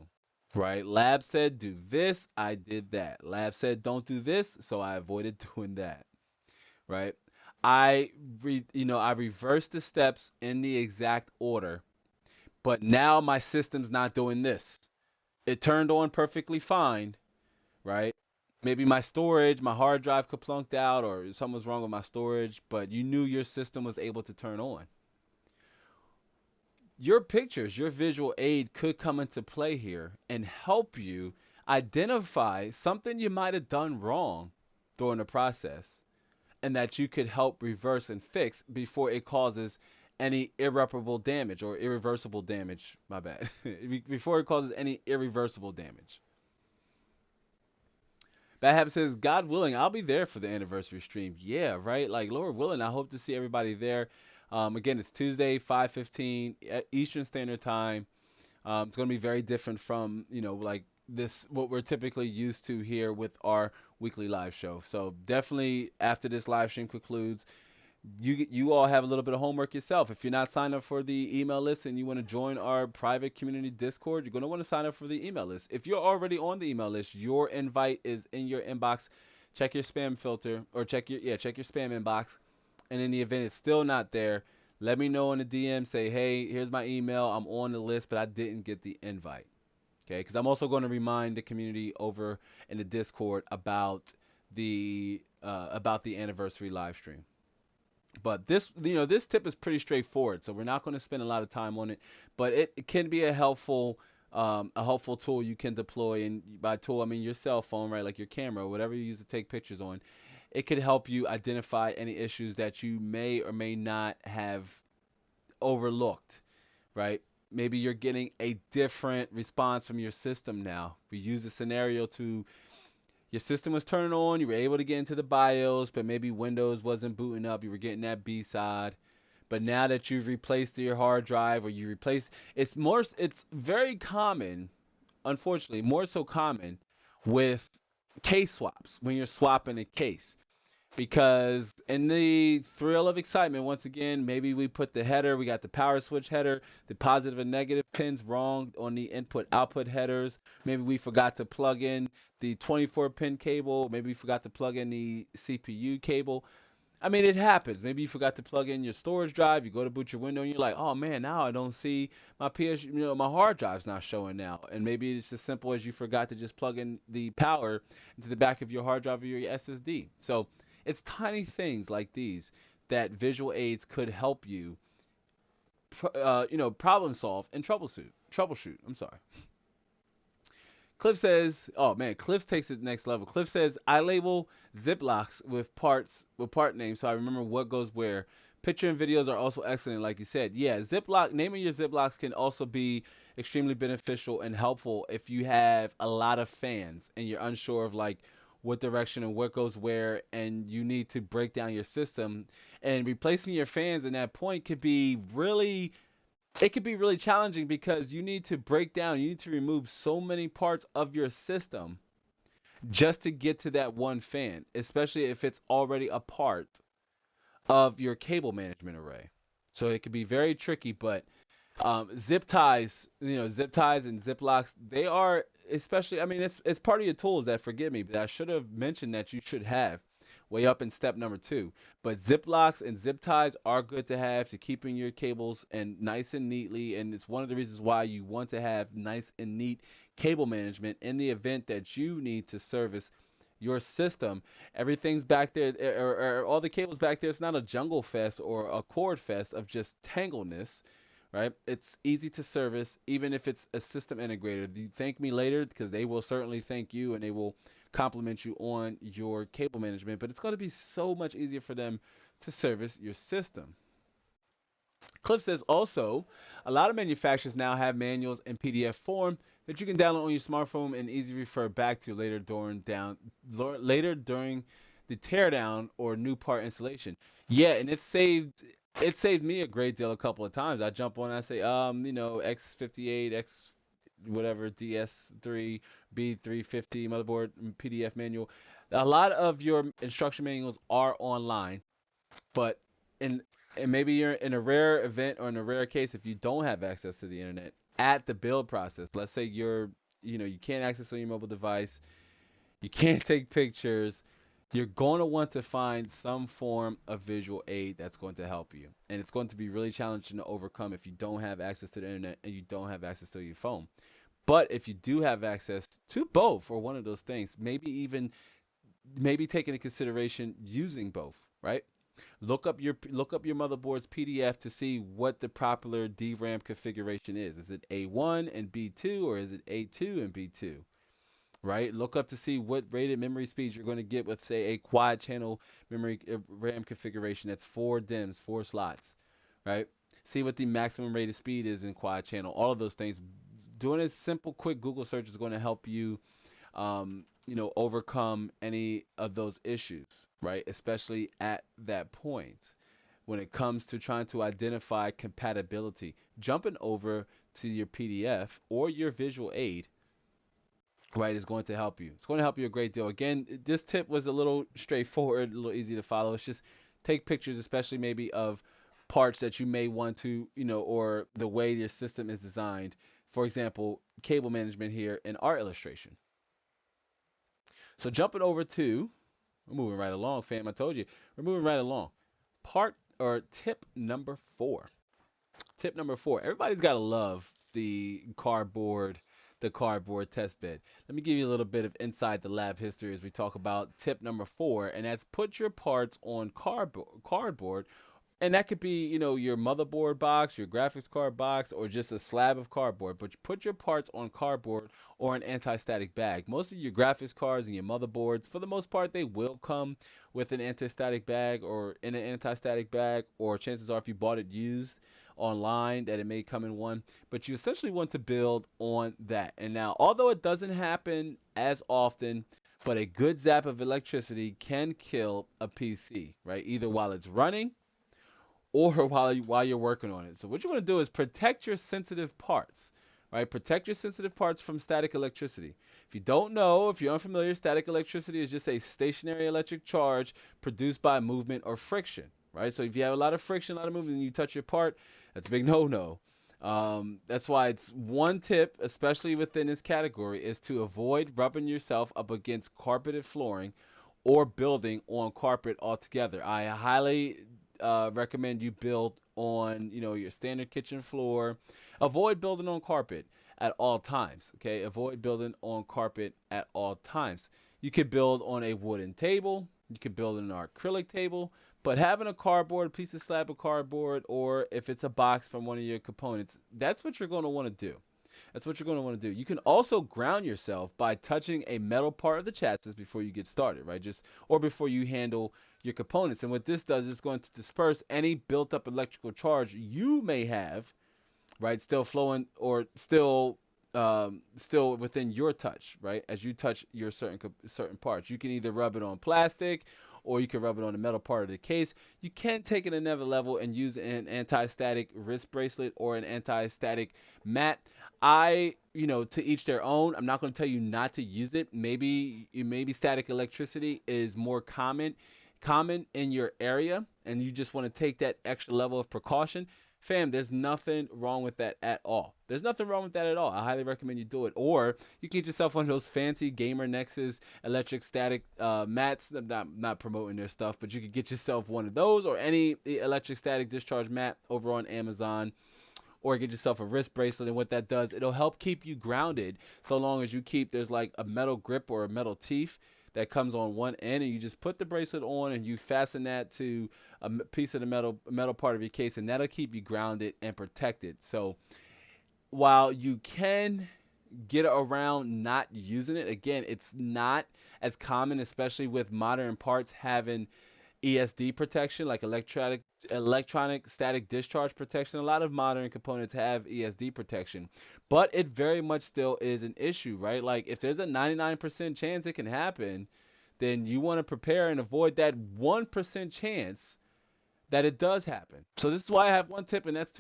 right? Lab said do this, I did that. Lab said don't do this, so I avoided doing that, right? I reversed the steps in the exact order, but now my system's not doing this. It turned on perfectly fine, right? Maybe my storage, my hard drive could plunked out, or something was wrong with my storage, but you knew your system was able to turn on. Your pictures, your visual aid could come into play here and help you identify something you might have done wrong during the process, and that you could help reverse and fix before it causes any irreparable damage or irreversible damage. My bad. Before it causes any irreversible damage. Bad Habit says, God willing, I'll be there for the anniversary stream. Yeah, right. Like Lord willing, I hope to see everybody there. Again, it's Tuesday, 5:15 Eastern Standard Time. It's going to be very different from like this what we're typically used to here with our weekly live show. So definitely after this live stream concludes, you all have a little bit of homework yourself. If you're not signed up for the email list and you want to join our private community Discord, you're going to want to sign up for the email list. If you're already on the email list, your invite is in your inbox. Check your spam filter, or check your spam inbox. And in the event it's still not there, let me know in the DM. Say, hey, here's my email. I'm on the list, but I didn't get the invite. Okay, because I'm also going to remind the community over in the Discord about the anniversary live stream. But this tip is pretty straightforward, so we're not going to spend a lot of time on it. But it can be a helpful tool you can deploy. And by tool, I mean your cell phone, right? Like your camera, whatever you use to take pictures on. It could help you identify any issues that you may or may not have overlooked, right? Maybe you're getting a different response from your system now. We use a scenario to your system was turning on, you were able to get into the BIOS, but maybe Windows wasn't booting up, you were getting that B side. But now that you've replaced your hard drive, or you replace, it's very common, unfortunately, more so common with case swaps when you're swapping a case. Because in the thrill of excitement, once again, maybe we put the header, we got the power switch header, the positive and negative pins wrong on the input output headers. Maybe we forgot to plug in the 24 pin cable. Maybe we forgot to plug in the CPU cable. I mean, it happens. Maybe you forgot to plug in your storage drive. You go to boot your window and you're like, oh man, now I don't see my my hard drive's not showing now. And maybe it's as simple as you forgot to just plug in the power into the back of your hard drive or your SSD. So it's tiny things like these that visual aids could help you, problem solve and troubleshoot. Troubleshoot. I'm sorry. Cliff says, oh man, Cliff takes it next level. Cliff says, I label Ziplocs with part names so I remember what goes where. Picture and videos are also excellent, like you said. Yeah, Ziploc, naming your Ziplocs can also be extremely beneficial and helpful if you have a lot of fans and you're unsure of like what direction and what goes where, and you need to break down your system. And replacing your fans in that point could be really challenging because you need to remove so many parts of your system just to get to that one fan, especially if it's already a part of your cable management array. So it could be very tricky, but zip ties and zip locks, they are especially, I mean, it's part of your tools that forgive me, but I should have mentioned that you should have way up in step number two. But zip locks and zip ties are good to have to keeping your cables and nice and neatly, and it's one of the reasons why you want to have nice and neat cable management in the event that you need to service your system. Everything's back there, or all the cables back there. It's not a jungle fest or a cord fest of just tangleness, right? It's easy to service, even if it's a system integrator. You thank me later because they will certainly thank you and they will compliment you on your cable management, but it's going to be so much easier for them to service your system. Cliff says also, a lot of manufacturers now have manuals in PDF form that you can download on your smartphone and easily refer back to later during the teardown or new part installation. Yeah, and it saved me a great deal a couple of times. I jump on and I say, X58, X whatever, DS3, B350 motherboard PDF manual. A lot of your instruction manuals are online, but in and maybe you're in a rare event or in a rare case if you don't have access to the internet at the build process. Let's say you can't access on your mobile device, you can't take pictures. You're going to want to find some form of visual aid that's going to help you. And it's going to be really challenging to overcome if you don't have access to the internet and you don't have access to your phone. But if you do have access to both or one of those things, maybe take into consideration using both, right? Look up your motherboard's PDF to see what the popular DRAM configuration is. Is it A1 and B2 or is it A2 and B2? Right? Look up to see what rated memory speeds you're going to get with, say, a quad channel memory RAM configuration that's 4 DIMMs, 4 slots, right? See what the maximum rated speed is in quad channel. All of those things. Doing a simple, quick Google search is going to help you, overcome any of those issues, right? Especially at that point when it comes to trying to identify compatibility. Jumping over to your PDF or your visual aid, right, is going to help you. It's going to help you a great deal. Again, this tip was a little straightforward, a little easy to follow. It's just take pictures, especially maybe of parts that you may want to, or the way your system is designed. For example, cable management here in our illustration. So jumping over to, we're moving right along, fam. I told you, we're moving right along. Part or tip number 4. Tip number 4. Everybody's got to love the cardboard test bed. Let me give you a little bit of inside the lab history as we talk about tip number 4, and that's put your parts on cardboard. And that could be, your motherboard box, your graphics card box, or just a slab of cardboard. But you put your parts on cardboard or an anti-static bag. Most of your graphics cards and your motherboards, for the most part, they will come with an anti-static bag or in an anti-static bag, or chances are if you bought it used online that it may come in one. But you essentially want to build on that. And now, although it doesn't happen as often, but a good zap of electricity can kill a PC, right? Either while it's running or while you're working on it. So what you want to do is protect your sensitive parts, right? Protect your sensitive parts from static electricity. If you don't know, if you're unfamiliar, static electricity is just a stationary electric charge produced by movement or friction, right? So if you have a lot of friction, a lot of movement, and you touch your part, that's a big no-no. That's why it's one tip, especially within this category, is to avoid rubbing yourself up against carpeted flooring or building on carpet altogether. I highly recommend you build on, your standard kitchen floor. Avoid building on carpet at all times. Okay, avoid building on carpet at all times. You could build on a wooden table. You could build on an acrylic table. But having a cardboard, piece of slab of cardboard, or if it's a box from one of your components, that's what you're going to want to do. That's what you're going to want to do. You can also ground yourself by touching a metal part of the chassis before you get started, right? Or before you handle your components. And what this does is going to disperse any built up electrical charge you may have, right? Still flowing or still within your touch, right? As you touch your certain parts, you can either rub it on plastic or you can rub it on the metal part of the case. You can take it another level and use an anti-static wrist bracelet or an anti-static mat. To each their own. I'm not going to tell you not to use it. Maybe static electricity is more common in your area and you just want to take that extra level of precaution. Fam, there's nothing wrong with that at all. There's nothing wrong with that at all. I highly recommend you do it. Or you can get yourself one of those fancy Gamer Nexus electric static mats. I'm not promoting their stuff, but you could get yourself one of those or any electric static discharge mat over on Amazon. Or get yourself a wrist bracelet, and what that does, it'll help keep you grounded so long as there's like a metal grip or a metal teeth that comes on one end, and you just put the bracelet on and you fasten that to a piece of the metal part of your case, and that'll keep you grounded and protected. So while you can get around not using it, again, it's not as common, especially with modern parts having ESD protection, like electronic static discharge protection. A lot of modern components have ESD protection, but it very much still is an issue, right? Like if there's a 99% chance it can happen, then you want to prepare and avoid that 1% chance that it does happen. So this is why I have one tip, and this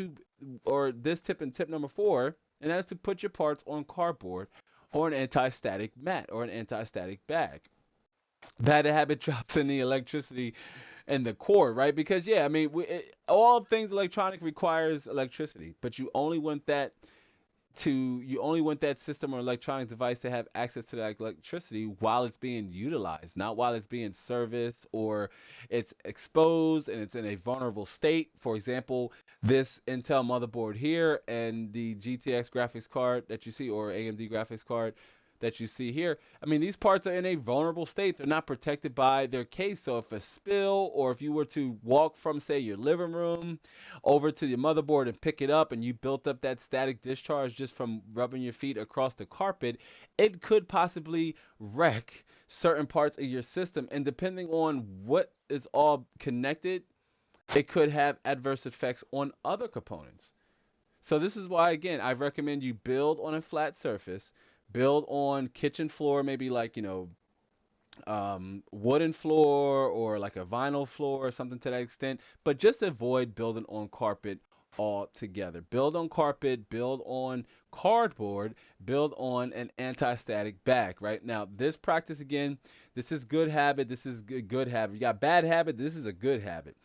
tip and tip number 4, and that's to put your parts on cardboard or an anti-static mat or an anti-static bag. Bad habit drops in the electricity and the core, right? Because all things electronic requires electricity, but you only want that you only want that system or electronic device to have access to that electricity while it's being utilized, not while it's being serviced or it's exposed and it's in a vulnerable state. For example, this Intel motherboard here and the GTX graphics card that you see, or AMD graphics card that you see here, I mean, these parts are in a vulnerable state. They're not protected by their case. So if a spill, or if you were to walk from, say, your living room over to your motherboard and pick it up, and you built up that static discharge just from rubbing your feet across the carpet, it could possibly wreck certain parts of your system. And depending on what is all connected, it could have adverse effects on other components. So this is why, again, I recommend you build on a flat surface, build on kitchen floor, maybe like, wooden floor or like a vinyl floor or something to that extent, but just avoid building on carpet altogether. Build on carpet, build on cardboard, build on an anti-static bag. Right now, this practice, again, this is good habit. This is good habit. You got bad habit. This is a good habit.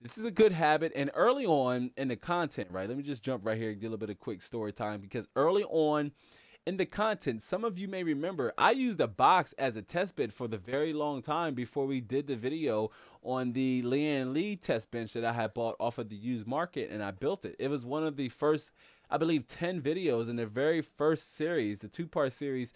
This is a good habit. And early on in the content, right? Let me just jump right here and do a little bit of quick story time, because early on in the content, some of you may remember I used a box as a test bed for the very long time before we did the video on the Lian Li test bench that I had bought off of the used market, and I built it. It was one of the first, I believe, 10 videos in the very first series, the two-part series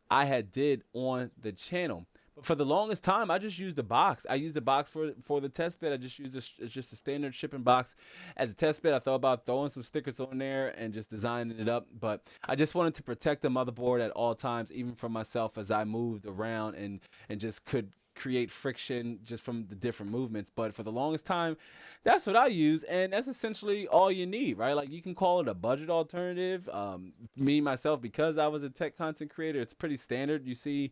I had did on the channel. But for the longest time, I just used a box. I used a box for the test bed. I just used it's just a standard shipping box as a test bed. I thought about throwing some stickers on there and just designing it up. But I just wanted to protect the motherboard at all times, even from myself as I moved around and just could create friction just from the different movements. But for the longest time, that's what I use, and that's essentially all you need, right? Like, you can call it a budget alternative. Me myself, because I was a tech content creator, it's pretty standard. You see,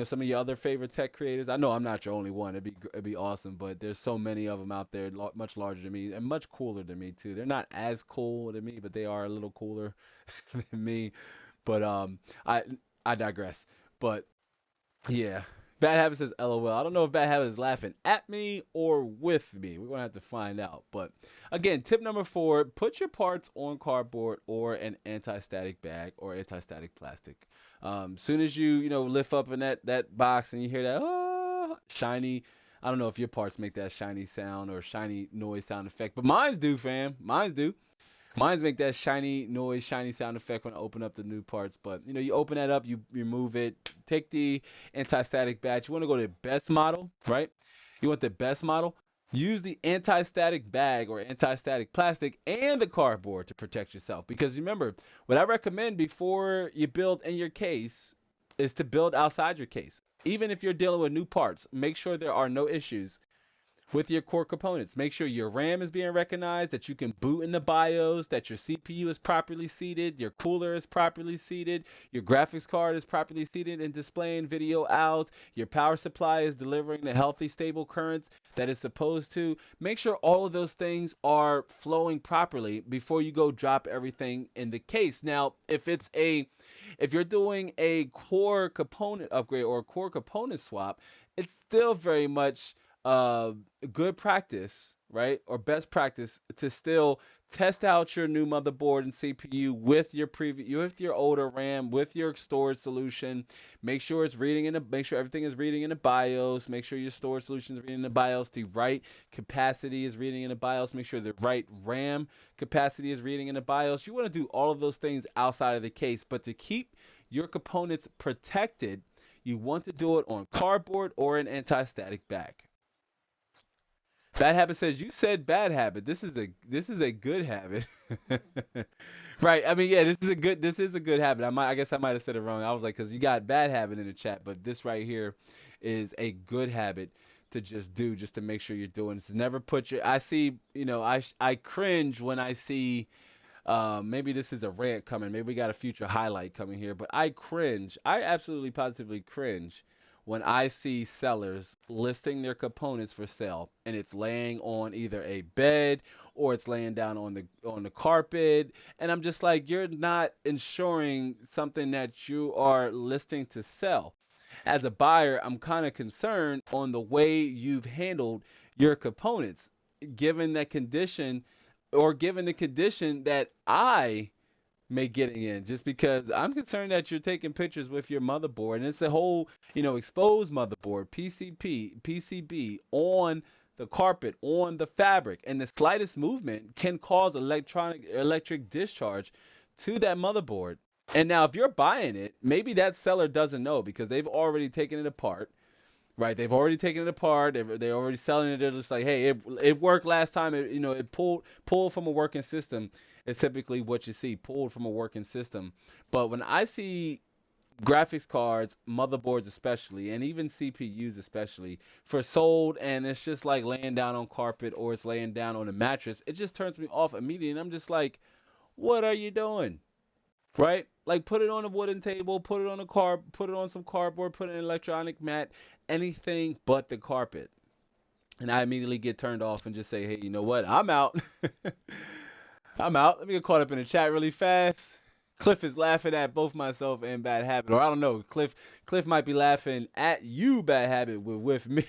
some of your other favorite tech creators. I know I'm not your only one. It'd be awesome, but there's so many of them out there, much larger than me and much cooler than me too. They're not as cool than me, but they are a little cooler than me. But I digress. But yeah. Bad Habit says LOL. I don't know if Bad Habit is laughing at me or with me. We're going to have to find out. But again, tip number 4, put your parts on cardboard or an anti-static bag or anti-static plastic. Soon as you lift up in that box and you hear that shiny, I don't know if your parts make that shiny sound or shiny noise sound effect, but mine's do, fam. Mine's do. Mine's make that shiny noise, shiny sound effect when I open up the new parts. But you open that up, you remove it, take the anti-static batch. You want to go to the best model, right? You want the best model. Use the anti-static bag or anti-static plastic and the cardboard to protect yourself. Because remember, what I recommend before you build in your case is to build outside your case. Even if you're dealing with new parts, make sure there are no issues with your core components. Make sure your RAM is being recognized, that you can boot in the BIOS, that your CPU is properly seated, your cooler is properly seated, your graphics card is properly seated and displaying video out, your power supply is delivering the healthy, stable currents that it's supposed to. Make sure all of those things are flowing properly before you go drop everything in the case. Now, if you're doing a core component upgrade or a core component swap, it's still very much good practice, right, or best practice to still test out your new motherboard and CPU with your older RAM, with your storage solution. Make sure everything is reading in the BIOS. Make sure your storage solution is reading in the BIOS. The right capacity is reading in the BIOS. Make sure the right RAM capacity is reading in the BIOS. You want to do all of those things outside of the case, but to keep your components protected, you want to do it on cardboard or an anti-static bag. Bad Habit says, you said bad habit. This is a good habit. Right. I mean, yeah, this is a good habit. I guess I might have said it wrong. I was like, because you got bad habit in the chat, but this right here is a good habit to just do, just to make sure you're doing this. Never put your, I see, I cringe when I see, maybe this is a rant coming. Maybe we got a future highlight coming here, but I cringe. I absolutely positively cringe when I see sellers listing their components for sale and it's laying on either a bed or it's laying down on the carpet, and I'm just like, you're not ensuring something that you are listing to sell. As a buyer, I'm kind of concerned on the way you've handled your components, given that condition, or given the condition that I make getting in, just because I'm concerned that you're taking pictures with your motherboard, and it's a whole, exposed motherboard, PCB on the carpet, on the fabric, and the slightest movement can cause electric discharge to that motherboard. And now if you're buying it, maybe that seller doesn't know because they've already taken it apart. Right, they've already taken it apart. They're already selling it. They're just like, hey, it worked last time. It pulled from a working system. It's typically what you see, pulled from a working system. But when I see graphics cards, motherboards especially, and even CPUs especially, for sold, and it's just like laying down on carpet or it's laying down on a mattress, it just turns me off immediately. And I'm just like, what are you doing? Right? Like put it on a wooden table, put it on put it on some cardboard, put it in an electronic mat, anything but the carpet. And I immediately get turned off and just say, hey, you know what? I'm out. I'm out. Let me get caught up in the chat really fast. Cliff is laughing at both myself and Bad Habit, or I don't know. Cliff might be laughing at you, Bad Habit, with me.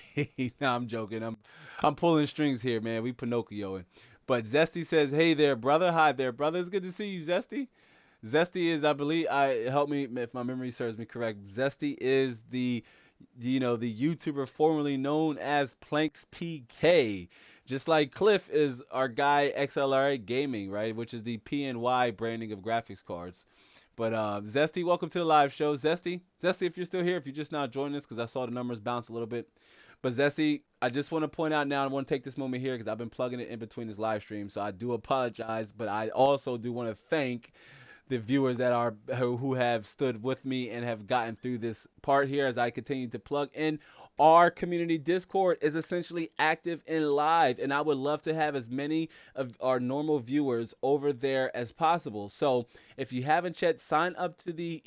No, I'm joking. I'm pulling strings here, man. We Pinocchioing. But Zesty says, hey there, brother. Hi there, brother. It's good to see you, Zesty. Zesty is, I believe, I help me if my memory serves me correct. Zesty is the YouTuber formerly known as Planks PK. Just like Cliff is our guy XLR Gaming, right? Which is the PNY branding of graphics cards. But Zesty, welcome to the live show. Zesty, if you're still here, if you're just now joining us, because I saw the numbers bounce a little bit. But Zesty, I just want to point out now, I want to take this moment here because I've been plugging it in between this live stream, so I do apologize. But I also do want to thank the viewers that are who have stood with me and have gotten through this part here as I continue to plug in. Our community Discord is essentially active and live, and I would love to have as many of our normal viewers over there as possible. So if you haven't yet, sign up to the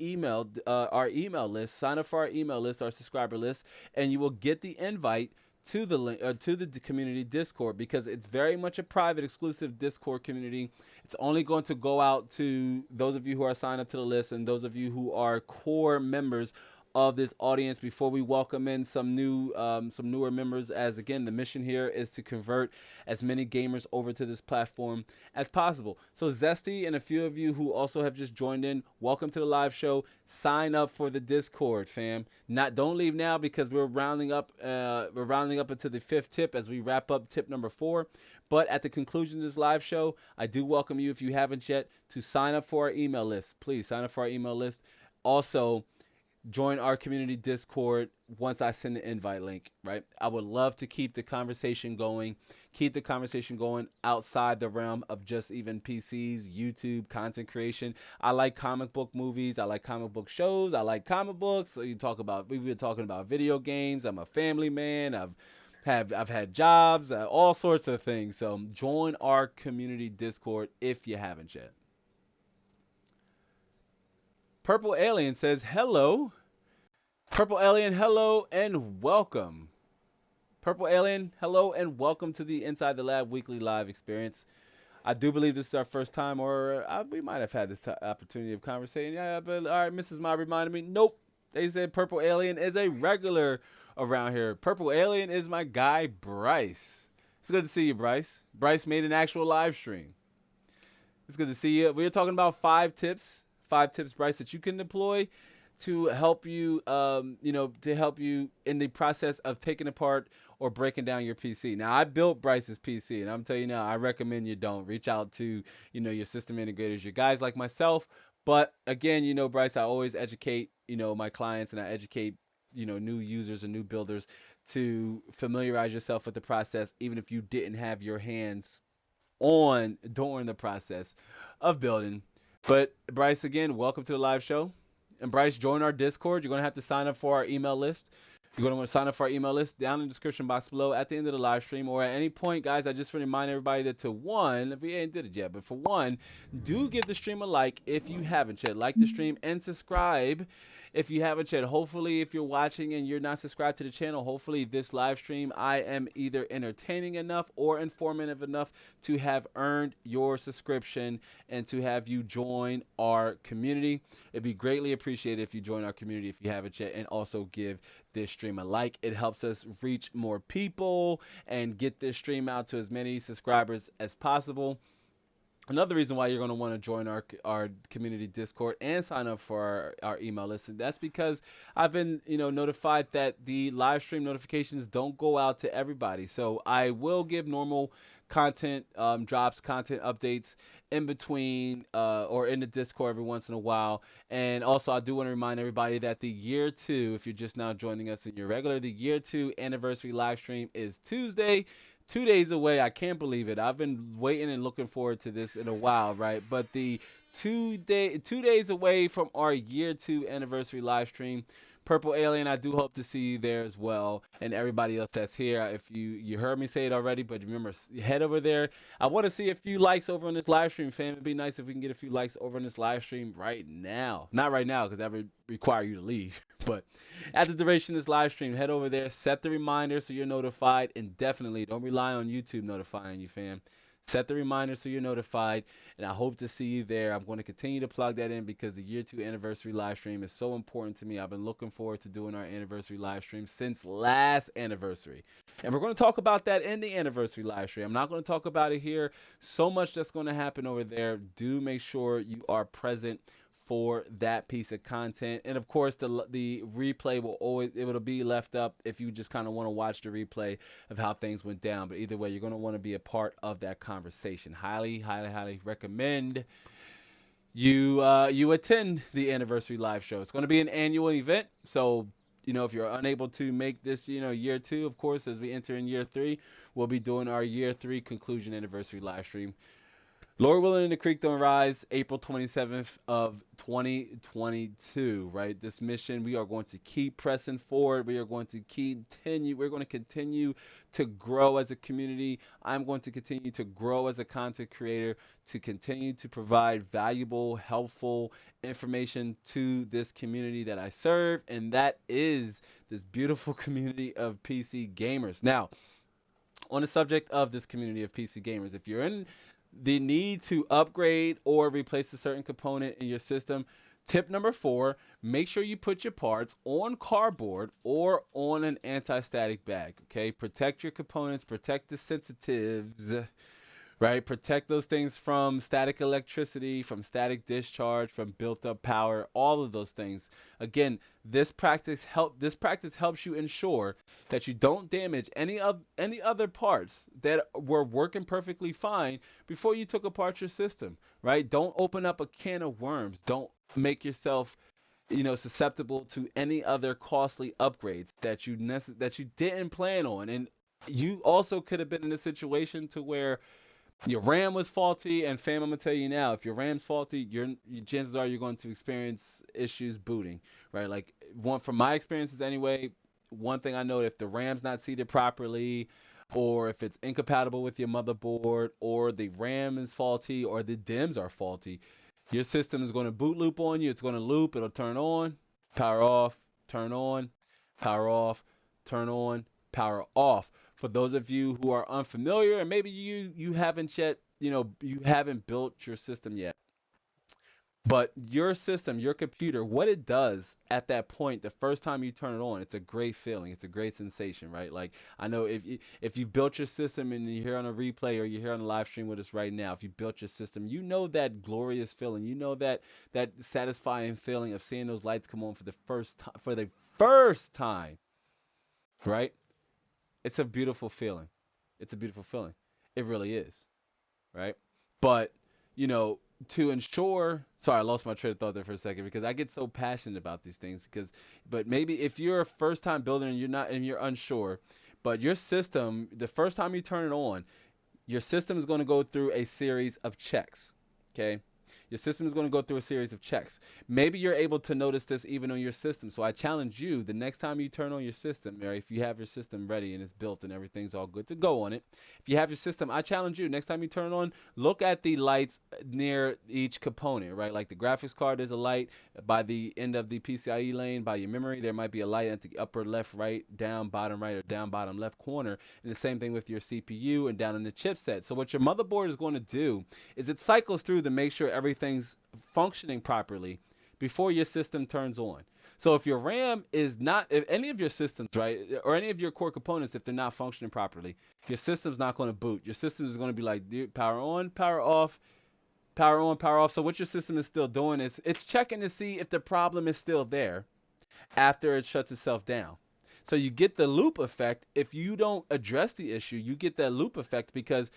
our email list, sign up for our email list, our subscriber list, and you will get the invite to the link to the community Discord, because it's very much a private, exclusive Discord community. It's only going to go out to those of you who are signed up to the list and those of you who are core members of this audience before we welcome in some newer members, as again the mission here is to convert as many gamers over to this platform as possible. So Zesty and a few of you who also have just joined in, welcome to the live show. Sign up for the Discord, fam. Not Don't leave now, because we're rounding up into the fifth tip as we wrap up tip number 4. But at the conclusion of this live show, I do welcome you, if you haven't yet, to sign up for our email list. Please sign up for our email list. Also, join our community Discord once I send the invite link, right? I would love to keep the conversation going, outside the realm of just even PCs, YouTube, content creation. I like comic book movies, I like comic book shows, I like comic books. So we've been talking about video games. I'm a family man. I've had jobs, all sorts of things. So join our community Discord if you haven't yet. Purple Alien says, hello. Purple Alien, hello and welcome. Purple Alien, hello and welcome to the Inside the Lab weekly live experience. I do believe this is our first time, or we might have had this opportunity of conversating. Yeah, but all right, Mrs. Ma reminded me. Nope. They said Purple Alien is a regular around here. Purple Alien is my guy, Bryce. It's good to see you, Bryce. Bryce made an actual live stream. It's good to see you. We are talking about 5 tips, Bryce, that you can deploy to help you, to help you in the process of taking apart or breaking down your PC. Now, I built Bryce's PC, and I'm telling you now, I recommend you don't. Reach out to, your system integrators, your guys like myself. But again, Bryce, I always educate, my clients, and I educate, new users and new builders to familiarize yourself with the process, even if you didn't have your hands on during the process of building. But Bryce, again, welcome to the live show. And Bryce, join our Discord. You're going to have to sign up for our email list. You're going to want to sign up for our email list down in the description box below at the end of the live stream, or at any point, guys. I just want to remind everybody that if we ain't did it yet, but for one, do give the stream a like if you haven't yet. Like the stream and subscribe if you haven't yet. Hopefully, if you're watching and you're not subscribed to the channel, hopefully this live stream, I am either entertaining enough or informative enough to have earned your subscription and to have you join our community. It'd be greatly appreciated if you join our community if you haven't yet, and also give this stream a like. It helps us reach more people and get this stream out to as many subscribers as possible. Another reason why you're going to want to join our community Discord and sign up for our email list. And that's because I've been, notified that the live stream notifications don't go out to everybody. So I will give normal content drops, content updates in between or in the Discord every once in a while. And also, I do want to remind everybody that the year two, if you're just now joining us in your regular, the year two anniversary live stream is Tuesday, 2 days away. I can't believe it. I've been waiting and looking forward to this in a while, right? But the 2 days away from our year two anniversary live stream. Purple Alien, I do hope to see you there as well, and everybody else that's here. If you heard me say it already, but remember, head over there. I want to see a few likes over on this live stream, fam. It'd be nice if we can get a few likes over on this live stream right now. Not right now, because that would require you to leave. But at the duration of this live stream, head over there, set the reminder so you're notified, and definitely don't rely on YouTube notifying you, fam. Set the reminder so you're notified, and I hope to see you there. I'm going to continue to plug that in because the year two anniversary live stream is so important to me. I've been looking forward to doing our anniversary live stream since last anniversary. And we're going to talk about that in the anniversary live stream. I'm not going to talk about it here. So much that's going to happen over there. Do make sure you are present for that piece of content. And of course, the replay it'll be left up if you just kind of want to watch the replay of how things went down. But either way, you're going to want to be a part of that conversation. Highly, highly, highly recommend you attend the anniversary live show. It's going to be an annual event, so if you're unable to make this, year two, of course, as we enter in year three, we'll be doing our year three conclusion anniversary live stream. Lord willing, the creek don't rise, April 27th of 2022, right? This mission, we are going to keep pressing forward. We're going to continue to grow as a community. I'm going to continue to grow as a content creator, to continue to provide valuable, helpful information to this community that I serve, and that is this beautiful community of PC gamers. Now, on the subject of this community of PC gamers, if you're in the need to upgrade or replace a certain component in your system, tip number 4, make sure you put your parts on cardboard or on an anti-static bag. Okay, protect your components, protect the sensitives, right? Protect those things from static electricity, from static discharge, from built up power, all of those things. Again, this practice helps you ensure that you don't damage any other parts that were working perfectly fine before you took apart your system, right? Don't open up a can of worms. Don't make yourself susceptible to any other costly upgrades that you didn't plan on. And you also could have been in a situation to where your RAM was faulty, and fam, I'm gonna tell you now, if your RAM's faulty, your chances are you're going to experience issues booting, right? Like, from my experiences anyway, one thing I know, if the RAM's not seated properly, or if it's incompatible with your motherboard, or the RAM is faulty, or the DIMMs are faulty, your system is going to boot loop on you. It's going to loop. It'll turn on, power off, turn on, power off, turn on, power off. For those of you who are unfamiliar, and maybe you haven't yet, you haven't built your system yet, but your system, your computer, what it does at that point, the first time you turn it on, it's a great feeling. It's a great sensation, right? Like, I know if you built your system and you're here on a replay or you're here on a live stream with us right now, if you built your system, you know that glorious feeling. You know that satisfying feeling of seeing those lights come on for the first time, right? It's a beautiful feeling. It's a beautiful feeling. It really is, right? But, to ensure, sorry, I lost my train of thought there for a second because I get so passionate about these things but maybe if you're a first time builder and you're unsure, but your system, the first time you turn it on, your system is going to go through a series of checks, okay? Your system is going to go through a series of checks. Maybe you're able to notice this even on your system. So I challenge you, the next time you turn on your system, or if you have your system ready and it's built and everything's all good to go on it, if you have your system, I challenge you, next time you turn it on, look at the lights near each component, right? Like the graphics card, there's a light by the end of the PCIe lane. By your memory, there might be a light at the upper left, right, down, bottom right, or down, bottom left corner. And the same thing with your CPU and down in the chipset. So what your motherboard is going to do is it cycles through to make sure everything's functioning properly before your system turns on. So if your RAM is not, if any of your systems, right, or any of your core components, if they're not functioning properly, your system's not going to boot. Your system is going to be like, dude, power on, power off, Power on, power off. So what your system is still doing is it's checking to see if the problem is still there after it shuts itself down. So you get the loop effect. If you don't address the issue, you get that loop effect because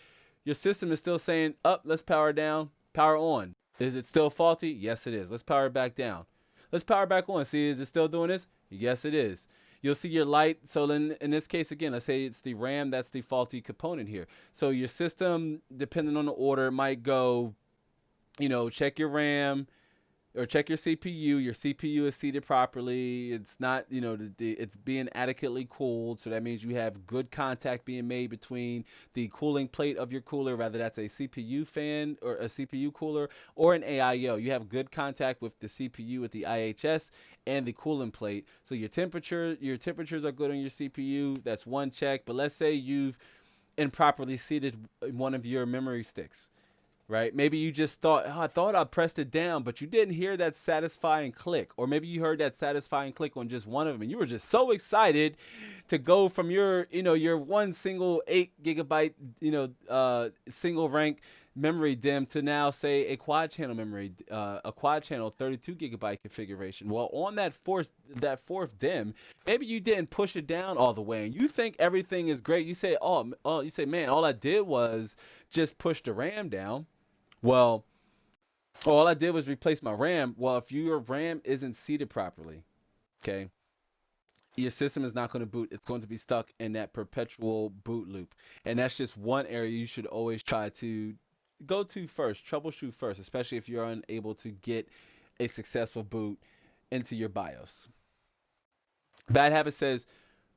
your system is still saying, up, let's power down, power on. Is it still faulty? Yes, it is. Let's power it back down. Let's power back on. See, is it still doing this? Yes, it is. You'll see your light. So in this case, again, let's say it's the RAM that's the faulty component here. So your system, depending on the order, might go, check your RAM, or check your CPU. Your CPU is seated properly. It's not, it's being adequately cooled. So that means you have good contact being made between the cooling plate of your cooler, whether that's a CPU fan or a CPU cooler or an AIO. You have good contact with the CPU, with the IHS and the cooling plate. So your temperatures are good on your CPU. That's one check. But let's say you've improperly seated one of your memory sticks, right? Maybe you just thought, oh, I thought I pressed it down, but you didn't hear that satisfying click. Or maybe you heard that satisfying click on just one of them, and you were just so excited to go from your one single 8 GB, single rank memory DIMM to now say a quad channel memory, a quad channel 32 GB configuration. Well, on that fourth DIMM, maybe you didn't push it down all the way, and you think everything is great. You say, man, all I did was just push the RAM down. Well, all I did was replace my RAM. Well, if your RAM isn't seated properly, okay, your system is not going to boot. It's going to be stuck in that perpetual boot loop. And that's just one area you should always try to go to first, troubleshoot first, especially if you're unable to get a successful boot into your BIOS. Bad Habit says,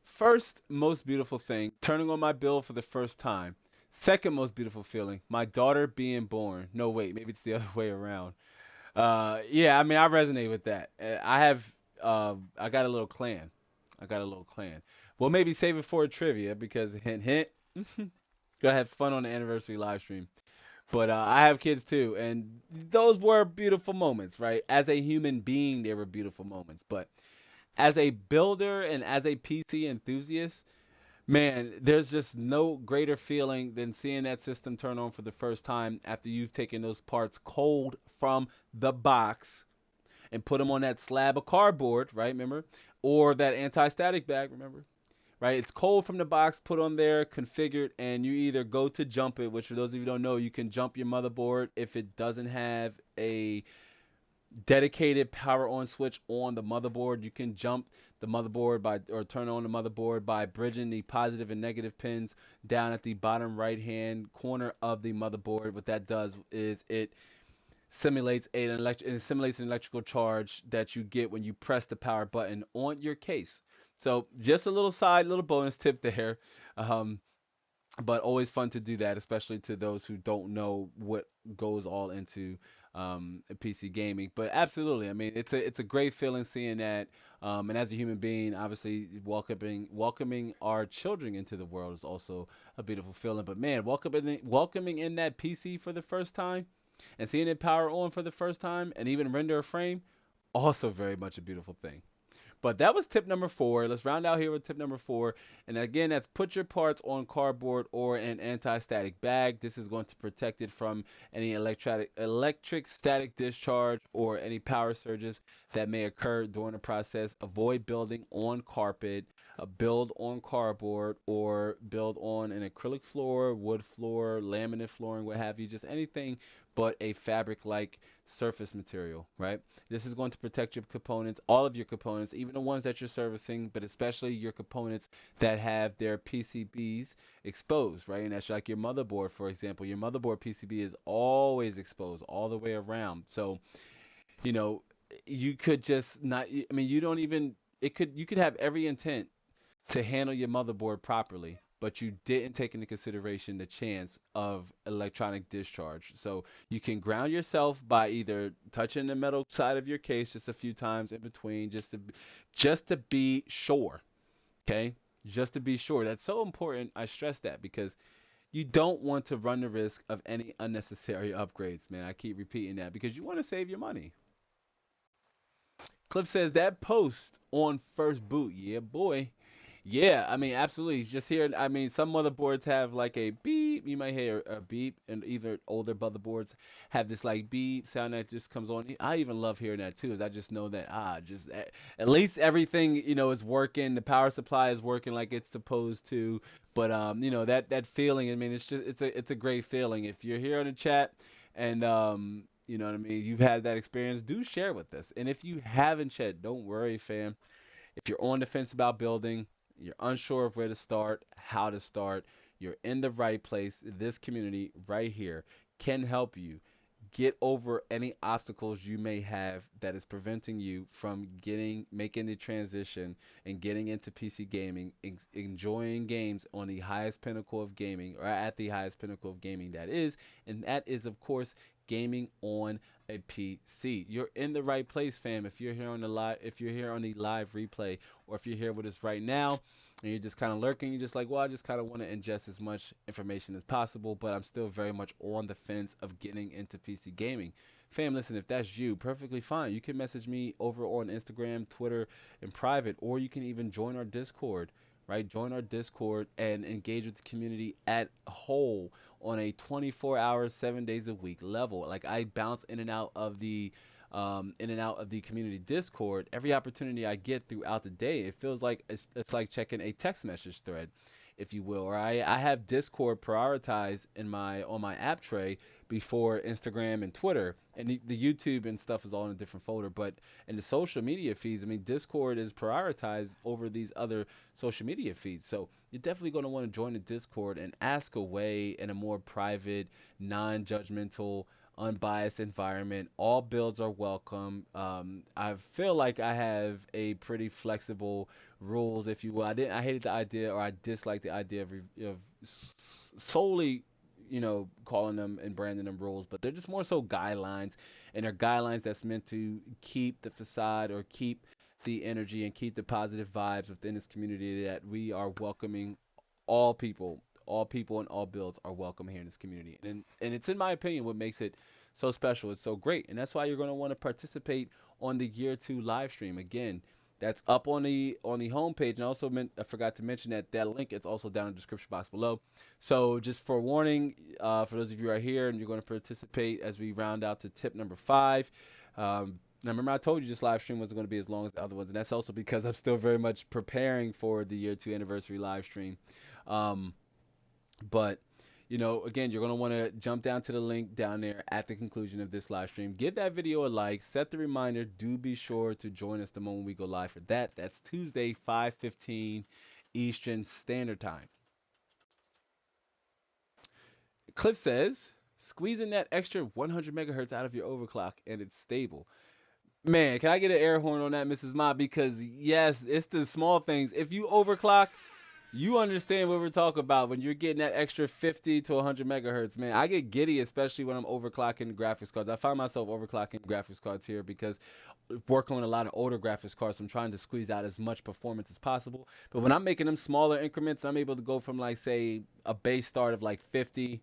first most beautiful thing, turning on my bill for the first time. Second most beautiful feeling, my daughter being born. No, wait, maybe it's the other way around. Yeah, I mean, I resonate with that. I got a little clan. I got a little clan. Well, maybe save it for a trivia because hint, hint. Gonna have fun on the anniversary live stream. But I have kids too, and those were beautiful moments, right? As a human being, they were beautiful moments. But as a builder and as a PC enthusiast, man, there's just no greater feeling than seeing that system turn on for the first time after you've taken those parts cold from the box and put them on that slab of cardboard, right? Remember? Or that anti-static bag, remember? Right? It's cold from the box, put on there, configured, and you either go to jump it, which for those of you who don't know, you can jump your motherboard if it doesn't have a dedicated power on switch on the motherboard. You can jump the motherboard or turn on the motherboard by bridging the positive and negative pins down at the bottom right hand corner of the motherboard. What that does is it simulates an electrical charge that you get when you press the power button on your case. So just a little bonus tip there. Um, but always fun to do that, especially to those who don't know what goes all into PC gaming. But absolutely, I mean, it's a great feeling seeing that. And as a human being, obviously welcoming our children into the world is also a beautiful feeling. But man, welcoming in that PC for the first time and seeing it power on for the first time and even render a frame, also very much a beautiful thing. But that was tip number 4. Let's round out here with tip number 4. And again, that's put your parts on cardboard or an anti-static bag. This is going to protect it from any electric static discharge or any power surges that may occur during the process. Avoid building on carpet, build on cardboard, or build on an acrylic floor, wood floor, laminate flooring, what have you. Just anything but a fabric-like surface material, right? This is going to protect your components, all of your components, even the ones that you're servicing, but especially your components that have their PCBs exposed, right? And that's like your motherboard, for example. Your motherboard PCB is always exposed all the way around. So, you could just not, I mean, you could have every intent to handle your motherboard properly, but you didn't take into consideration the chance of electronic discharge. So you can ground yourself by either touching the metal side of your case just a few times in between, just to be sure. Okay, just to be sure. That's so important. I stress that because you don't want to run the risk of any unnecessary upgrades, man. I keep repeating that because you want to save your money. Cliff says that post on first boot, yeah, boy. Yeah, I mean, absolutely. Just here, I mean, some motherboards have like a beep. You might hear a beep, and either older motherboards have this like beep sound that just comes on. I even love hearing that too, as I just know that just at least everything is working. The power supply is working like it's supposed to. But that feeling. I mean, it's a great feeling. If you're here on the chat, and you know what I mean, you've had that experience, do share with us. And if you haven't shared, don't worry, fam. If you're on the fence about building, you're unsure of where to start, how to start, you're in the right place. This community right here can help you get over any obstacles you may have that is preventing you from making the transition and getting into PC gaming, enjoying games on the highest pinnacle of gaming, or at the highest pinnacle of gaming that is, and that is of course gaming on a PC. You're in the right place, fam. If you're here on the live replay, or if you're here with us right now, and you're just kind of lurking, you're just like, well, I just kind of want to ingest as much information as possible, but I'm still very much on the fence of getting into PC gaming. Fam, listen, if that's you, perfectly fine. You can message me over on Instagram, Twitter, in private, or you can even join our Discord, right? Join our Discord and engage with the community at whole on a 24 hours, 7 days a week level. Like I bounce in and out of the community Discord every opportunity I get throughout the day. It feels like it's like checking a text message thread, if you will. Or I have Discord prioritized on my app tray before Instagram and Twitter, and the YouTube and stuff is all in a different folder. But in the social media feeds, I mean, Discord is prioritized over these other social media feeds. So you're definitely going to want to join the Discord and ask away in a more private, non-judgmental, unbiased environment. All builds are welcome. I feel like I have a pretty flexible rules, if you will. I hated the idea, or I disliked the idea of solely, calling them and branding them rules, but they're just more so guidelines, and they're guidelines that's meant to keep the facade, or keep the energy and keep the positive vibes within this community, that we are welcoming all people. All people and all builds are welcome here in this community. And it's, in my opinion, what makes it so special. It's so great. And that's why you're going to want to participate on the Year 2 live stream. Again, that's up on the homepage. And I forgot to mention that link is also down in the description box below. So just for warning, for those of you who are here and you're going to participate as we round out to tip number 5. Now remember, I told you this live stream wasn't going to be as long as the other ones, and that's also because I'm still very much preparing for the Year 2 anniversary live stream. Um, but again, you're going to want to jump down to the link down there at the conclusion of this live stream. Give that video a like, set the reminder. Do be sure to join us the moment we go live for that. That's Tuesday, 5:15 Eastern Standard Time. Cliff says, squeezing that extra 100 megahertz out of your overclock and it's stable. Man, can I get an air horn on that, Mrs. Ma? Because yes, it's the small things. If you overclock, you understand what we're talking about when you're getting that extra 50 to 100 megahertz, man. I get giddy, especially when I'm overclocking graphics cards. I find myself overclocking graphics cards here because working on a lot of older graphics cards, I'm trying to squeeze out as much performance as possible. But when I'm making them smaller increments, I'm able to go from like, say, a base start of like 50,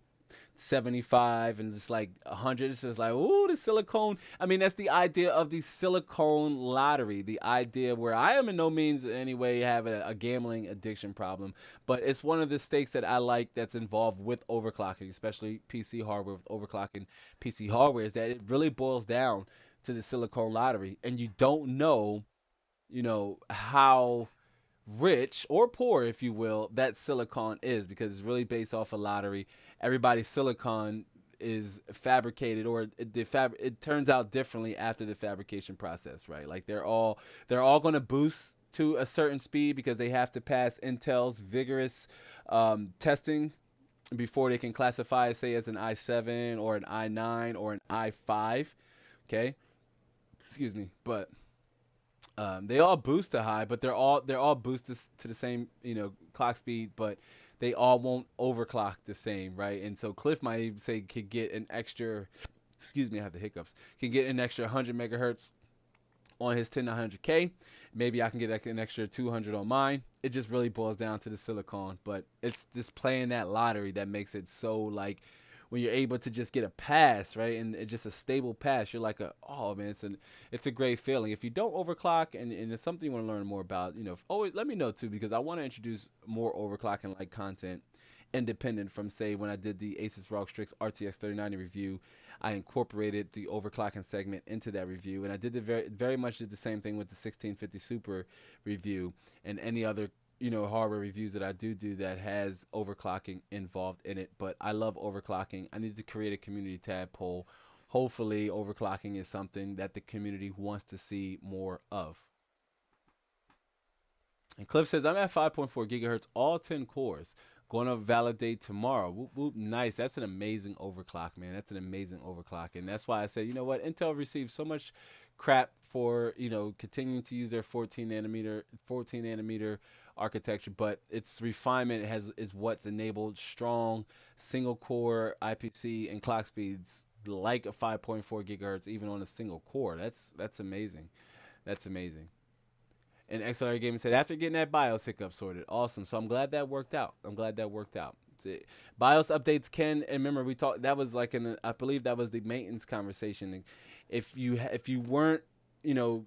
75, and just like 100. It's just like, ooh, the silicone. I mean, that's the idea of the silicone lottery. The idea where I am in no means anyway have a gambling addiction problem, but it's one of the stakes that I like that's involved with overclocking, especially PC hardware. With overclocking PC hardware, is that it really boils down to the silicone lottery, and you don't know, how rich or poor, if you will, that silicon is, because it's really based off a lottery. Everybody's silicon is fabricated, or it turns out differently after the fabrication process, right? Like they're all going to boost to a certain speed because they have to pass Intel's vigorous testing before they can classify, say, as an i7 or an i9 or an i5. Okay, excuse me, but they all boost to high, but they're all boosted to the same clock speed, but they all won't overclock the same, right? And so Cliff might even say could get an extra, excuse me, I have the hiccups, can get an extra 100 megahertz on his 10900K. Maybe I can get like an extra 200 on mine. It just really boils down to the silicon, but it's just playing that lottery that makes it so, like, when you're able to just get a pass, right, and it's just a stable pass, you're like, oh man, it's a great feeling. If you don't overclock and it's something you want to learn more about, always let me know too, because I want to introduce more overclocking like content independent from, say, when I did the Asus ROG Strix RTX 3090 review. I incorporated the overclocking segment into that review, and I did the very much did the same thing with the 1650 Super review and any other hardware reviews that I do that has overclocking involved in it. But I love overclocking. I need to create a community tab poll. Hopefully, overclocking is something that the community wants to see more of. And Cliff says, I'm at 5.4 gigahertz, all 10 cores. Going to validate tomorrow. Whoop, whoop. Nice. That's an amazing overclock, man. That's an amazing overclock. And that's why I said, you know what? Intel receives so much crap for, continuing to use their 14 nanometer architecture, but its refinement is what's enabled strong single core IPC and clock speeds like a 5.4 gigahertz even on a single core. That's amazing. That's amazing. And XLR Gaming said, after getting that BIOS hiccup sorted, awesome. So I'm glad that worked out. I'm glad that worked out. BIOS updates can, and remember we talked. That was like I believe that was the maintenance conversation. If you weren't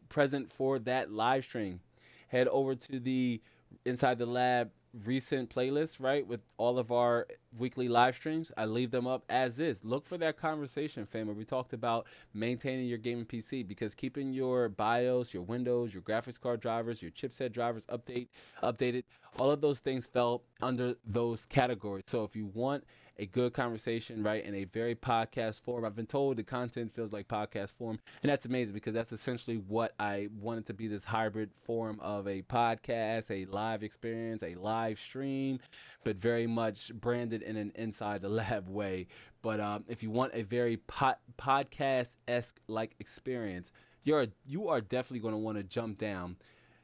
present for that live stream, head over to the Inside the Lab recent playlist, right, with all of our weekly live streams. I leave them up as is. Look for that conversation, fam, where we talked about maintaining your gaming PC, because keeping your BIOS, your Windows, your graphics card drivers, your chipset drivers updated, all of those things fell under those categories. So if you want a good conversation, right, in a very podcast form, I've been told the content feels like podcast form, and that's amazing because that's essentially what I wanted to be, this hybrid form of a podcast, a live experience, a live stream, but very much branded in an inside the lab way. But if you want a very podcast-esque like experience, you are definitely going to want to jump down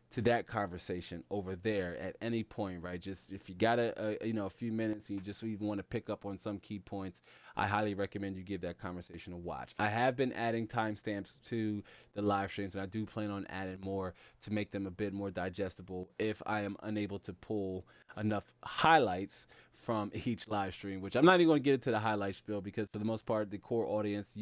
to that conversation over there at any point, right? Just if you got a few minutes and you just even want to pick up on some key points, I highly recommend you give that conversation a watch. I have been adding timestamps to the live streams, and I do plan on adding more to make them a bit more digestible if I am unable to pull enough highlights from each live stream, which I'm not even going to get into the highlight spiel, because for the most part, the core audience,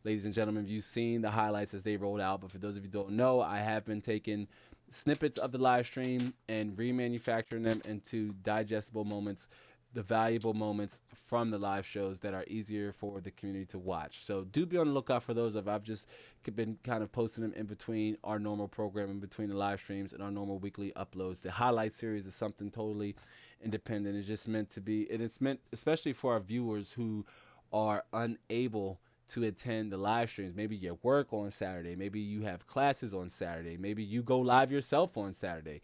ladies and gentlemen, you've seen the highlights as they rolled out. But for those of you who don't know, I have been taking snippets of the live stream and remanufacturing them into digestible moments, the valuable moments from the live shows that are easier for the community to watch. So do be on the lookout for those. I've just been kind of posting them in between our normal program, in between the live streams and our normal weekly uploads. The highlight series is something totally independent. It's just meant to be, and it's meant especially for our viewers who are unable to attend the live streams. Maybe you work on Saturday. Maybe you have classes on Saturday. Maybe you go live yourself on Saturday.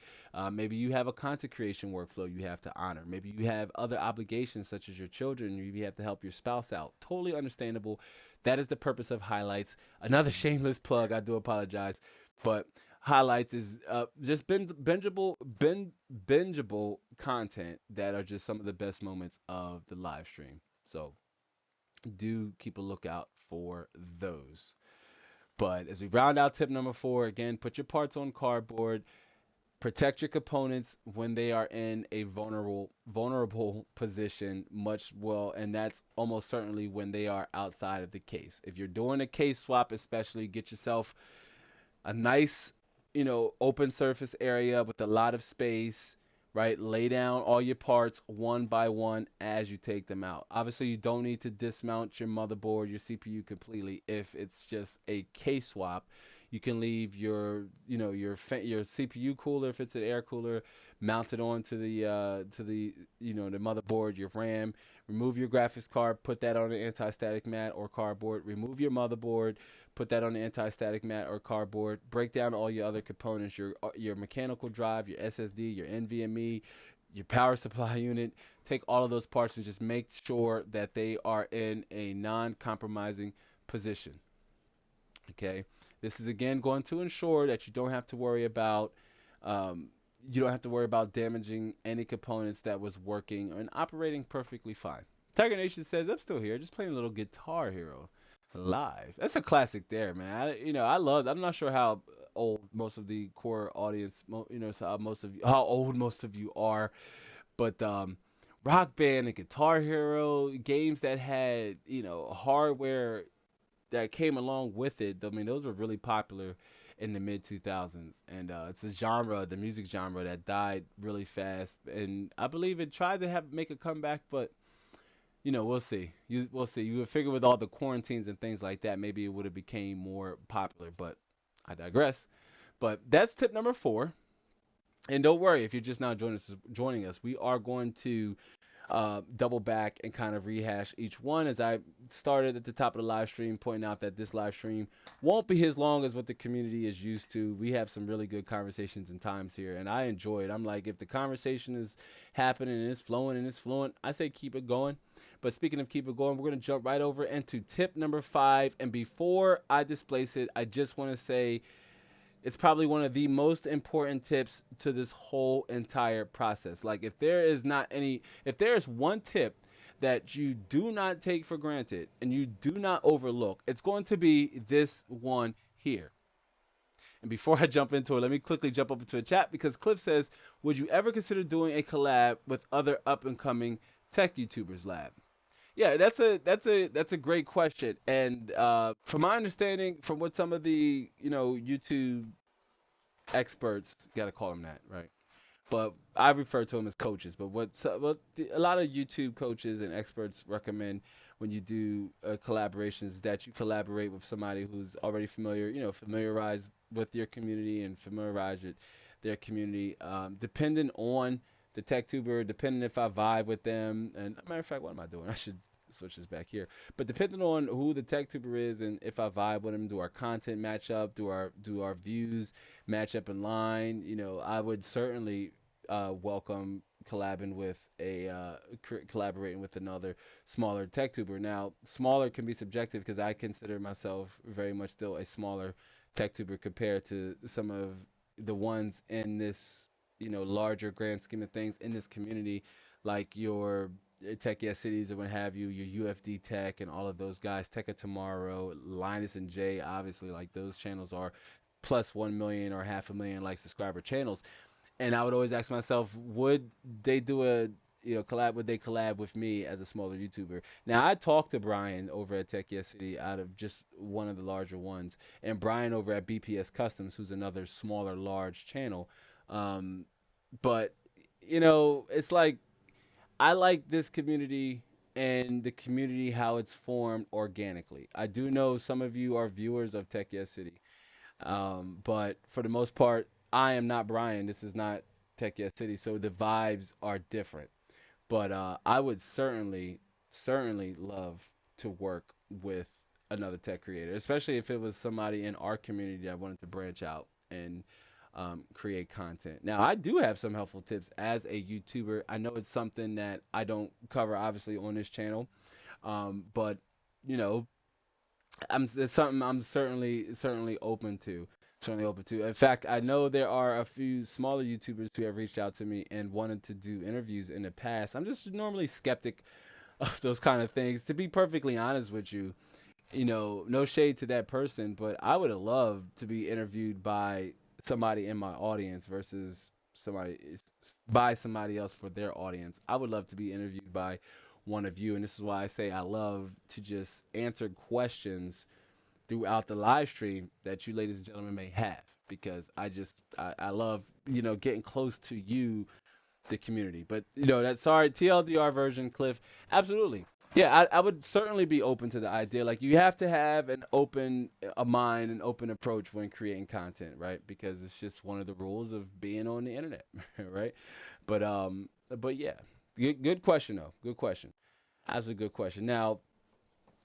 Maybe you have a content creation workflow you have to honor. Maybe you have other obligations such as your children. You have to help your spouse out. Totally understandable. That is the purpose of highlights. Another shameless plug. I do apologize, but highlights is just bingeable content that are just some of the best moments of the live stream. So do keep a lookout for those. But as we round out tip number 4, again, put your parts on cardboard. Protect your components when they are in a vulnerable position, and that's almost certainly when they are outside of the case. If you're doing a case swap, especially, get yourself a nice, open surface area with a lot of space, right? Lay down all your parts one by one as you take them out. Obviously, you don't need to dismount your motherboard, your CPU completely if it's just a case swap. You can leave your CPU cooler, if it's an air cooler, mounted onto the motherboard, your RAM. Remove your graphics card, put that on an anti-static mat or cardboard. Remove your motherboard, put that on an anti-static mat or cardboard. Break down all your other components, your mechanical drive, your SSD, your NVMe, your power supply unit. Take all of those parts and just make sure that they are in a non-compromising position. Okay, this is again going to ensure that you don't have to worry about damaging any components that was working and operating perfectly fine. Tiger Nation says, I'm still here, just playing a little Guitar Hero live. That's a classic there, man. I love. I'm not sure how old most of the core audience, so how old most of you are, but Rock Band and Guitar Hero, games that had, hardware that came along with it. I mean, those were really popular in the mid 2000s, and it's a genre, the music genre, that died really fast. And I believe it tried to have make a comeback, but we'll see. We'll see. You would figure with all the quarantines and things like that, maybe it would have became more popular, but I digress. But that's tip number 4. And don't worry if you're just now joining us. We are going to double back and kind of rehash each one, as I started at the top of the live stream, pointing out that this live stream won't be as long as what the community is used to. We have some really good conversations and times here, and I enjoy it. I'm like, if the conversation is happening and it's flowing and it's fluent, I say keep it going. But speaking of keep it going, we're going to jump right over into tip number 5. And before I displace it, I just want to say it's probably one of the most important tips to this whole entire process. Like, if there is one tip that you do not take for granted and you do not overlook, it's going to be this one here. And before I jump into it, let me quickly jump up into a chat, because Cliff says, would you ever consider doing a collab with other up and coming tech YouTubers lab? Yeah, that's a great question. And from my understanding, from what some of the YouTube experts, gotta call them that, right? But I refer to them as coaches. But a lot of YouTube coaches and experts recommend when you do collaborations is that you collaborate with somebody who's already familiar, familiarized with your community and familiarize with their community. Depending on the tech tuber, depending if I vibe with them, and matter of fact, what am I doing? I should switch this back here. But depending on who the tech tuber is and if I vibe with them, do our content match up? Do our views match up in line? I would certainly welcome collaborating with another smaller tech tuber. Now, smaller can be subjective because I consider myself very much still a smaller tech tuber compared to some of the ones in this larger grand scheme of things in this community, like your Tech Yes Cities or what have you, your UFD Tech and all of those guys, Tech of Tomorrow, Linus and Jay, obviously, like those channels are plus 1 million or half a million like subscriber channels. And I would always ask myself, would they do a collab? Would they collab with me as a smaller YouTuber? Now, I talked to Brian over at Tech Yes City out of just one of the larger ones, and Brian over at BPS Customs, who's another smaller large channel. Um, but it's like, I like this community and the community how it's formed organically. I do know some of you are viewers of Tech Yes City, but for the most part, I am not Brian. This is not Tech Yes City, so the vibes are different. But I would certainly love to work with another tech creator, especially if it was somebody in our community that wanted to branch out and create content. Now, I do have some helpful tips as a YouTuber. I know it's something that I don't cover obviously on this channel, but you know, it's something I'm certainly open to. Certainly open to. In fact, I know there are a few smaller YouTubers who have reached out to me and wanted to do interviews in the past. I'm just normally skeptic of those kind of things. To be perfectly honest with you, no shade to that person, but I would have loved to be interviewed by somebody in my audience versus somebody else for their audience. I would love to be interviewed by one of you, and this is why I say I love to just answer questions throughout the live stream that you ladies and gentlemen may have, because I love getting close to you, the community. But that, sorry, TLDR version, Cliff, absolutely. Yeah, I would certainly be open to the idea. Like, you have to have a mind, an open approach when creating content, right? Because it's just one of the rules of being on the internet, right? But yeah, good question though. Good question. Absolutely good question. Now,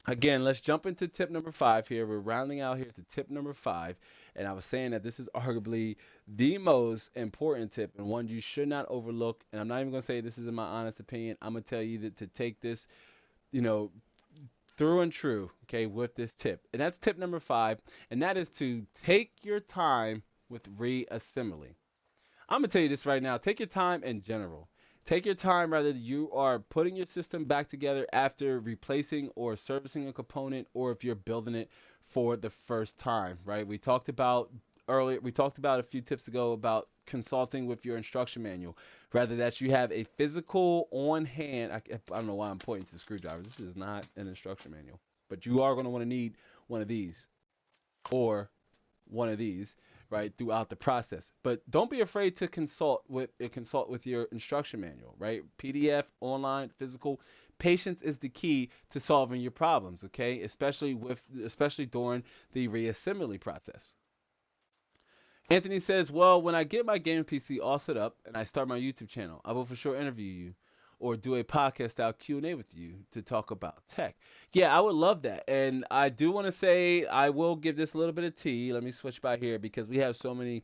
again, let's jump into tip number 5 here. We're rounding out here to tip number 5. And I was saying that this is arguably the most important tip and one you should not overlook. And I'm not even going to say this is in my honest opinion. I'm going to tell you that to take this, you know, through and true, okay, with this tip. And that's tip number 5. And that is to take your time with reassembly. I'm gonna tell you this right now. Take your time in general. Take your time whether you are putting your system back together after replacing or servicing a component, or if you're building it for the first time, right? We talked about earlier, we talked about a few tips ago about consulting with your instruction manual. Rather that you have a physical on hand. I don't know why I'm pointing to the screwdriver. This is not an instruction manual, but you are going to want to need one of these or one of these, right, throughout the process. But don't be afraid to consult with your instruction manual, right? PDF, online, physical. Patience is the key to solving your problems, okay? Especially during the reassembly process. Anthony says, "Well, when I get my gaming PC all set up and I start my YouTube channel, I will for sure interview you or do a podcast style Q&A with you to talk about tech." Yeah, I would love that. And I do want to say I will give this a little bit of tea. Let me switch by here because we have so many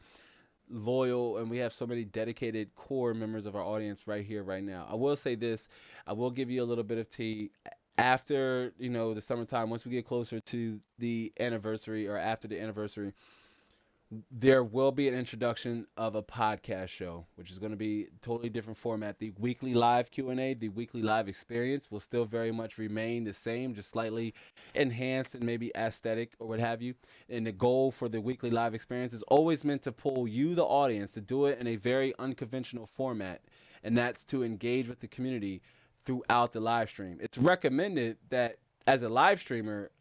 loyal and we have so many dedicated core members of our audience right here right now. I will say this, I will give you a little bit of tea after, the summertime, once we get closer to the anniversary or after the anniversary, there will be an introduction of a podcast show, which is going to be a totally different format. The weekly live Q&A, the weekly live experience will still very much remain the same, just slightly enhanced and maybe aesthetic or what have you. And the goal for the weekly live experience is always meant to pull you, the audience, to do it in a very unconventional format, and that's to engage with the community throughout the live stream. It's recommended that as a live streamer,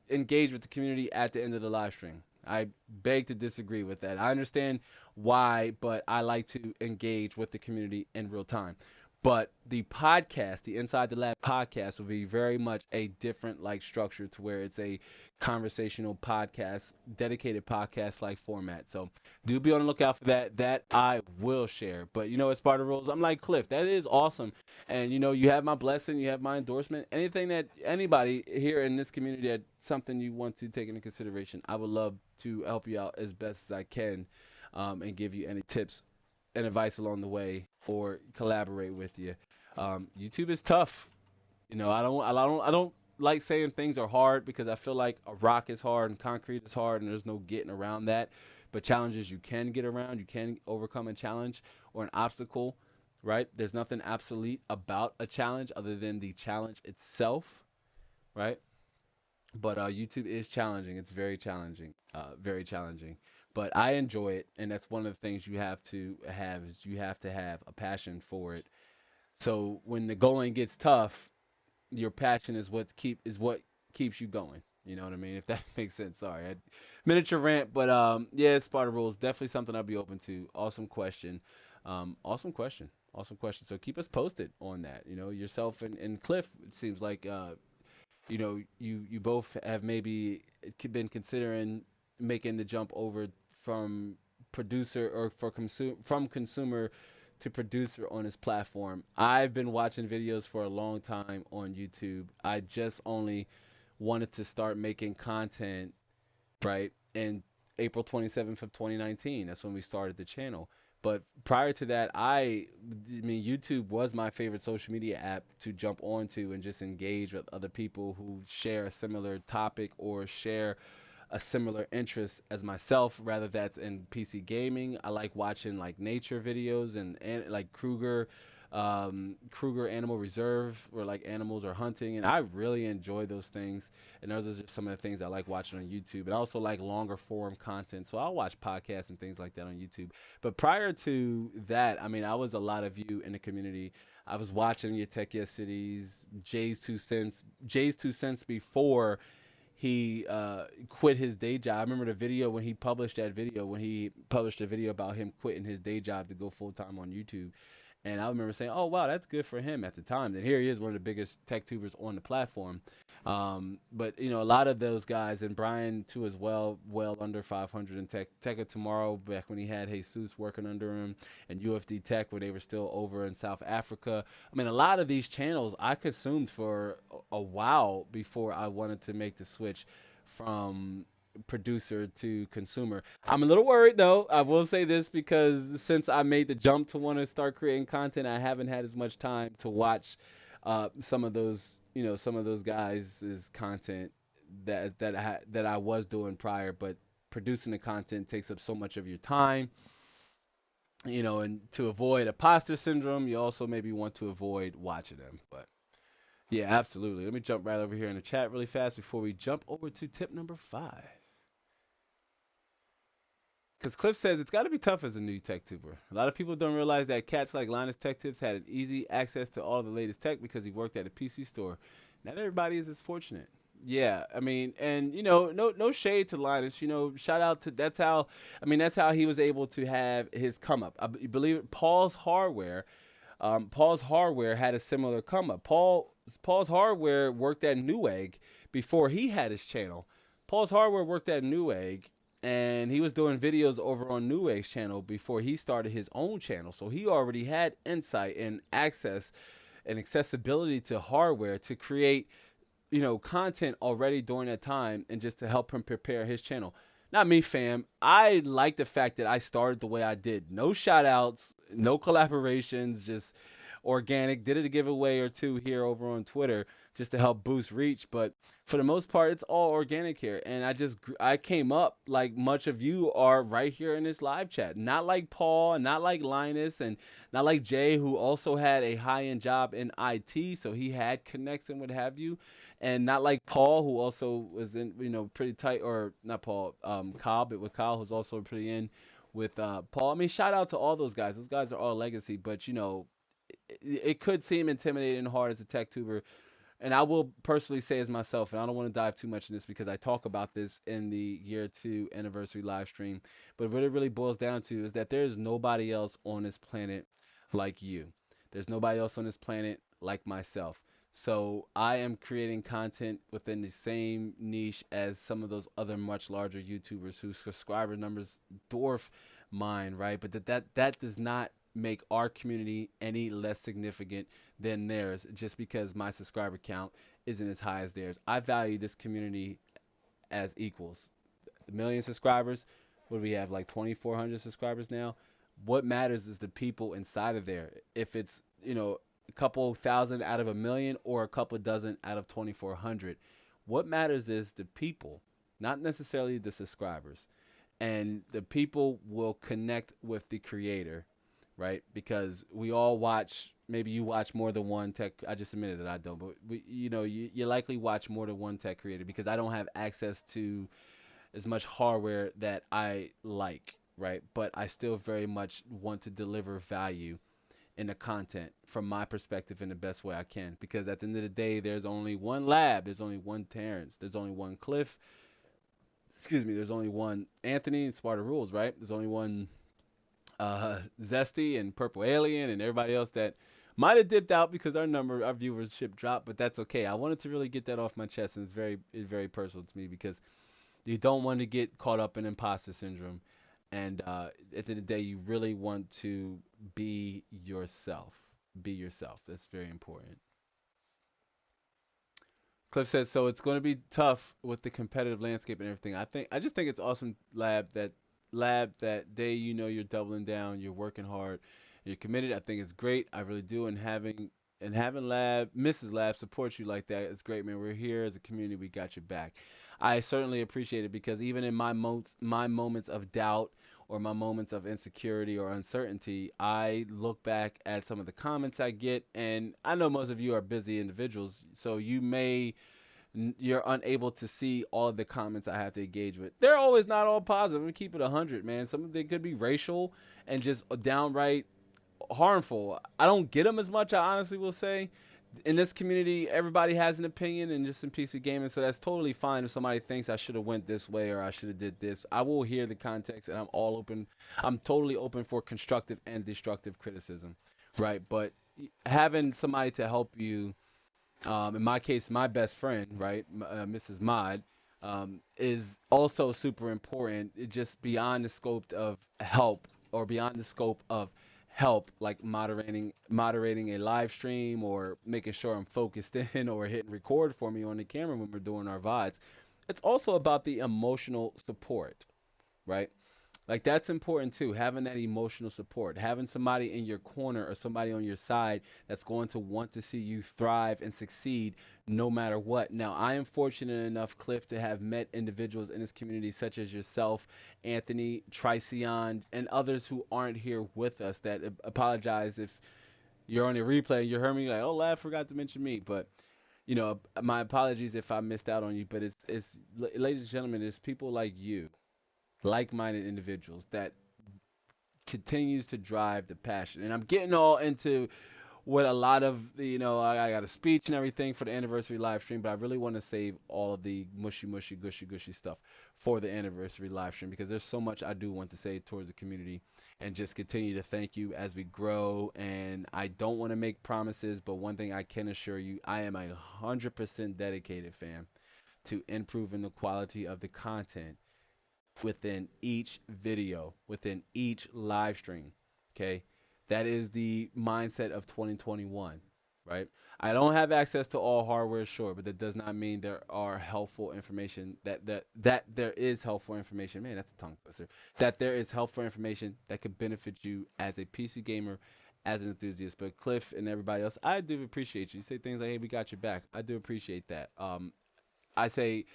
engage with the community at the end of the live stream. I beg to disagree with that. I understand why, but I like to engage with the community in real time. But the podcast, the Inside the Lab podcast, will be very much a different like structure to where it's a conversational podcast, dedicated podcast like format. So do be on the lookout for that. That I will share. But as part of the rules, I'm like Cliff. That is awesome. And you have my blessing, you have my endorsement. Anything that anybody here in this community that something you want to take into consideration, I would love to help you out as best as I can, and give you any tips and advice along the way or collaborate with you. YouTube is tough. I don't like saying things are hard because I feel like a rock is hard and concrete is hard and there's no getting around that. But challenges you can get around, you can overcome a challenge or an obstacle, right? There's nothing obsolete about a challenge other than the challenge itself, right? But YouTube is challenging. It's very challenging, very challenging. But I enjoy it, and that's one of the things you have to have is you have to have a passion for it. So when the going gets tough, your passion is what keeps you going. You know what I mean? If that makes sense. Sorry, miniature rant, but yeah, Sparta rules definitely something I'll be open to. Awesome question, awesome question, awesome question. So keep us posted on that. Yourself and Cliff. It seems like you both have maybe been considering making the jump over from producer or from consumer to producer on this platform. I've been watching videos for a long time on YouTube. I just only wanted to start making content, right, in April 27th of 2019. That's when we started the channel. But prior to that, I mean, YouTube was my favorite social media app to jump onto and just engage with other people who share a similar topic or share a similar interest as myself, rather that's in PC gaming. I like watching like nature videos and like Kruger Animal Reserve, where like animals are hunting, and I really enjoy those things. And those are just some of the things I like watching on YouTube. And I also like longer form content, so I'll watch podcasts and things like that on YouTube. But prior to that, I mean, I was a lot of you in the community. I was watching your Tech Yes Cities, Jay's 2 cents before he quit his day job. I remember the video when he published that video, when he published a video about him quitting his day job to go full time on YouTube. And I remember saying, "Oh wow, that's good for him at the time." And here he is, one of the biggest tech tubers on the platform. But a lot of those guys, and Brian too as well under 500 in Tech of Tomorrow, back when he had Jesus working under him, and UFD Tech when they were still over in South Africa. I mean, a lot of these channels I consumed for a while before I wanted to make the switch from producer to consumer. I'm a little worried though. I will say this because since I made the jump to want to start creating content, I haven't had as much time to watch some of those guys' content that I was doing prior. But producing the content takes up so much of your time, and to avoid imposter syndrome, you also maybe want to avoid watching them. But yeah, absolutely. Let me jump right over here in the chat really fast before we jump over to tip number 5. Because Cliff says it's got to be tough as a new tech tuber. A lot of people don't realize that cats like Linus Tech Tips had an easy access to all the latest tech because he worked at a PC store. Not everybody is as fortunate. Yeah, I mean, and no shade to Linus. Shout out to that's how he was able to have his come up. Believe it, Paul's Hardware had a similar come up. Paul's Hardware worked at Newegg before he had his channel. Paul's Hardware worked at Newegg, and he was doing videos over on Newegg's channel before he started his own channel. So he already had insight and access and accessibility to hardware to create content already during that time, and just to help him prepare his channel. Not me, fam. I like the fact that I started the way I did. No shout outs, no collaborations, just organic. Did it a giveaway or two here over on Twitter just to help boost reach, but for the most part, it's all organic here. And I came up like much of you are right here in this live chat. Not like Paul, not like Linus, and not like Jay, who also had a high end job in IT, so he had connects and what have you. And not like Paul, who also was in, pretty tight, or not Paul, Kyle, but with Kyle, who's also pretty in with Paul. I mean, shout out to all those guys. Those guys are all legacy, but it could seem intimidating and hard as a tech tuber. And I will personally say as myself, and I don't want to dive too much in this because I talk about this in the year 2 anniversary live stream. But what it really boils down to is that there's nobody else on this planet like you. There's nobody else on this planet like myself. So I am creating content within the same niche as some of those other much larger YouTubers whose subscriber numbers dwarf mine, right? But that does not make our community any less significant than theirs just because my subscriber count isn't as high as theirs. I value this community as equals. A million subscribers, what do we have, like 2,400 subscribers now? What matters is the people inside of there. If it's, a couple thousand out of a million or a couple dozen out of 2,400, what matters is the people, not necessarily the subscribers. And the people will connect with the creator, right? Because we all watch. Maybe you watch more than one tech. I just admitted that I don't, but you likely watch more than one tech creator because I don't have access to as much hardware that I like, right? But I still very much want to deliver value in the content from my perspective in the best way I can. Because at the end of the day, there's only one Lab, there's only one Terrence, there's only one Cliff. Excuse me, there's only one Anthony and Smarter Rules, right? There's only one Zesty and Purple Alien and everybody else that might have dipped out because our viewership dropped, but that's okay. I wanted to really get that off my chest, and it's very personal to me because you don't want to get caught up in imposter syndrome, and at the end of the day, you really want to be yourself. Be yourself. That's very important. Cliff says so. It's going to be tough with the competitive landscape and everything. I just think it's awesome, Lab that day. You're doubling down. You're working hard. You're committed. I think it's great. I really do. And having Mrs. Lab support you like that, it's great, man. We're here as a community. We got your back. I certainly appreciate it because even in my moments of doubt or my moments of insecurity or uncertainty, I look back at some of the comments I get, and I know most of you are busy individuals, so you're unable to see all of the comments I have to engage with. They're always not all positive. I'm gonna keep it 100, man. Some of them could be racial and just downright harmful. I don't get them as much, I honestly will say. In this community, everybody has an opinion and just in PC gaming, so that's totally fine if somebody thinks I should have went this way or I should have did this. I will hear the context, and I'm all open. I'm totally open for constructive and destructive criticism, right? But having somebody to help you, in my case, my best friend, right, Mrs. Mod, is also super important. It just beyond the scope of help or beyond the scope of help, like moderating a live stream or making sure I'm focused in or hitting record for me on the camera when we're doing our VODs. It's also about the emotional support, right? Like that's important too, having that emotional support, having somebody in your corner or somebody on your side that's going to want to see you thrive and succeed no matter what. Now, I am fortunate enough, Cliff, to have met individuals in this community such as yourself, Anthony, Tricion, and others who aren't here with us that apologize if you're on a replay and you heard me like, oh, Lad forgot to mention me. But, my apologies if I missed out on you. But ladies and gentlemen, it's people like you like-minded individuals that continues to drive the passion. And I'm getting all into what a lot of, I got a speech and everything for the anniversary live stream, but I really want to save all of the mushy, mushy, gushy, gushy stuff for the anniversary live stream because there's so much I do want to say towards the community and just continue to thank you as we grow. And I don't want to make promises, but one thing I can assure you, I am 100% dedicated, fam, to improving the quality of the content within each video, within each live stream. Okay. That is the mindset of 2021, right? I don't have access to all hardware, sure, but that does not mean there are helpful information that there is helpful information. Man, that's a tongue twister. That there is helpful information that could benefit you as a PC gamer, as an enthusiast. But Cliff and everybody else, I do appreciate you. You say things like, "Hey, we got your back." I do appreciate that. I say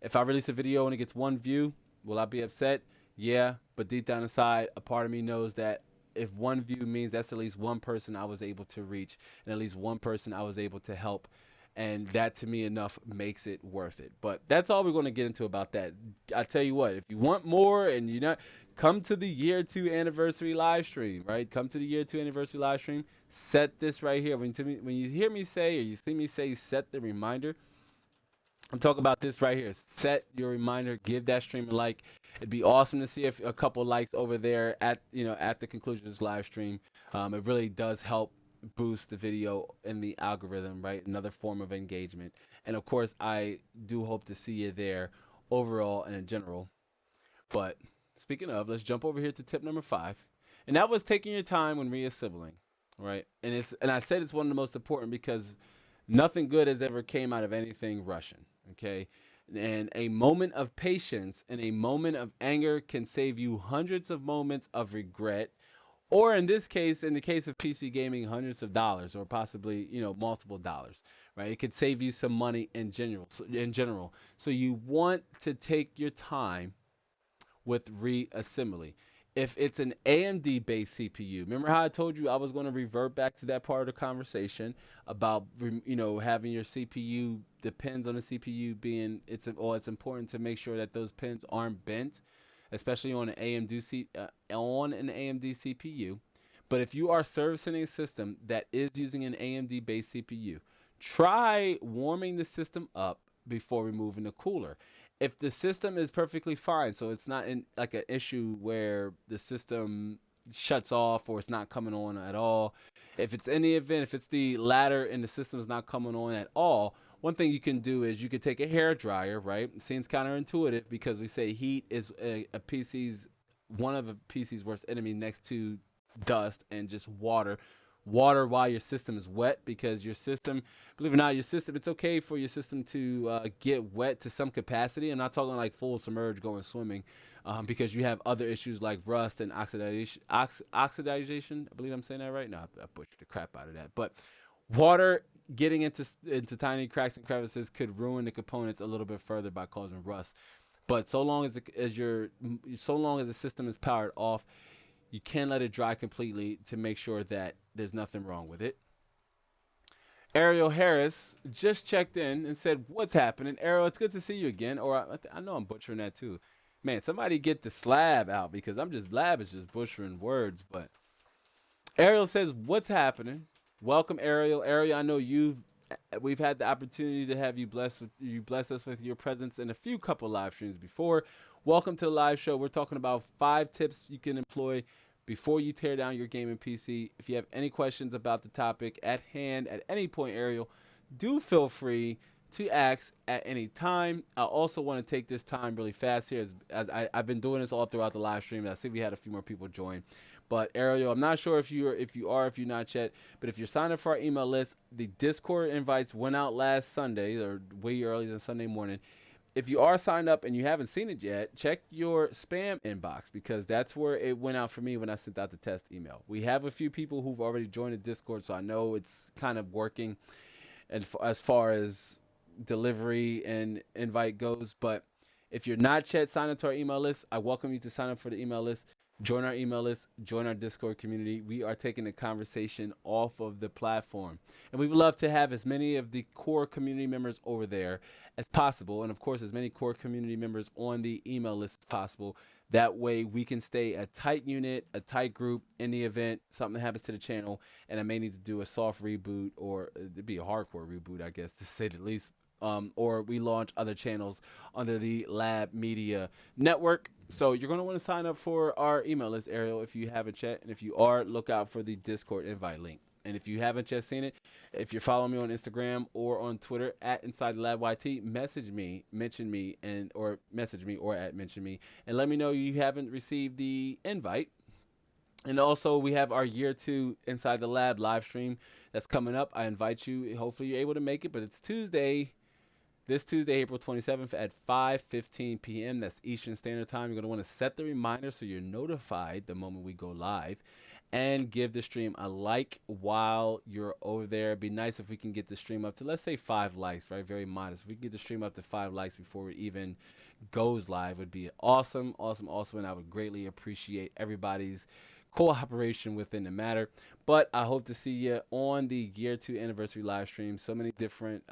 if I release a video and it gets one view, will I be upset? Yeah, but deep down inside, a part of me knows that if one view means that's at least one person I was able to reach and at least one person I was able to help. And that to me enough makes it worth it. But that's all we're going to get into about that. I tell you what, if you want more and you're not, come to the year 2 anniversary live stream, right? Come to the year 2 anniversary live stream. Set this right here. When you hear me say or you see me say set the reminder, I'm talking about this right here. Set your reminder. Give that stream a like. It'd be awesome to see if a couple likes over there at the conclusion of this live stream. It really does help boost the video in the algorithm, right? Another form of engagement. And of course, I do hope to see you there overall and in general. But speaking of, let's jump over here to tip number 5. And that was taking your time when reassembling, right? And I said it's one of the most important because nothing good has ever came out of anything Russian. Okay. And a moment of patience and a moment of anger can save you hundreds of moments of regret, or in this case, in the case of PC gaming, hundreds of dollars, or possibly multiple dollars. Right? It could save you some money in general. So you want to take your time with reassembly. If it's an AMD based CPU, remember how I told you I was going to revert back to that part of the conversation about having your CPU depends on the CPU being it's important to make sure that those pins aren't bent, especially on an AMD CPU. But if you are servicing a system that is using an AMD based CPU, try warming the system up before removing the cooler. If the system is perfectly fine, so it's not in like an issue where the system shuts off or it's not coming on at all. If it's any event, if it's the latter and the system is not coming on at all, one thing you can do is you could take a hair dryer, right? It seems counterintuitive because we say heat is a PC's one of a PC's worst enemy next to dust and just water while your system is wet, because your system, believe it or not, your system, it's okay for your system to get wet to some capacity. I'm not talking like full submerge going swimming, because you have other issues like rust and oxidization. I believe I'm saying that right. No, I butchered the crap out of that. But water getting into tiny cracks and crevices could ruin the components a little bit further by causing rust. But so long as the system is powered off, you can let it dry completely to make sure that there's nothing wrong with it. Ariel Harris just checked in and said, "What's happening?" Ariel, it's good to see you again. Or I know I'm butchering that too. Man, somebody get the slab out because lab is just butchering words. But Ariel says, "What's happening?" Welcome, Ariel. Ariel, I know we've had the opportunity to have you bless us with your presence in a few couple live streams before. Welcome to the live show. We're talking about 5 tips you can employ before you tear down your gaming PC. If you have any questions about the topic at hand at any point, Ariel, do feel free to ask at any time. I also want to take this time really fast here as I've been doing this all throughout the live stream. I see we had a few more people join. But Ariel, I'm not sure if you're not yet, but if you're signed up for our email list, the Discord invites went out last Sunday or way early than Sunday morning. If you are signed up and you haven't seen it yet, check your spam inbox because that's where it went out for me when I sent out the test email. We have a few people who've already joined the Discord, so I know it's kind of working as far as delivery and invite goes. But if you're not yet signed up to our email list, I welcome you to sign up for the email list. Join our email list, join our Discord community. We are taking the conversation off of the platform. And we would love to have as many of the core community members over there as possible. And of course, as many core community members on the email list as possible. That way we can stay a tight unit, a tight group in the event something happens to the channel and I may need to do a soft reboot or it'd be a hardcore reboot, I guess, to say the least. Or we launch other channels under the Lab Media Network. So you're going to want to sign up for our email list, Ariel, if you haven't yet. And if you are, look out for the Discord invite link. And if you haven't just seen it, if you're following me on Instagram or on Twitter at Inside the Lab YT, message me, mention me, and or message me or at mention me, and let me know you haven't received the invite. And also, we have our year two Inside the Lab live stream that's coming up. I invite you. Hopefully, you're able to make it, but it's Tuesday, this Tuesday, April 27th at 5:15 p.m. That's Eastern Standard Time. You're going to want to set the reminder so you're notified the moment we go live and give the stream a like while you're over there. It'd be nice if we can get the stream up to, let's say, 5 likes, right? Very modest. If we can get the stream up to 5 likes before it even goes live, would be awesome, awesome, awesome. And I would greatly appreciate everybody's cooperation within the matter. But I hope to see you on the year two anniversary live stream. So many different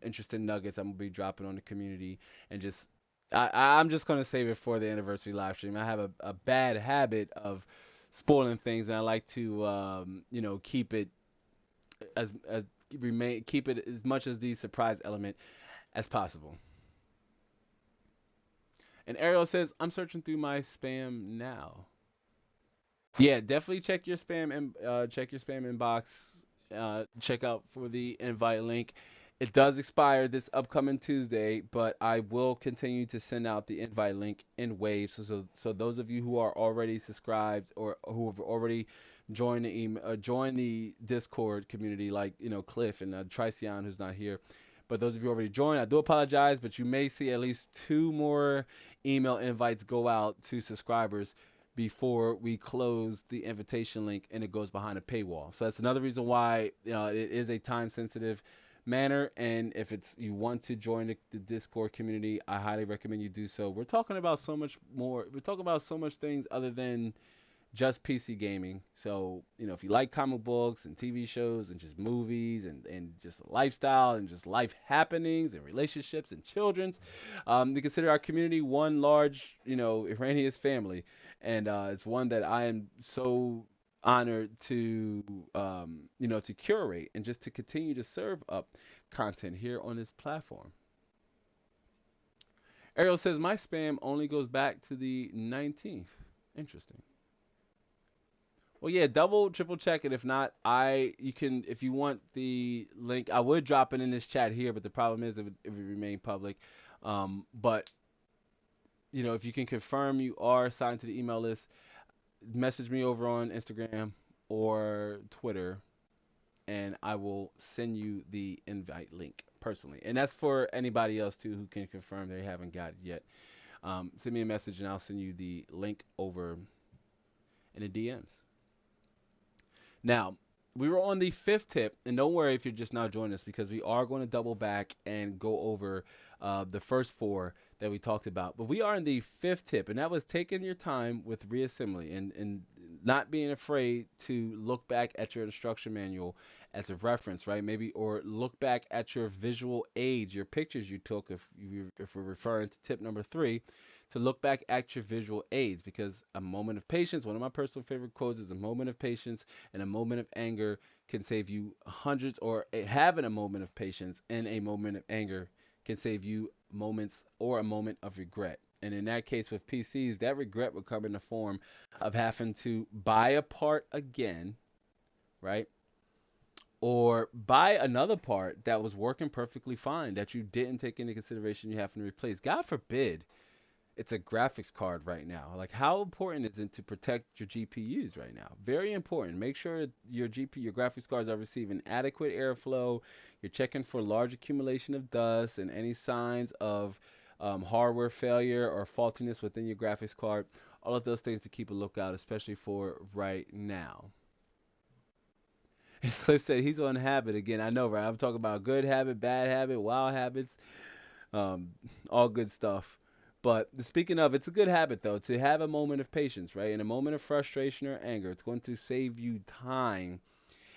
interesting nuggets I'm gonna be dropping on the community, and just I'm just gonna save it for the anniversary live stream. I have a bad habit of spoiling things, and I like to keep it as remain keep it as much as the surprise element as possible. And Ariel says, I'm searching through my spam now. Yeah, definitely check your spam inbox. Check out for the invite link. It does expire this upcoming Tuesday, but I will continue to send out the invite link in waves. So those of you who are already subscribed or who have already joined the joined the Discord community, like Cliff and Tricion, who's not here. But those of you who already joined, I do apologize, but you may see at least two more email invites go out to subscribers before we close the invitation link and it goes behind a paywall. So that's another reason why it is a time sensitive manner. And if it's you want to join the Discord community, I highly recommend you do so. We're talking about so much more. We're talking about so much things other than just PC gaming. So, if you like comic books and TV shows and just movies and just lifestyle and just life happenings and relationships and children's, you consider our community one large, Iranian family. And it's one that I am so honored to, to curate and just to continue to serve up content here on this platform. Ariel says, my spam only goes back to the 19th. Interesting. Well, yeah, double, triple check it. If not, you can, if you want the link, I would drop it in this chat here, but the problem is if it remain public. But if you can confirm you are signed to the email list, message me over on Instagram or Twitter, and I will send you the invite link personally. And that's for anybody else too who can confirm they haven't got it yet. Send me a message, and I'll send you the link over in the DMs. Now, we were on the fifth tip, and don't worry if you're just now joining us because we are going to double back and go over the first four that we talked about. But we are in the fifth tip, and that was taking your time with reassembly and not being afraid to look back at your instruction manual as a reference, right? Maybe or look back at your visual aids, your pictures you took, if we're referring to tip number 3, to look back at your visual aids, because a moment of patience, one of my personal favorite quotes is, a moment of patience and a moment of anger can save you hundreds, or having a moment of patience and a moment of anger can save you moments or a moment of regret. And in that case with PCs, that regret would come in the form of having to buy a part again, right? Or buy another part that was working perfectly fine that you didn't take into consideration you having to replace. God forbid it's a graphics card right now. Like, how important is it to protect your GPUs right now? Very important. Make sure your your graphics cards are receiving adequate airflow. You're checking for large accumulation of dust and any signs of hardware failure or faultiness within your graphics card. All of those things to keep a lookout, especially for right now. Cliff said he's on habit again. I know, right? I'm talking about good habit, bad habit, wild habits, um, all good stuff. But speaking of, it's a good habit though to have a moment of patience, right? In a moment of frustration or anger, it's going to save you time,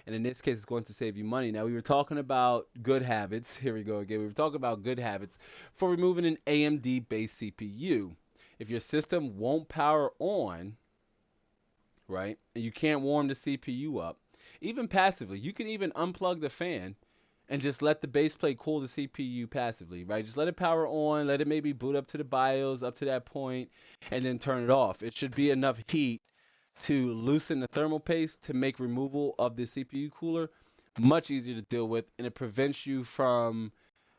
and in this case, it's going to save you money. Now, we were talking about good habits. Here we go again. We were talking about good habits for removing an AMD-based CPU. If your system won't power on, right, and you can't warm the CPU up, even passively, you can even unplug the fan and just let the base plate cool the CPU passively, right? Just let it power on, let it maybe boot up to the BIOS up to that point, and then turn it off. It should be enough heat to loosen the thermal paste to make removal of the CPU cooler much easier to deal with, and it prevents you from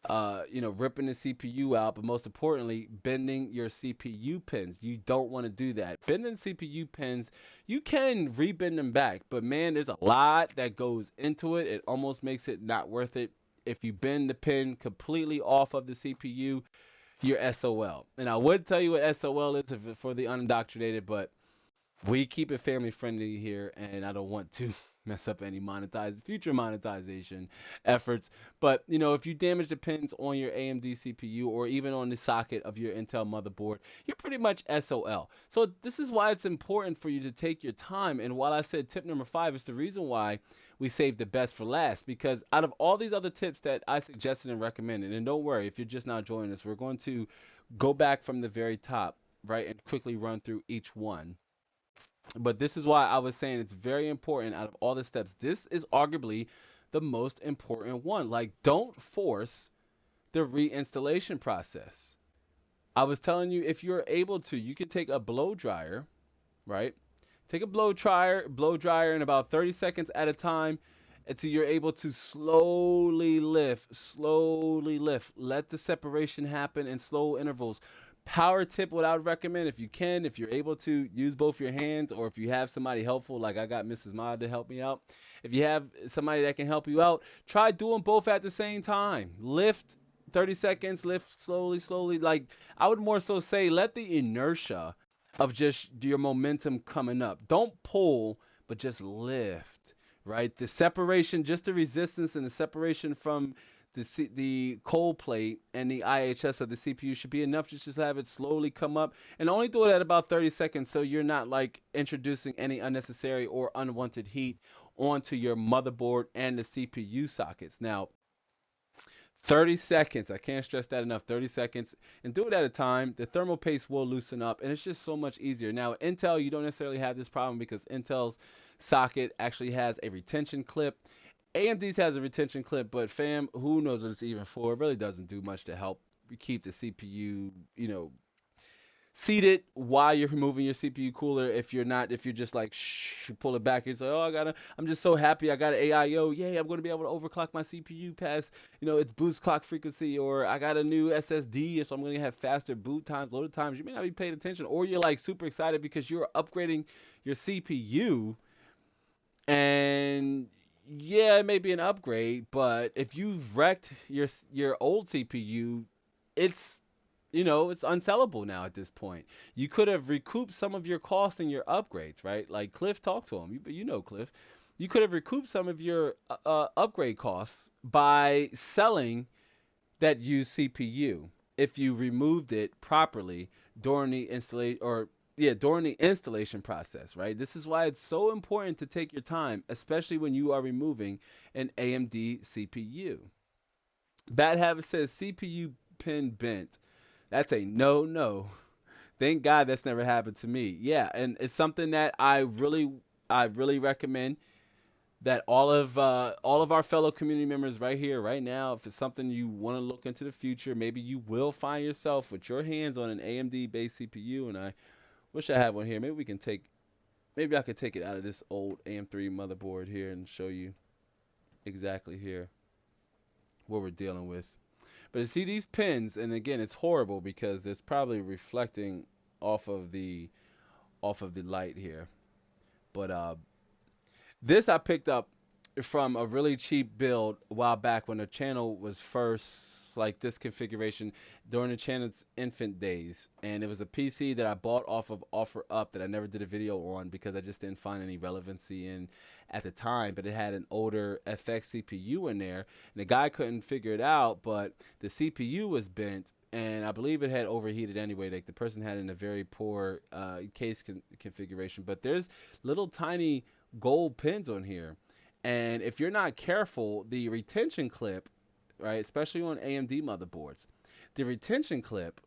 ripping the CPU out, but most importantly, bending your CPU pins. You don't want to do that. Bending CPU pins, you can rebend them back, but man, there's a lot that goes into it. It almost makes it not worth it. If you bend the pin completely off of the CPU, you're SOL. And I would tell you what SOL is for the unindoctrinated, but we keep it family friendly here, and I don't want to mess up any future monetization efforts. But if you damage the pins on your AMD CPU or even on the socket of your Intel motherboard, you're pretty much SOL. So this is why it's important for you to take your time. And while I said tip number 5 is the reason why we saved the best for last, because out of all these other tips that I suggested and recommended, and don't worry if you're just now joining us, we're going to go back from the very top, right, and quickly run through each one. But this is why I was saying it's very important out of all the steps. This is arguably the most important one. Like, don't force the reinstallation process. I was telling you, if you're able to, you can take a blow dryer, right? Take a blow dryer in about 30 seconds at a time until you're able to slowly lift. Let the separation happen in slow intervals. Power tip, what I would recommend, if you can, if you're able to use both your hands, or if you have somebody helpful, like I got Mrs. Mod to help me out. If you have somebody that can help you out, try doing both at the same time. Lift 30 seconds, lift slowly. Like, I would more so say, let the inertia of just your momentum coming up. Don't pull, but just lift, right? The separation, just the resistance and the separation from the cold plate and the IHS of the CPU should be enough to just have it slowly come up, and only do it at about 30 seconds so you're not like introducing any unnecessary or unwanted heat onto your motherboard and the CPU sockets. Now, 30 seconds, I can't stress that enough, 30 seconds, and do it at a time. The thermal paste will loosen up, and it's just so much easier. Now, Intel, you don't necessarily have this problem because Intel's socket actually has a retention clip. AMD's has a retention clip, but fam, who knows what it's even for? It really doesn't do much to help keep the CPU, seated while you're removing your CPU cooler. If you're just like, pull it back. It's like, oh, I'm just so happy I got an AIO. Yay, I'm going to be able to overclock my CPU past, its boost clock frequency, or I got a new SSD, so I'm going to have faster boot times, loaded times. You may not be paying attention, or you're like super excited because you're upgrading your CPU, and yeah, it may be an upgrade, but if you've wrecked your old CPU, it's it's unsellable now at this point. You could have recouped some of your costs in your upgrades, right? Like Cliff, talk to him. You know Cliff. You could have recouped some of your upgrade costs by selling that used CPU if you removed it properly during the installation process, right? This is why it's so important to take your time, especially when you are removing an AMD CPU. Bad Habit says CPU pin bent. That's a no. Thank God that's never happened to me. Yeah, and it's something that I really recommend that all of our fellow community members right here, right now, if it's something you want to look into the future, maybe you will find yourself with your hands on an AMD based CPU, and I wish I had one here. Maybe I could take it out of this old AM3 motherboard here and show you exactly here what we're dealing with. But you see these pins, and again, it's horrible because it's probably reflecting off of the light here. But this I picked up from a really cheap build a while back when the channel was first like this configuration during the channel's infant days, and it was a PC that I bought off of OfferUp that I never did a video on because I just didn't find any relevancy in at the time. But it had an older FX CPU in there, and the guy couldn't figure it out, but the CPU was bent and I believe it had overheated anyway. Like the person had in a very poor case configuration. But there's little tiny gold pins on here, and if you're not careful, the retention clip, right, especially on AMD motherboards, the retention clip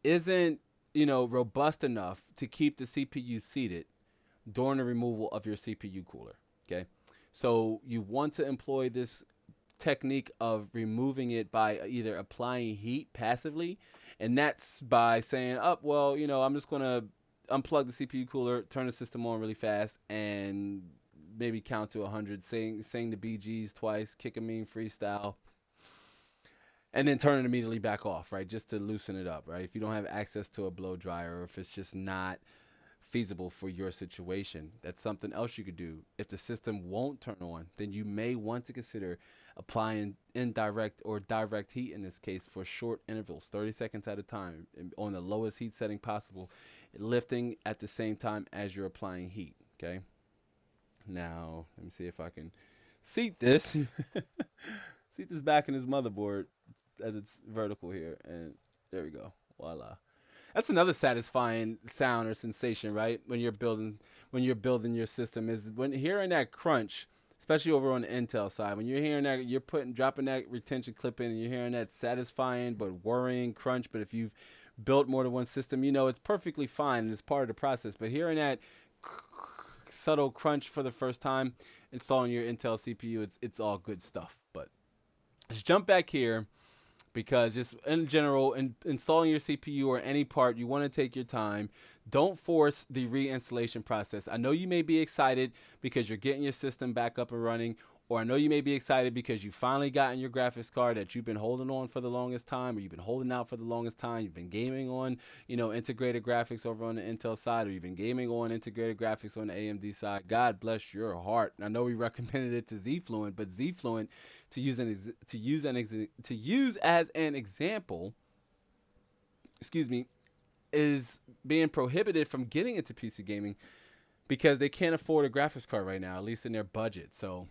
isn't, robust enough to keep the CPU seated during the removal of your CPU cooler. Okay, so you want to employ this technique of removing it by either applying heat passively, and that's by saying, "Up, well, I'm just gonna unplug the CPU cooler, turn the system on really fast, and maybe count to 100, sing the BGs twice, kick a mean freestyle, and then turn it immediately back off, right? Just to loosen it up, right? If you don't have access to a blow dryer, or if it's just not feasible for your situation, that's something else you could do. If the system won't turn on, then you may want to consider applying indirect or direct heat in this case for short intervals, 30 seconds at a time, on the lowest heat setting possible, lifting at the same time as you're applying heat. Okay. Now, let me see if I can seat this. Seat this back in this motherboard as it's vertical here, and there we go. Voila. That's another satisfying sound or sensation, right? When you're building your system, is when hearing that crunch, especially over on the Intel side. When you're hearing that, you're dropping that retention clip in, and you're hearing that satisfying but worrying crunch. But if you've built more than one system, it's perfectly fine and it's part of the process. But hearing that subtle crunch for the first time installing your Intel CPU, it's all good stuff. But let's jump back here, because just in general, in installing your CPU or any part, you want to take your time. Don't force the reinstallation process. I know you may be excited because you're getting your system back up and running, or I know you may be excited because you finally gotten your graphics card that you've been holding on for the longest time, or you've been holding out for the longest time. You've been gaming on, integrated graphics over on the Intel side, or you've been gaming on integrated graphics on the AMD side. God bless your heart. I know we recommended it to ZFluent, but ZFluent, to use as an example, excuse me, is being prohibited from getting into PC gaming because they can't afford a graphics card right now, at least in their budget. So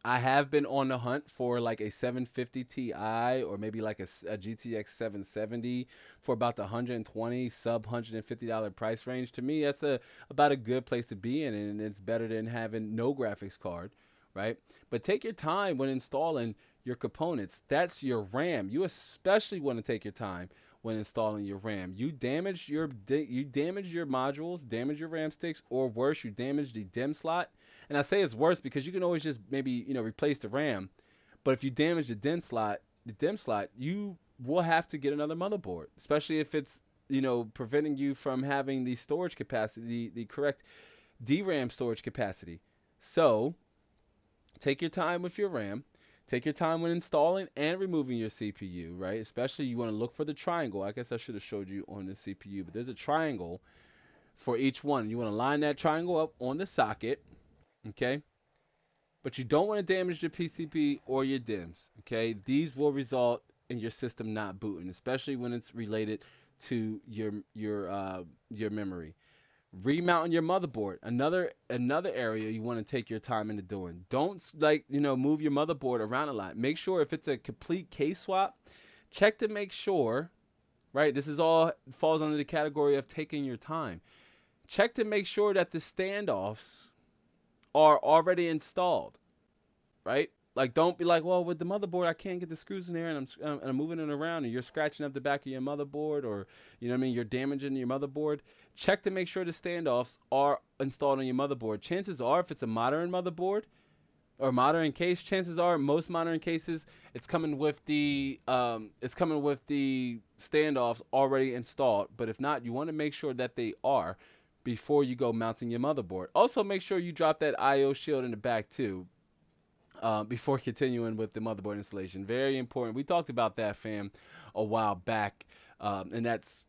I have been on the hunt for like a 750 Ti, or maybe like a GTX 770 for about the 120 sub $150 price range. To me, that's about a good place to be in, and it's better than having no graphics card, right? But take your time when installing your components. That's your RAM. You especially want to take your time when installing your RAM. You damage your modules, damage your RAM sticks, or worse, you damage the DIMM slot. And I say it's worse because you can always just maybe replace the RAM. But if you damage the DIMM slot, you will have to get another motherboard, especially if it's preventing you from having the storage capacity, the correct DRAM storage capacity. So take your time with your RAM. Take your time when installing and removing your CPU, right? Especially you want to look for the triangle. I guess I should have showed you on the CPU, but there's a triangle for each one. You want to line that triangle up on the socket, okay? But you don't want to damage your PCB or your DIMMs, okay? These will result in your system not booting, especially when it's related to your memory. Remounting your motherboard, another area you want to take your time into doing. Don't move your motherboard around a lot. Make sure if it's a complete case swap, check to make sure, right? This is all falls under the category of taking your time. Check to make sure that the standoffs are already installed, right? Like, don't be like, well, with the motherboard, I can't get the screws in there, and I'm moving it around, and you're scratching up the back of your motherboard, or you're damaging your motherboard. Check to make sure the standoffs are installed on your motherboard. Chances are, if it's a modern motherboard or modern case, chances are most modern cases it's coming with the standoffs already installed. But if not, you want to make sure that they are before you go mounting your motherboard. Also, make sure you drop that I/O shield in the back too. Before continuing with the motherboard installation. Very important. We talked about that, fam, a while back. And that's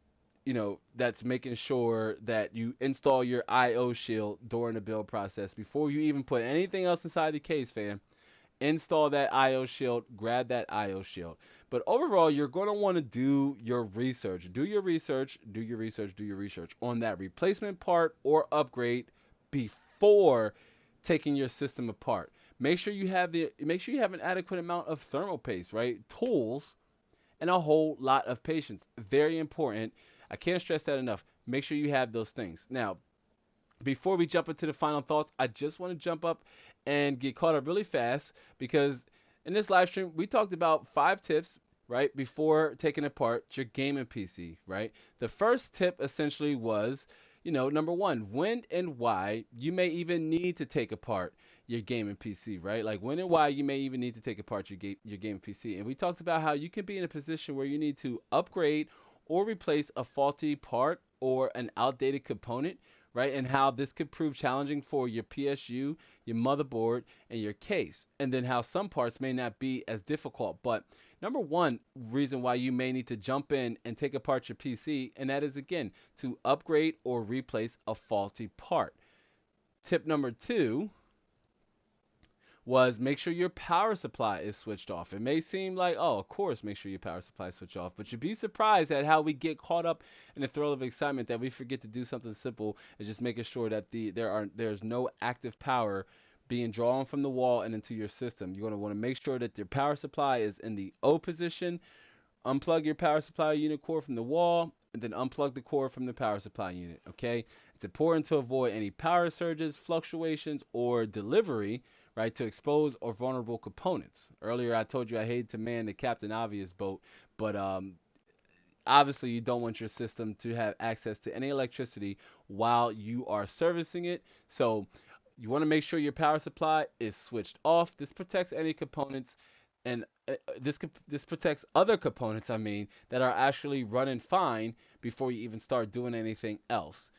making sure that you install your I/O shield during the build process. Before you even put anything else inside the case, fam, install that I/O shield, grab that I/O shield. But overall, you're going to want to do your research. Do your research on that replacement part or upgrade before taking your system apart. Make sure you have an adequate amount of thermal paste, right? Tools and a whole lot of patience. Very important. I can't stress that enough. Make sure you have those things. Now, before we jump into the final thoughts, I just want to jump up and get caught up really fast because in this live stream, we talked about 5 tips, right, before taking apart your gaming PC, right? The first tip essentially was, number one, when and why you may even need to take apart your gaming PC, right? Like when and why you may even need to take apart your gaming PC. And we talked about how you can be in a position where you need to upgrade or replace a faulty part or an outdated component, right? And how this could prove challenging for your PSU, your motherboard, and your case. And then how some parts may not be as difficult. But number one reason why you may need to jump in and take apart your PC, and that is again to upgrade or replace a faulty part. Tip number two was make sure your power supply is switched off. It may seem like, oh, of course, make sure your power supply is switched off, but you'd be surprised at how we get caught up in the thrill of excitement that we forget to do something simple and just making sure that there's no active power being drawn from the wall and into your system. You're going to want to make sure that your power supply is in the O position. Unplug your power supply unit cord from the wall, and then unplug the cord from the power supply unit, okay? It's important to avoid any power surges, fluctuations, or delivery, right, to exposed or vulnerable components. Earlier, I told you I hated to man the Captain Obvious boat, but obviously you don't want your system to have access to any electricity while you are servicing it. So you want to make sure your power supply is switched off. This protects any components and this protects other components, that are actually running fine before you even start doing anything else,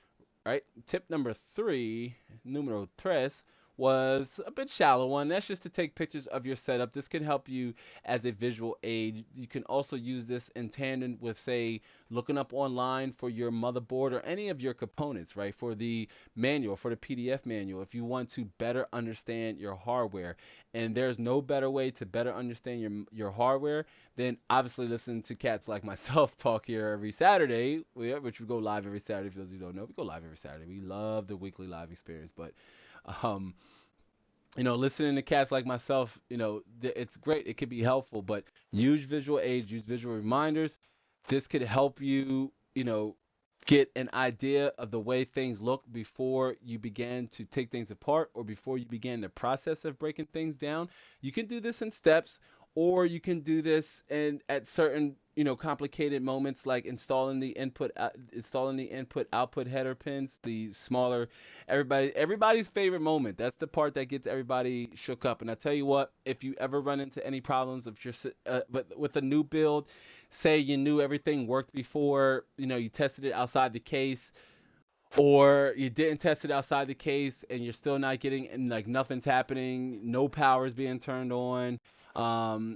right? Tip number 3, numero tres, was a bit shallow one. That's just to take pictures of your setup. This can help you as a visual aid. You can also use this in tandem with, say, looking up online for your motherboard or any of your components, right? For the manual, for the PDF manual, if you want to better understand your hardware. And there's no better way to better understand your hardware than obviously listening to cats like myself talk here every Saturday, which we go live every Saturday. For those who don't know, we go live every Saturday. We love the weekly live experience, but um, listening to cats like myself, it's great. It could be helpful, but use visual aids, use visual reminders. This could help you, get an idea of the way things look before you begin to take things apart or before you begin the process of breaking things down. You can do this in steps, or you can do this at certain complicated moments, like installing the input output header pins, the smaller, everybody's favorite moment. That's the part that gets everybody shook up. And I tell you what, if you ever run into any problems with a new build, say you knew everything worked before, you tested it outside the case, or you didn't test it outside the case and you're still not getting, and like nothing's happening, no power is being turned on,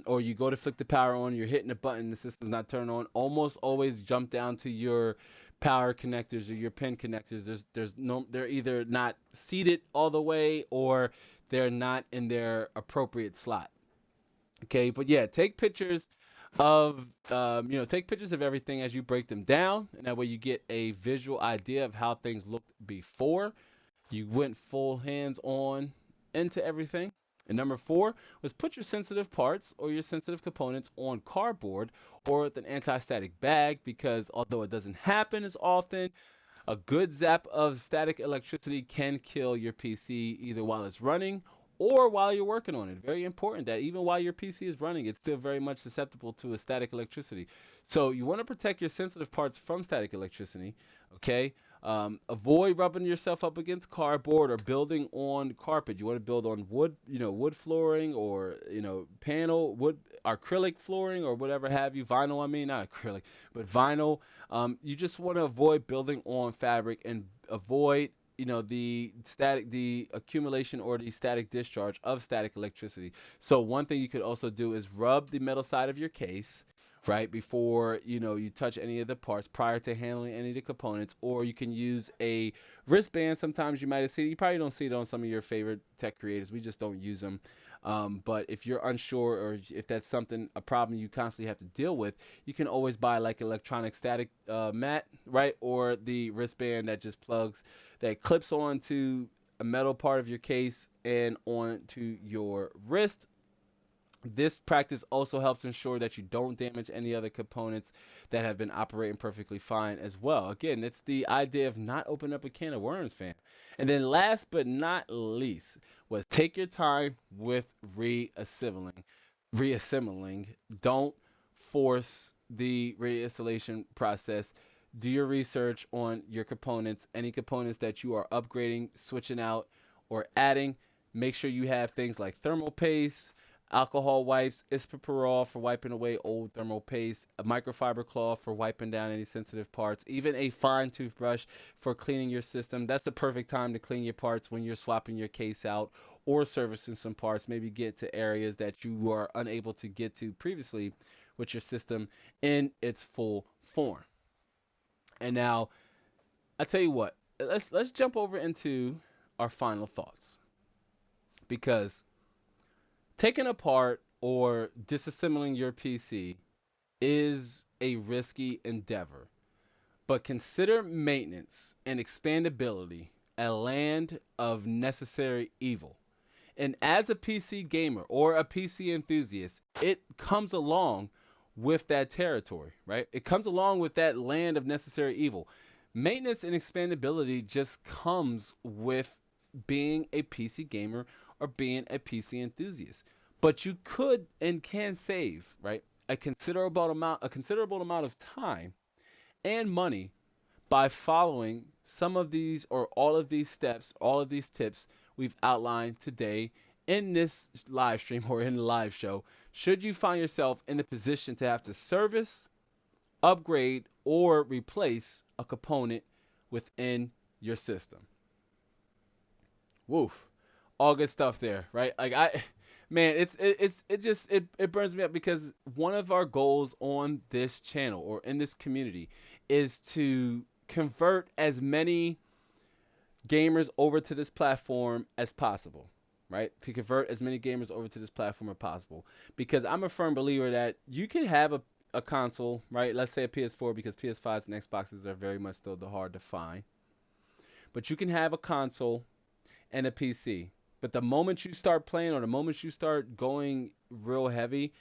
or you go to flick the power on, you're hitting the button, the system's not turned on, almost always jump down to your power connectors or your pin connectors. They're either not seated all the way or they're not in their appropriate slot. Okay, but yeah, take pictures take pictures of everything as you break them down, and that way you get a visual idea of how things looked before you went full hands on into everything. And number 4 was put your sensitive parts or your sensitive components on cardboard or with an anti-static bag, because although it doesn't happen as often, a good zap of static electricity can kill your PC either while it's running or while you're working on it. Very important that even while your PC is running, it's still very much susceptible to a static electricity. So you want to protect your sensitive parts from static electricity, okay? Avoid rubbing yourself up against cardboard or building on carpet. You want to build on wood, wood flooring, or panel wood, acrylic flooring, or whatever have you. Vinyl, not acrylic, but vinyl. You just want to avoid building on fabric and avoid the accumulation or the static discharge of static electricity. So one thing you could also do is rub the metal side of your case right before you touch any of the parts prior to handling any of the components, or you can use a wristband. Sometimes you might have seen it. You probably don't see it on some of your favorite tech creators. We just don't use them. But if you're unsure, or if that's a problem you constantly have to deal with, you can always buy like electronic static mat, right? Or the wristband that clips onto a metal part of your case and onto your wrist. This practice also helps ensure that you don't damage any other components that have been operating perfectly fine as well. Again, it's the idea of not opening up a can of worms, fam. And then last but not least was take your time with reassembling. Don't force the reinstallation process. Do your research on your components, any components that you are upgrading, switching out, or adding. Make sure you have things like thermal paste, alcohol wipes, isopropyl for wiping away old thermal paste, a microfiber cloth for wiping down any sensitive parts, even a fine toothbrush for cleaning your system. That's the perfect time to clean your parts when you're swapping your case out or servicing some parts. Maybe get to areas that you are unable to get to previously with your system in its full form. And now, I tell you what, let's jump over into our final thoughts, because taking apart or disassembling your PC is a risky endeavor, but consider maintenance and expandability a land of necessary evil. And as a PC gamer or a PC enthusiast, it comes along with that territory, right? It comes along with that land of necessary evil. Maintenance and expandability just comes with being a PC gamer or being a PC enthusiast. But you could and can save, right? A considerable amount of time and money by following some of these or all of these steps, all of these tips we've outlined today in this live stream or in the live show. Should you find yourself in the position to have to service, upgrade, or replace a component within your system. Woof. All good stuff there, right? Like man, it burns me up, because one of our goals on this channel or in this community is to convert as many gamers over to this platform as possible, right? To convert as many gamers over to this platform as possible, because I'm a firm believer that you can have a console, right? Let's say a PS4, because PS5s and Xboxes are very much still the hard to find. But you can have a console and a PC. But the moment you start playing, or the moment you start going real heavy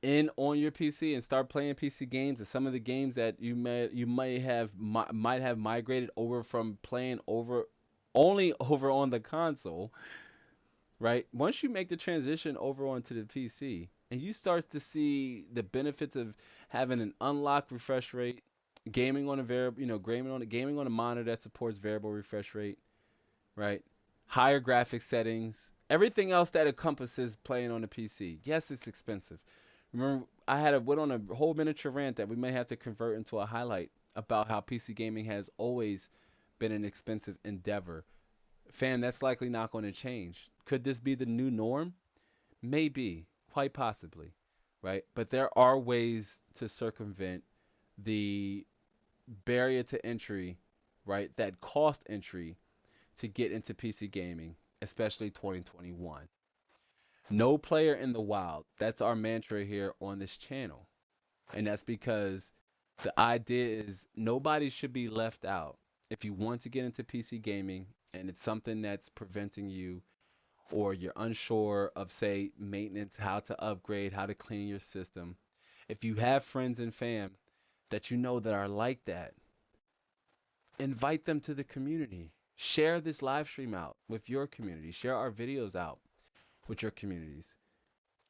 in on your PC and start playing PC games, and some of the games that you might have migrated over from playing over only over on the console, right? Once you make the transition over onto the PC and you start to see the benefits of having an unlocked refresh rate, gaming on a variable, gaming on a monitor that supports variable refresh rate, right? Higher graphic settings, everything else that encompasses playing on a PC. Yes, it's expensive. Remember, went on a whole miniature rant that we may have to convert into a highlight about how PC gaming has always been an expensive endeavor. Fam, that's likely not going to change. Could this be the new norm? Maybe, quite possibly, right? But there are ways to circumvent the barrier to entry, right? That cost entry to get into PC gaming, especially 2021. No player in the wild. That's our mantra here on this channel. And that's because the idea is nobody should be left out. If you want to get into PC gaming and it's something that's preventing you, or you're unsure of, say, maintenance, how to upgrade, how to clean your system, if you have friends and fam that you know that are like that, invite them to the community. Share this live stream out with your community. Share our videos out with your communities.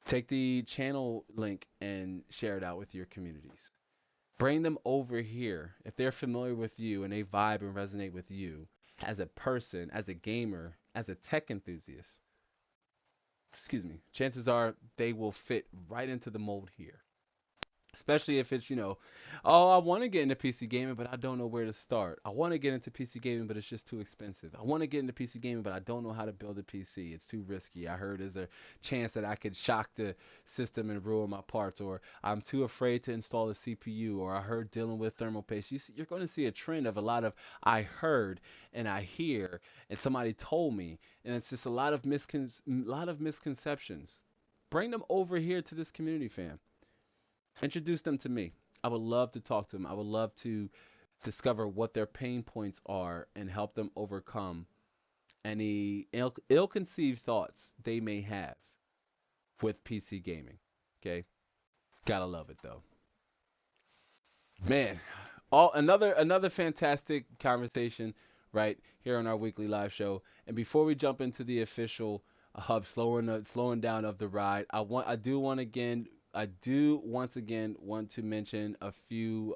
Take the channel link and share it out with your communities. Bring them over here if they're familiar with you and they vibe and resonate with you as a person, as a gamer, as a tech enthusiast. Excuse me. Chances are they will fit right into the mold here. Especially if it's, oh, I want to get into PC gaming, but I don't know where to start. I want to get into PC gaming, but it's just too expensive. I want to get into PC gaming, but I don't know how to build a PC. It's too risky. I heard there's a chance that I could shock the system and ruin my parts, or I'm too afraid to install a CPU, or I heard dealing with thermal paste. You're going to see a trend of a lot of I heard and I hear and somebody told me, and it's just a lot of misconceptions. Bring them over here to this community, fam. Introduce them to me. I would love to talk to them. I would love to discover what their pain points are and help them overcome any ill-conceived thoughts they may have with PC gaming. Okay, gotta love it though. Man, all another fantastic conversation right here on our weekly live show. And before we jump into the official hub slowing down of the ride, I do once again want to mention a few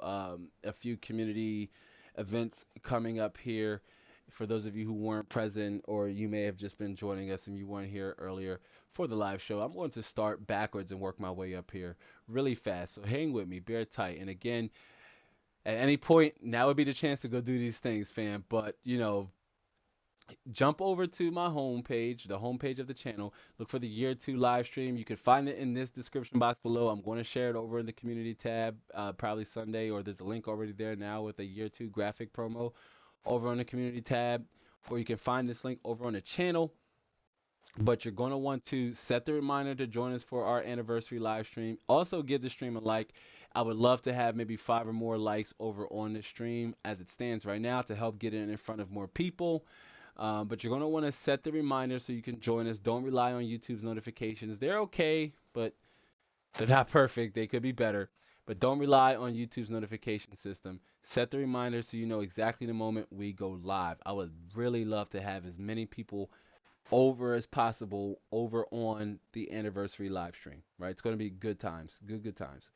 community events coming up here. For those of you who weren't present, or you may have just been joining us and you weren't here earlier for the live show, I'm going to start backwards and work my way up here really fast. So hang with me, bear tight. And again, at any point, now would be the chance to go do these things, fam. But, jump over to my homepage, the homepage of the channel. Look for the year 2 live stream. You can find it in this description box below. I'm going to share it over in the community tab, probably Sunday, or there's a link already there now with a year 2 graphic promo over on the community tab. Or you can find this link over on the channel. But you're going to want to set the reminder to join us for our anniversary live stream. Also, give the stream a like. I would love to have maybe 5 or more likes over on the stream as it stands right now to help get it in front of more people. But you're going to want to set the reminder so you can join us. Don't rely on YouTube's notifications. They're okay, but they're not perfect. They could be better. But don't rely on YouTube's notification system. Set the reminder so you know exactly the moment we go live. I would really love to have as many people over as possible over on the anniversary live stream, right? It's going to be good times, good times.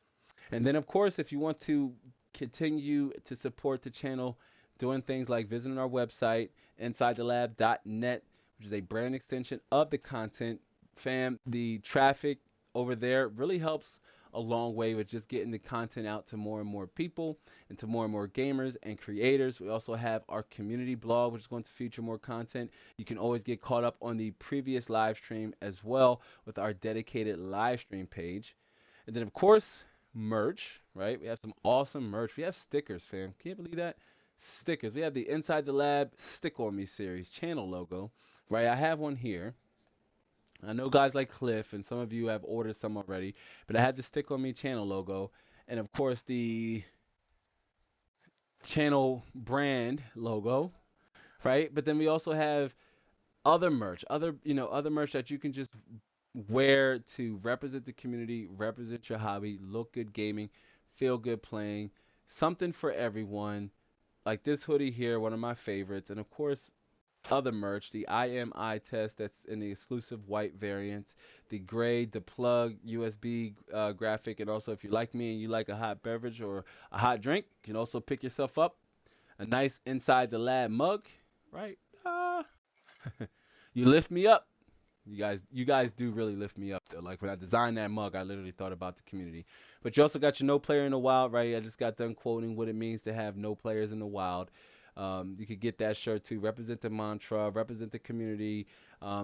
And then, of course, if you want to continue to support the channel, doing things like visiting our website, insidethelab.net, which is a brand extension of the content, fam, the traffic over there really helps a long way with just getting the content out to more and more people and to more and more gamers and creators. We also have our community blog, which is going to feature more content. You can always get caught up on the previous live stream as well with our dedicated live stream page. And then, of course, merch, right? We have some awesome merch. We have stickers, fam. Can't believe that. Stickers. We have the Inside the Lab Stick On Me series channel logo, right? I have one here. I know guys like Cliff and some of you have ordered some already, but I had the Stick On Me channel logo, and of course the channel brand logo, right? But then we also have other merch, other merch that you can just wear to represent the community, represent your hobby, look good gaming, feel good playing, something for everyone. Like this hoodie here, one of my favorites, and of course other merch, the IMI test that's in the exclusive white variant, the gray, the plug USB graphic, and also if you're like me and you like a hot beverage or a hot drink, you can also pick yourself up a nice Inside the Lab mug, right? You lift me up. You guys do really lift me up though. Like when I designed that mug, I literally thought about the community. But you also got your no player in the wild, right? I just got done quoting what it means to have no players in the wild. You could get that shirt too. Represent the mantra, represent the community,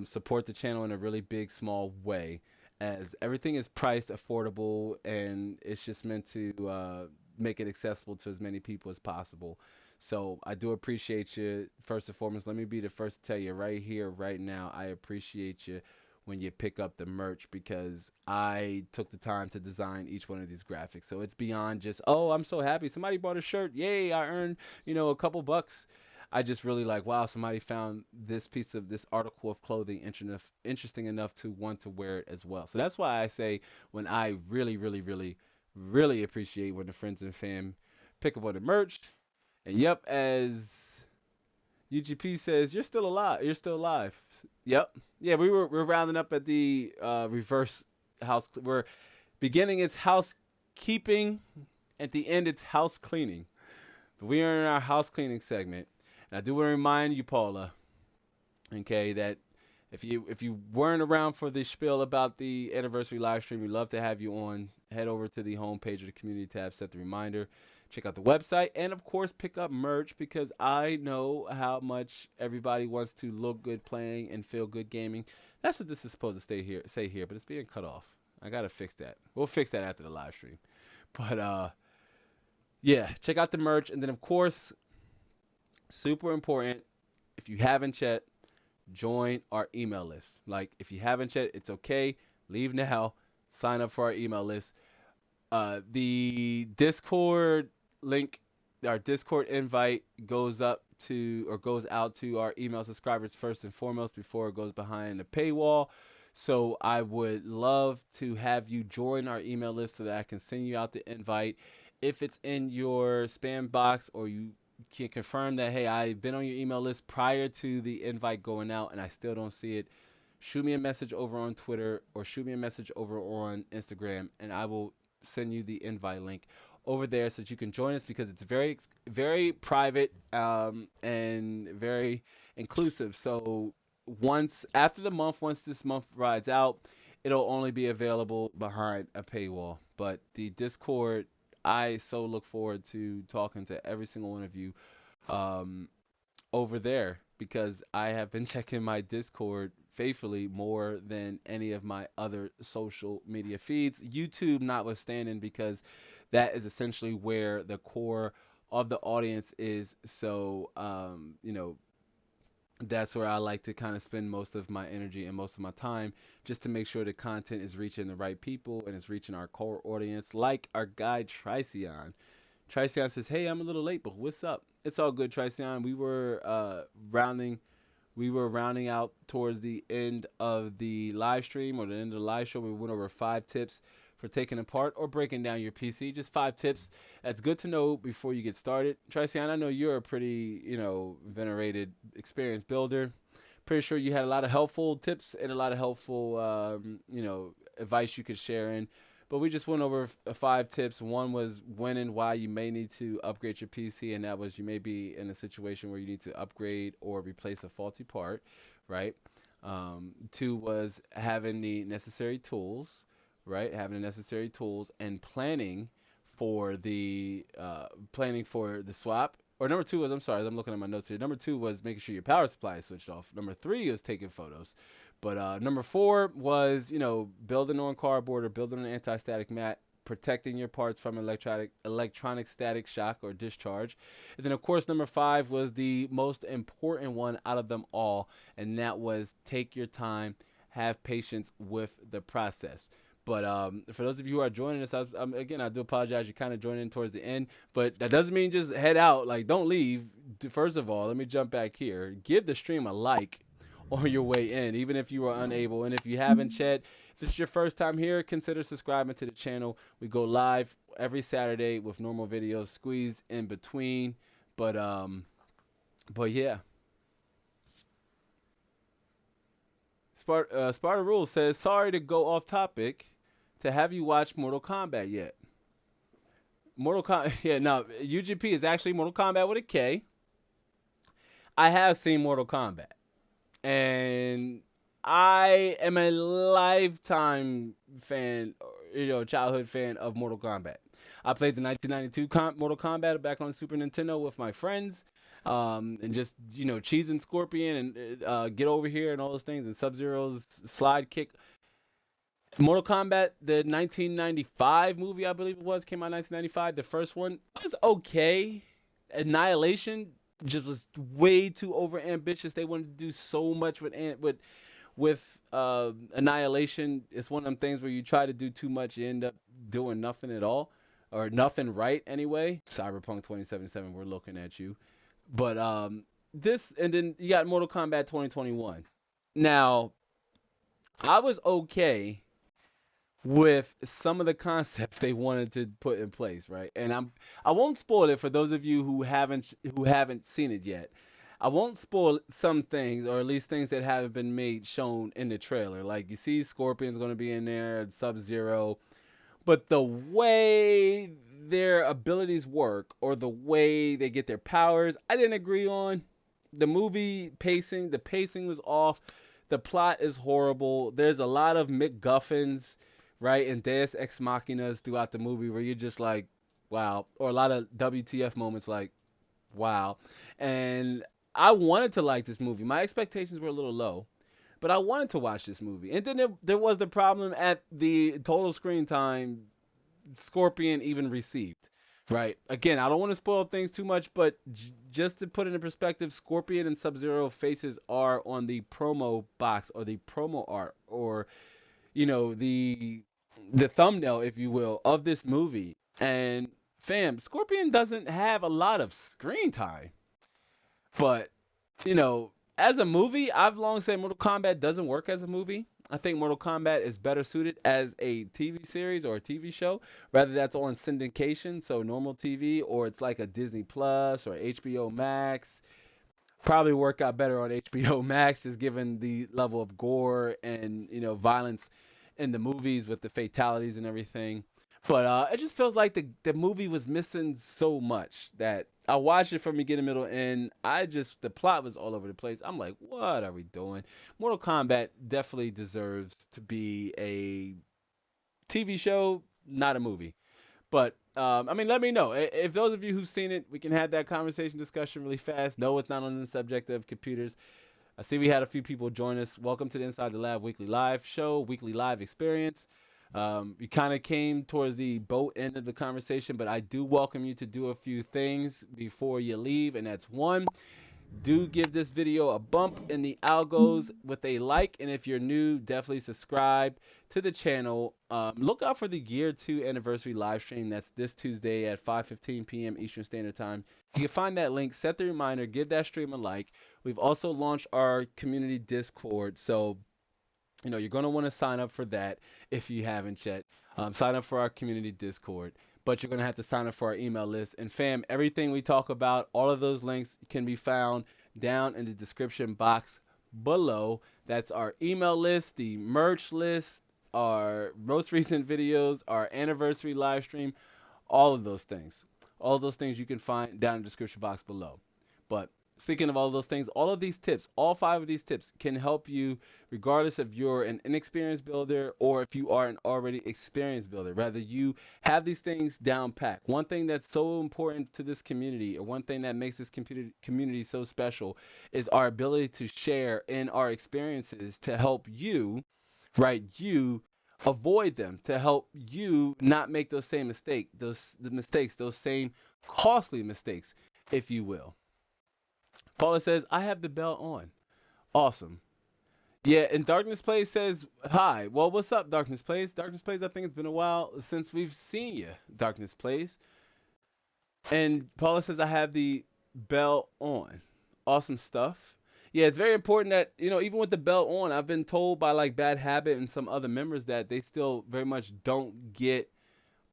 support the channel in a really big, small way. As everything is priced affordable and it's just meant to make it accessible to as many people as possible. So I do appreciate you. First and foremost, let me be the first to tell you right here, right now, I appreciate you when you pick up the merch because I took the time to design each one of these graphics. So it's beyond just, oh, I'm so happy somebody bought a shirt. Yay, I earned, a couple bucks. I just really like, wow, somebody found this article of clothing interesting enough to want to wear it as well. So that's why I say when I really, really, really, really appreciate when the friends and fam pick up on the merch. And yep, as UGP says, you're still alive. You're still alive. Yep. Yeah, we're rounding up at the reverse house. We're beginning it's housekeeping, at the end it's house cleaning. But we are in our house cleaning segment. And I do want to remind you, Paula, okay, that if you weren't around for the spiel about the anniversary live stream, we'd love to have you on. Head over to the homepage of the community tab, set the reminder, check out the website, and of course pick up merch because I know how much everybody wants to look good playing and feel good gaming. That's what this is supposed to say here, but it's being cut off. I gotta fix that. We'll fix that after the live stream. But yeah, check out the merch, and then of course, super important, if you haven't yet, join our email list. Like if you haven't yet, it's okay. Leave now. Sign up for our email list. The Discord link, our Discord invite goes out to our email subscribers first and foremost before it goes behind the paywall. So I would love to have you join our email list so that I can send you out the invite. If it's in your spam box, or you can confirm that, hey, I've been on your email list prior to the invite going out and I still don't see it, shoot me a message over on Twitter or shoot me a message over on Instagram, and I will send you the invite link over there so that you can join us, because it's very private, and very inclusive. So once this month rides out, it'll only be available behind a paywall. But the Discord, I so look forward to talking to every single one of you, um, over there, because I have been checking my Discord faithfully more than any of my other social media feeds, YouTube notwithstanding, because that is essentially where the core of the audience is. So, that's where I like to kind of spend most of my energy and most of my time, just to make sure the content is reaching the right people and it's reaching our core audience, like our guy Tricion. Tricion says, "Hey, I'm a little late, but what's up?" It's all good, Tricion. We were rounding out towards the end of the live stream, or the end of the live show. We went over 5 tips for taking apart or breaking down your PC. Just 5 tips. That's good to know before you get started. Tricion, I know you're a pretty, venerated, experienced builder. Pretty sure you had a lot of helpful tips and a lot of helpful, advice you could share in. But we just went over 5 tips. One was when and why you may need to upgrade your PC, and that was you may be in a situation where you need to upgrade or replace a faulty part, right? Two was having the necessary tools, right? Having the necessary tools and planning for the swap. Or number two was, I'm sorry, I'm looking at my notes here. Number two was making sure your power supply is switched off. Number three was taking photos. But number four was, building on cardboard or building an anti-static mat, protecting your parts from electronic static shock or discharge. And then, of course, number five was the most important one out of them all, and that was take your time, have patience with the process. But for those of you who are joining us, again, I do apologize. You're kind of joining in towards the end, but that doesn't mean just head out. Like, don't leave. First of all, let me jump back here. Give the stream a like on your way in, even if you are unable. And if you haven't, Chet, if it's your first time here, consider subscribing to the channel. We go live every Saturday with normal videos squeezed in between. But yeah. Sparta Rule says, sorry to go off topic. To have you watch Mortal Kombat yet? Mortal Kombat, yeah, no, UGP is actually Mortal Kombat with a K. I have seen Mortal Kombat, and I am a lifetime fan, childhood fan of Mortal Kombat. I played the 1992 Mortal Kombat back on Super Nintendo with my friends, and just Cheese and Scorpion and Get Over Here and all those things, and Sub Zero's slide kick. Mortal Kombat, the 1995 movie, I believe it was, came out in 1995. The first one was okay. Annihilation just was way too over ambitious. They wanted to do so much with Annihilation. It's one of them things where you try to do too much, you end up doing nothing at all, or nothing right anyway. Cyberpunk 2077, we're looking at you. But this, and then you got Mortal Kombat 2021. Now, I was okay with some of the concepts they wanted to put in place, right? And I won't spoil it for those of you who haven't seen it yet. I won't spoil some things, or at least things that haven't been made shown in the trailer. Like, you see Scorpion's going to be in there, Sub-Zero, but the way their abilities work or the way they get their powers, I didn't agree on. The pacing was off. The plot is horrible. There's a lot of MacGuffins, right, and Deus Ex Machinas throughout the movie where you're just like, wow, or a lot of WTF moments like, wow. And I wanted to like this movie. My expectations were a little low, but I wanted to watch this movie. And then there was the problem at the total screen time Scorpion even received. Right. Again, I don't want to spoil things too much, but just to put it in perspective, Scorpion and Sub-Zero faces are on the promo box or the promo art, or the thumbnail, if you will, of this movie. And fam, Scorpion doesn't have a lot of screen time. But, as a movie, I've long said Mortal Kombat doesn't work as a movie. I think Mortal Kombat is better suited as a TV series or a TV show, rather that's on syndication, so normal TV, or it's like a Disney Plus or HBO Max. Probably work out better on HBO Max, just given the level of gore and violence in the movies with the fatalities and everything. But it just feels like the movie was missing so much that I watched it from beginning, middle, end. The plot was all over the place. I'm like, what are we doing? Mortal Kombat definitely deserves to be a TV show, not a movie. But I mean, let me know if those of you who've seen it. We can have that conversation discussion really fast. No, it's not on the subject of computers. I see we had a few people join us. Welcome to the Inside the Lab weekly live show, weekly live experience. We kind of came towards the boat end of the conversation, but I do welcome you to do a few things before you leave, and that's one, do give this video a bump in the algos with a like, and if you're new, definitely subscribe to the channel. Look out for the year 2 anniversary live stream. That's this Tuesday at 5:15 p.m. Eastern Standard Time. You can find that link, set the reminder, give that stream a like. We've also launched our community Discord, so you're going to want to sign up for that if you haven't yet. Sign up for our community Discord, but you're going to have to sign up for our email list. And fam, everything we talk about, all of those links can be found down in the description box below. That's our email list, the merch list, our most recent videos, our anniversary live stream, all of those things. All of those things you can find down in the description box below. But speaking of all of those things, all of these tips, all 5 of these tips can help you regardless if you're an inexperienced builder or if you are an already experienced builder. Rather, you have these things down pat. One thing that's so important to this community, or one thing that makes this community so special, is our ability to share in our experiences to help you, right? You avoid them, to help you not make those same mistakes, those same costly mistakes, if you will. Paula says, I have the bell on. Awesome. Yeah, and Darkness Plays says, hi. Well, what's up, Darkness Plays? Darkness Plays, I think it's been a while since we've seen you, Darkness Plays. And Paula says, I have the bell on. Awesome stuff. Yeah, it's very important that, even with the bell on, I've been told by like Bad Habit and some other members that they still very much don't get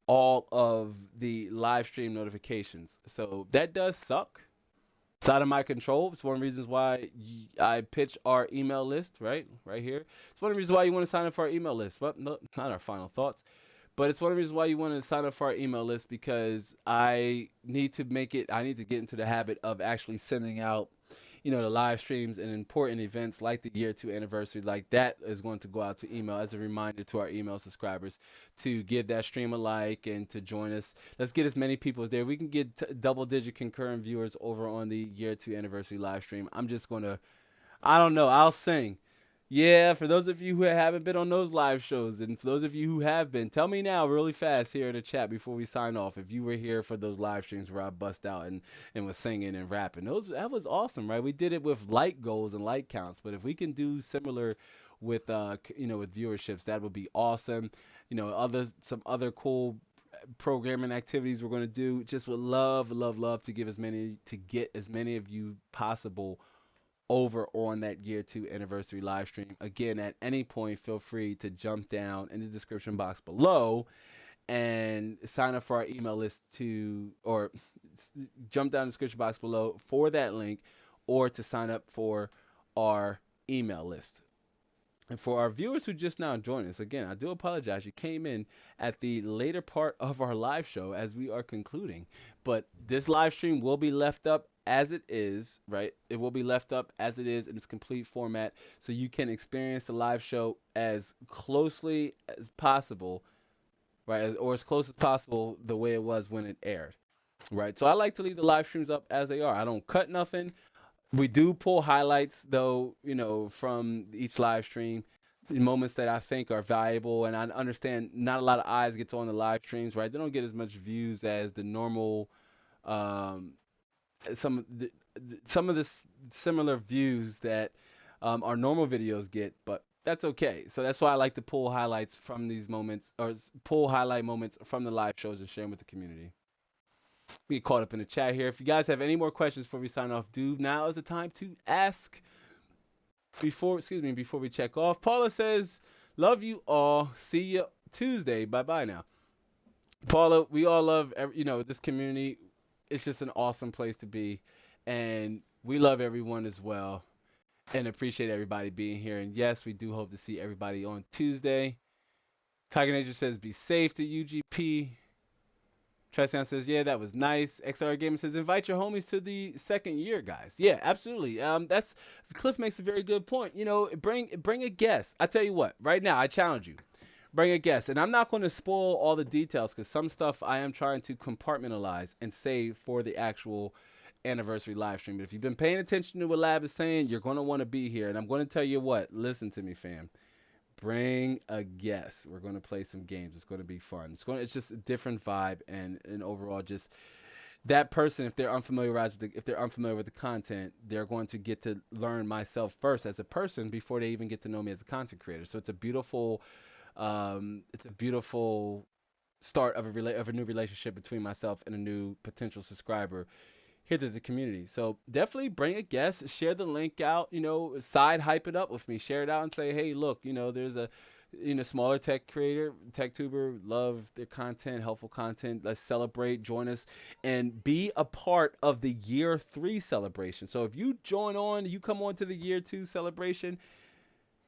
all of the live stream notifications. So that does suck. It's out of my control. It's one of the reasons why I pitch our email list, right here. It's one of the reasons why you want to sign up for our email list. Well, no, not our final thoughts, but it's one of the reasons why you want to sign up for our email list, because I need to get into the habit of actually sending out the live streams and important events like the year 2 anniversary, like that is going to go out to email as a reminder to our email subscribers to give that stream a like and to join us. Let's get as many people as there. We can get double-digit concurrent viewers over on the year 2 anniversary live stream. I'm just going to, I don't know, I'll sing. Yeah, for those of you who haven't been on those live shows, and for those of you who have been, tell me now really fast here in the chat before we sign off if you were here for those live streams where I bust out and was singing and rapping. That was awesome, right? We did it with like goals and like counts, but if we can do similar with with viewerships, that would be awesome. Some other cool programming activities we're going to do. Just would love to get as many of you possible over on that year 2 anniversary live stream. Again, at any point, feel free to jump down in the description box below and sign up for our email list or jump down in the description box below for that link, or to sign up for our email list. And for our viewers who just now joined us, again, I do apologize. You came in at the later part of our live show as we are concluding. But this live stream will be left up as it is, right? It will be left up as it is in its complete format, so you can experience the live show as closely as possible, right? Or as close as possible the way it was when it aired, right? So I like to leave the live streams up as they are. I don't cut nothing. We do pull highlights, though, from each live stream, the moments that I think are valuable. And I understand not a lot of eyes gets on the live streams, right? They don't get as much views as the normal, some of the similar views that our normal videos get, but that's okay. So that's why I like to pull highlights from these moments, or pull highlight moments from the live shows and share them with the community. We get caught up in the chat here. If you guys have any more questions before we sign off, now is the time to ask. before we check off, Paula says, "Love you all. See you Tuesday. Bye bye now." Paula, we all love this community. It's just an awesome place to be, and we love everyone as well, and appreciate everybody being here. And yes, we do hope to see everybody on Tuesday. Tiger Nature says, "Be safe to UGP." Trisound says, "Yeah, that was nice." XR Gamer says, "Invite your homies to the second year, guys." Yeah, absolutely. That's Cliff makes a very good point. Bring a guest. I tell you what, right now I challenge you. Bring a guest, and I'm not going to spoil all the details because some stuff I am trying to compartmentalize and save for the actual anniversary live stream. But if you've been paying attention to what Lab is saying, you're going to want to be here. And I'm going to tell you what. Listen to me, fam. Bring a guest. We're going to play some games. It's going to be fun. It's just a different vibe and overall just that person, if they're unfamiliar with the content, they're going to get to learn myself first as a person before they even get to know me as a content creator. So it's a beautiful start of a new relationship between myself and a new potential subscriber here to the community. So definitely bring a guest, share the link out, side hype it up with me, share it out and say, hey, look, there's a smaller tech creator, tech tuber, love their content, helpful content. Let's celebrate, join us, and be a part of the year 3 celebration. So if you you come on to the year 2 celebration,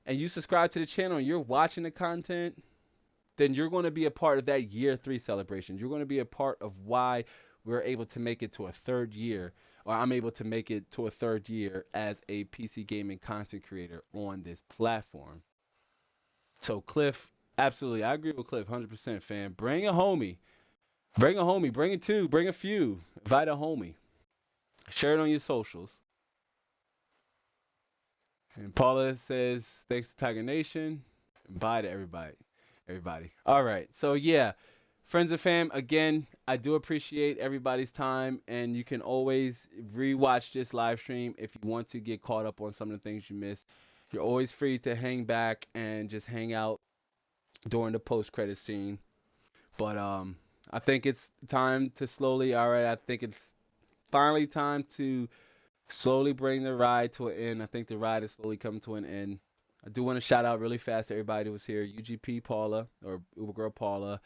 and you subscribe to the channel and you're watching the content, then you're going to be a part of that year 3 celebration. You're going to be a part of why we're able to make it to a third year, or I'm able to make it to a third year as a PC gaming content creator on this platform. So Cliff, absolutely, I agree with Cliff 100%, fam. Bring a homie. Bring a homie. Bring a two. Bring a few. Invite a homie. Share it on your socials. And Paula says, thanks to Tiger Nation. Bye to everybody. Everybody. All right. So, yeah, friends and fam, again, I do appreciate everybody's time. And you can always rewatch this live stream if you want to get caught up on some of the things you missed. You're always free to hang back and just hang out during the post-credit scene. But I think it's time to I think it's finally time to slowly bring the ride to an end. I think the ride is slowly coming to an end. I do want to shout out really fast to everybody who was here. UGP Paula, or Uber Girl Paula,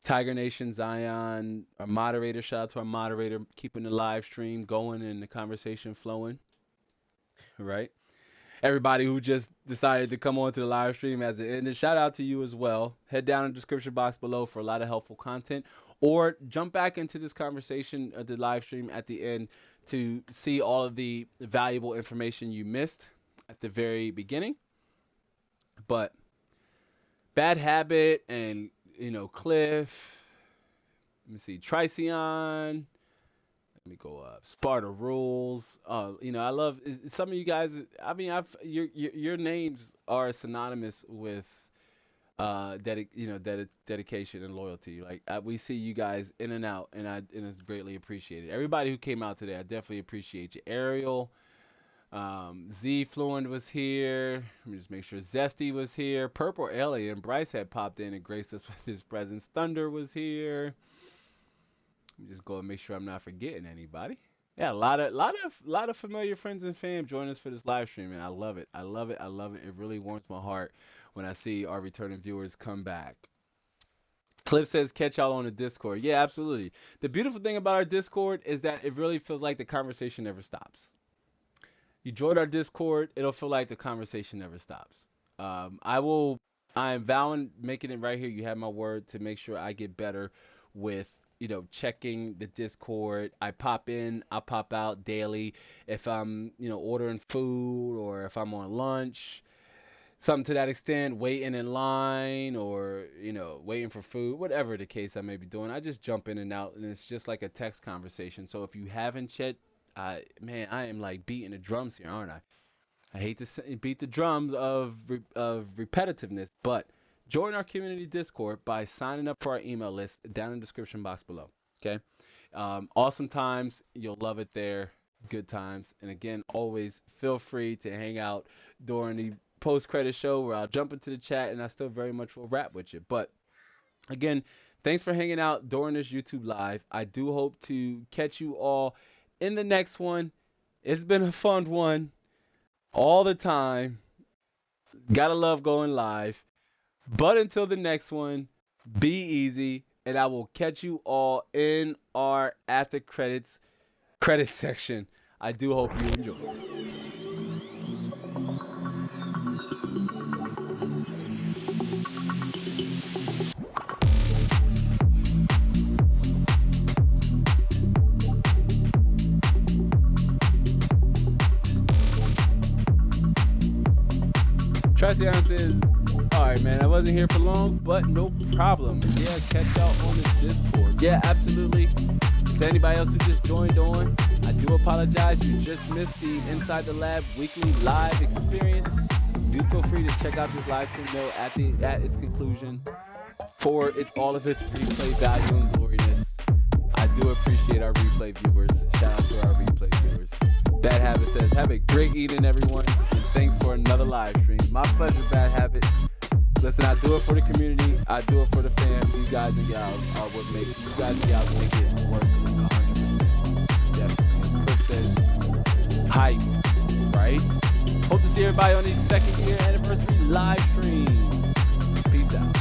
Tiger Nation Zion, our moderator. Shout out to our moderator, keeping the live stream going and the conversation flowing. Right? Everybody who just decided to come on to the live stream as it ended, shout out to you as well. Head down in the description box below for a lot of helpful content, or jump back into this conversation of the live stream at the end to see all of the valuable information you missed at the very beginning. But Bad Habit and Cliff, let me see, Tricion, let me go up, Sparta Rules. I love some of you guys. I mean, your names are synonymous with dedication and loyalty. Like we see you guys in and out, and it's greatly appreciated. Everybody who came out today, I definitely appreciate you. Ariel, Z Fluent was here. Let me just make sure Zesty was here. Purple Alien, Bryce had popped in and graced us with his presence. Thunder was here. Let me just go and make sure I'm not forgetting anybody. Yeah, a lot of familiar friends and fam join us for this live stream, and I love it. I love it. I love it. It really warms my heart when I see our returning viewers come back. Cliff says, catch y'all on the Discord. Yeah, absolutely. The beautiful thing about our Discord is that it really feels like the conversation never stops. You join our Discord, it'll feel like the conversation never stops. I am vowing, making it right here. You have my word to make sure I get better with checking the Discord. I pop in, I pop out daily. If I'm, ordering food, or if I'm on lunch, something to that extent, waiting in line, or, waiting for food, whatever the case I may be doing, I just jump in and out, and it's just like a text conversation. So if you haven't yet, I am like beating the drums here, aren't I? I hate to beat the drums of repetitiveness, but join our community Discord by signing up for our email list down in the description box below. Okay. Awesome times. You'll love it there. Good times. And again, always feel free to hang out during the post-credit show where I'll jump into the chat and I still very much will rap with you. But again, thanks for hanging out during this YouTube live. I do hope to catch you all in the next one. It's been a fun one. all the time. Gotta love going live. But until the next one, be easy, and I will catch you all in our after credit section. I do hope you enjoy. Tracy Allen says, alright man, I wasn't here for long, but no problem. Yeah, catch y'all on the Discord. Yeah, absolutely. To anybody else who just joined on, I do apologize. You just missed the Inside the Lab weekly live experience. Do feel free to check out this live stream though at its conclusion for all of its replay value and gloriness. I do appreciate our replay viewers. Shout out to our replay viewers. Bad Habit says, have a great evening, everyone, and thanks for another live stream. My pleasure, Bad Habit. Listen, I do it for the community. I do it for the fans. You guys and y'all are what make it work 100%. Definitely. Clip says, hype, right? Hope to see everybody on these second year anniversary live streams. Peace out.